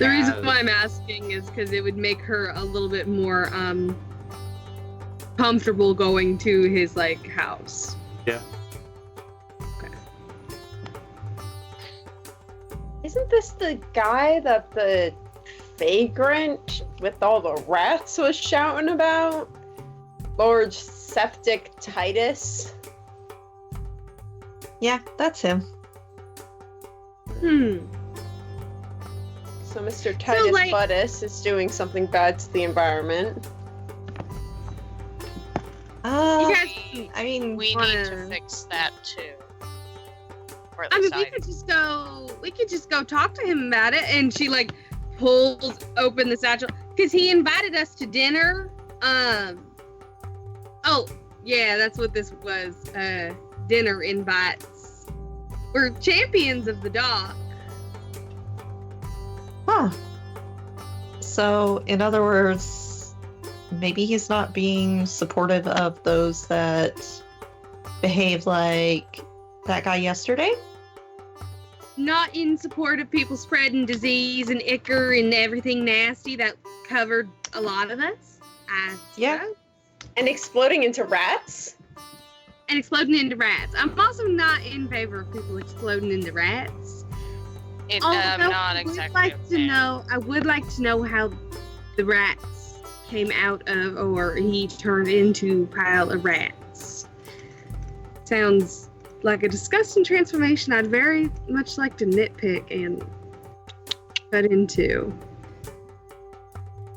reason has. why I'm asking is because it would make her a little bit more comfortable going to his house. Yeah. Okay. Isn't this the guy that the vagrant with all the rats was shouting about? Lord Septic Titus? Yeah, that's him. So Mr. Titus like- Buttus is doing something bad to the environment. You guys, I mean, We wanna- need to fix that too. Or at I mean, least we could just go talk to him about it, and she pulls open the satchel because he invited us to dinner. Oh yeah, that's what this was. Dinner invites. We're champions of the dock. Huh. So, in other words, maybe he's not being supportive of those that behave like that guy yesterday? Not in support of people spreading disease and ichor and everything nasty that covered a lot of us. Yeah. And exploding into rats? And exploding into rats. I'm also not in favor of people exploding into rats. Not exactly. I would like to know how the rats came out of, or he turned into a pile of rats. Sounds like a disgusting transformation I'd very much like to nitpick and cut into.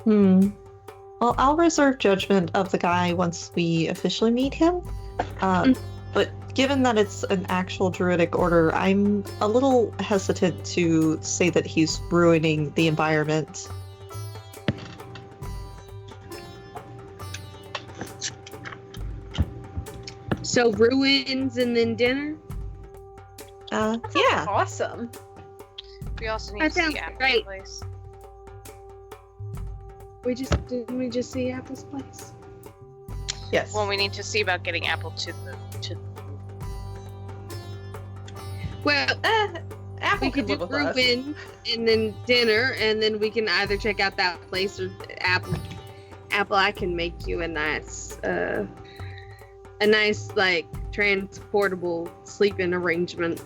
Well, I'll reserve judgment of the guy once we officially meet him. But given that it's an actual druidic order, I'm a little hesitant to say that he's ruining the environment. So ruins and then dinner? Yeah. Awesome. We also need That to see sounds Apple's great. place. Didn't we just see Apple's place? Yes. Well, we need to see about getting Apple to the. Well, Apple we could do live with us. ruins and then dinner, and then we can either check out that place or Apple. Apple, I can make you a nice like transportable sleeping arrangement.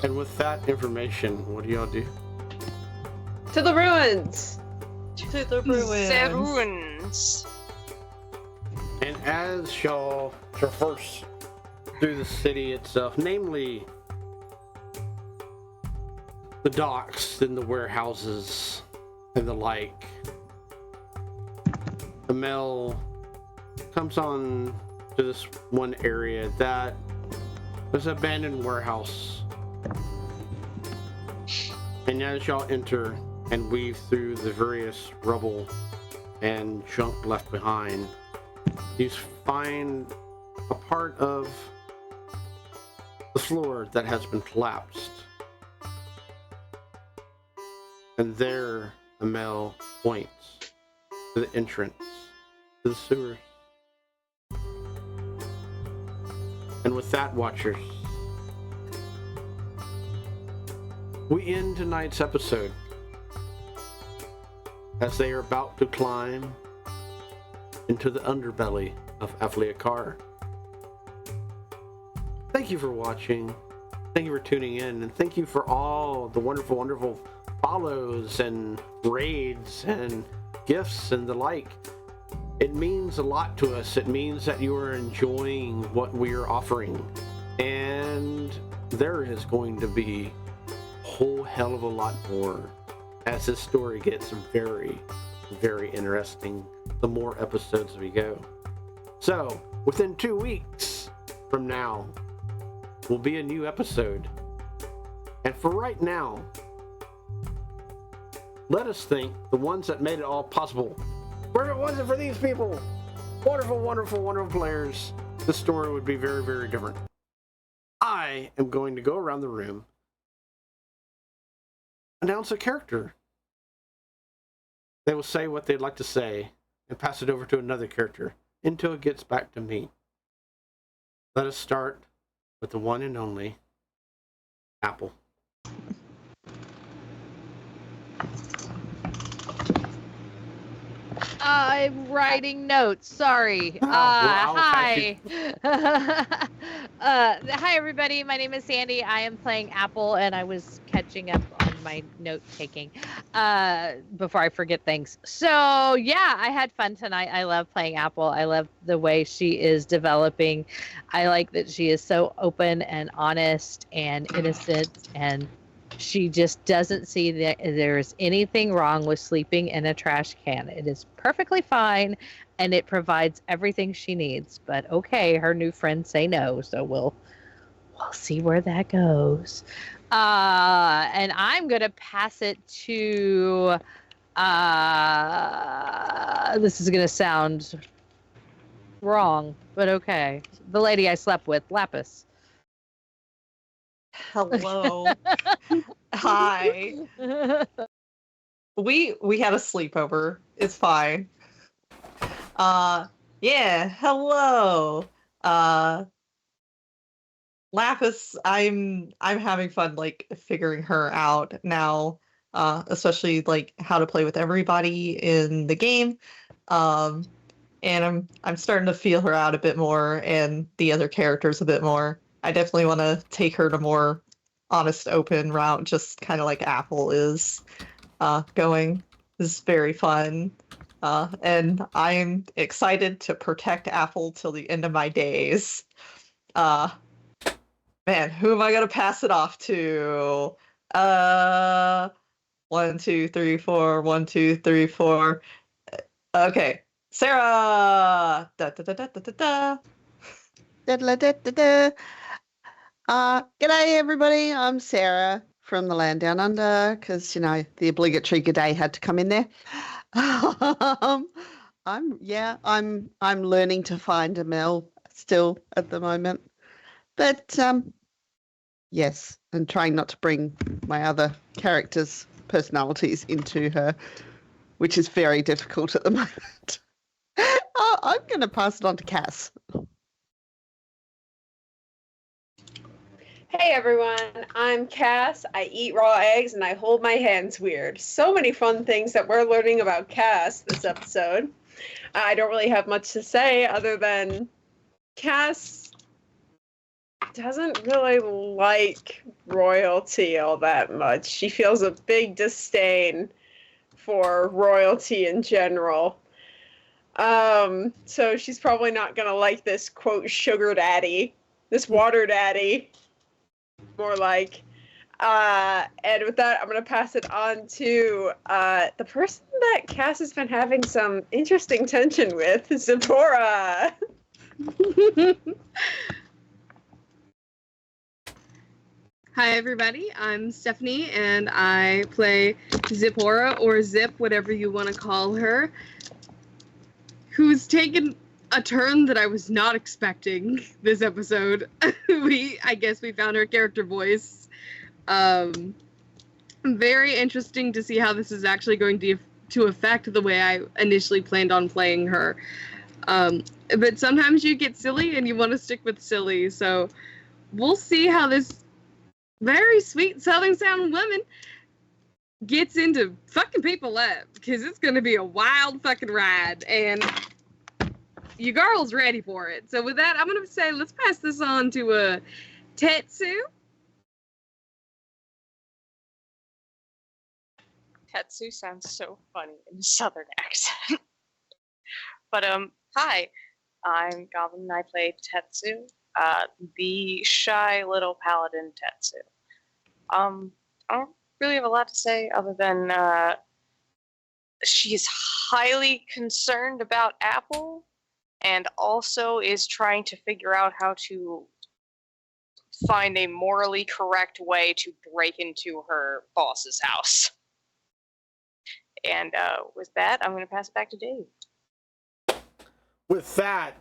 And with that information, what do y'all do? To the ruins! To the ruins. The ruins. And as y'all traverse through the city itself, namely the docks and the warehouses and the like, Amel comes on to this one area that was an abandoned warehouse. And as y'all enter and weave through the various rubble and junk left behind, you find a part of the floor that has been collapsed. And there, Amel points to the entrance to the sewers. And with that, Watchers, we end tonight's episode as they are about to climb into the underbelly of Afliakar. Thank you for watching. Thank you for tuning in. And thank you for all the wonderful, wonderful follows and raids and gifts and the like. It means a lot to us. It means that you are enjoying what we are offering. And there is going to be a whole hell of a lot more as this story gets very, very interesting the more episodes we go. So, within 2 weeks from now, will be a new episode. And for right now, let us thank the ones that made it all possible. If it wasn't for these people, wonderful, wonderful, wonderful players, the story would be very, very different. I am going to go around the room, announce a character. They will say what they'd like to say and pass it over to another character until it gets back to me. Let us start with the one and only Apple. I'm writing notes. Sorry. Hi. Hi, everybody. My name is Sandy. I am playing Apple, and I was catching up on my note taking before I forget things. So, yeah, I had fun tonight. I love playing Apple. I love the way she is developing. I like that she is so open and honest and innocent and She just doesn't see that there's anything wrong with sleeping in a trash can. It is perfectly fine, and it provides everything she needs. But okay, her new friends say no, so we'll see where that goes. And I'm gonna pass it to. This is gonna sound wrong, but okay. The lady I slept with, Lapis. Hello. Hi. We had a sleepover. It's fine. Yeah, hello. Lapis, I'm having fun like figuring her out now, especially like how to play with everybody in the game. And I'm starting to feel her out a bit more and the other characters a bit more. I definitely want to take her to more honest, open route, just kind of like Apple is going. This is very fun. And I'm excited to protect Apple till the end of my days. Man, who am I gonna pass it off to? 1, 2, 3, 4. 1, 2, 3, 4. Okay, Sarah. Da da da da da da da. Da-da-da-da-da. G'day everybody, I'm Sarah from the land down under, because the obligatory g'day had to come in there. I'm learning to find a Mel still at the moment, but yes, and trying not to bring my other characters' personalities into her, which is very difficult at the moment. I'm going to pass it on to Cass. Hey everyone, I'm Cass. I eat raw eggs and I hold my hands weird. So many fun things that we're learning about Cass this episode. I don't really have much to say other than Cass doesn't really like royalty all that much. She feels a big disdain for royalty in general. So she's probably not gonna like this quote sugar daddy, this water daddy. More like. And with that, I'm going to pass it on to the person that Cass has been having some interesting tension with, Zipporah. Hi, everybody. I'm Stephanie, and I play Zipporah, or Zip, whatever you want to call her, who's taken a turn that I was not expecting this episode. I guess we found her character voice. Very interesting to see how this is actually going to affect the way I initially planned on playing her. But sometimes you get silly and you want to stick with silly, so we'll see how this very sweet Southern sounding woman gets into fucking people up, because it's going to be a wild fucking ride, and you girls ready for it. So with that, I'm going to say let's pass this on to Tetsu. Tetsu sounds so funny in a southern accent. But hi, I'm Goblin and I play Tetsu, the shy little paladin Tetsu. I don't really have a lot to say other than she's highly concerned about Apple and also is trying to figure out how to find a morally correct way to break into her boss's house. And with that, I'm going to pass it back to Dave. With that,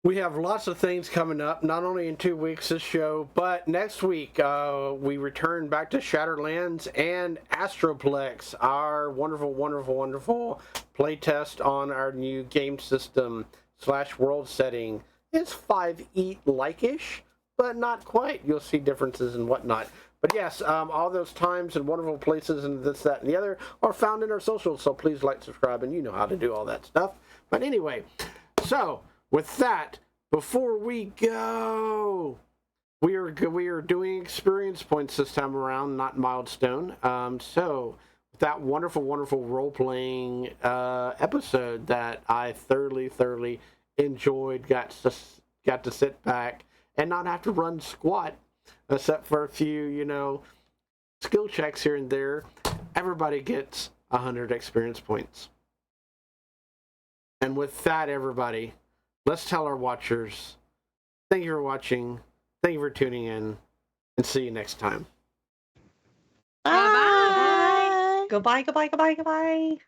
we have lots of things coming up, not only in 2 weeks this show, but next week we return back to Shatterlands and Astroplex, our wonderful, wonderful, wonderful playtest on our new game system / world setting. It's 5e like-ish, but not quite. You'll see differences and whatnot. But yes, all those times and wonderful places and this, that, and the other are found in our socials, so please like, subscribe, and you know how to do all that stuff. But anyway, so with that, before we go, we are doing experience points this time around, not milestone. So with that wonderful, wonderful role-playing episode that I thoroughly enjoyed, got to sit back and not have to run squat, except for a few, skill checks here and there, everybody gets 100 experience points. And with that, everybody, let's tell our watchers, thank you for watching, thank you for tuning in, and see you next time. Bye. Goodbye, goodbye, goodbye, goodbye.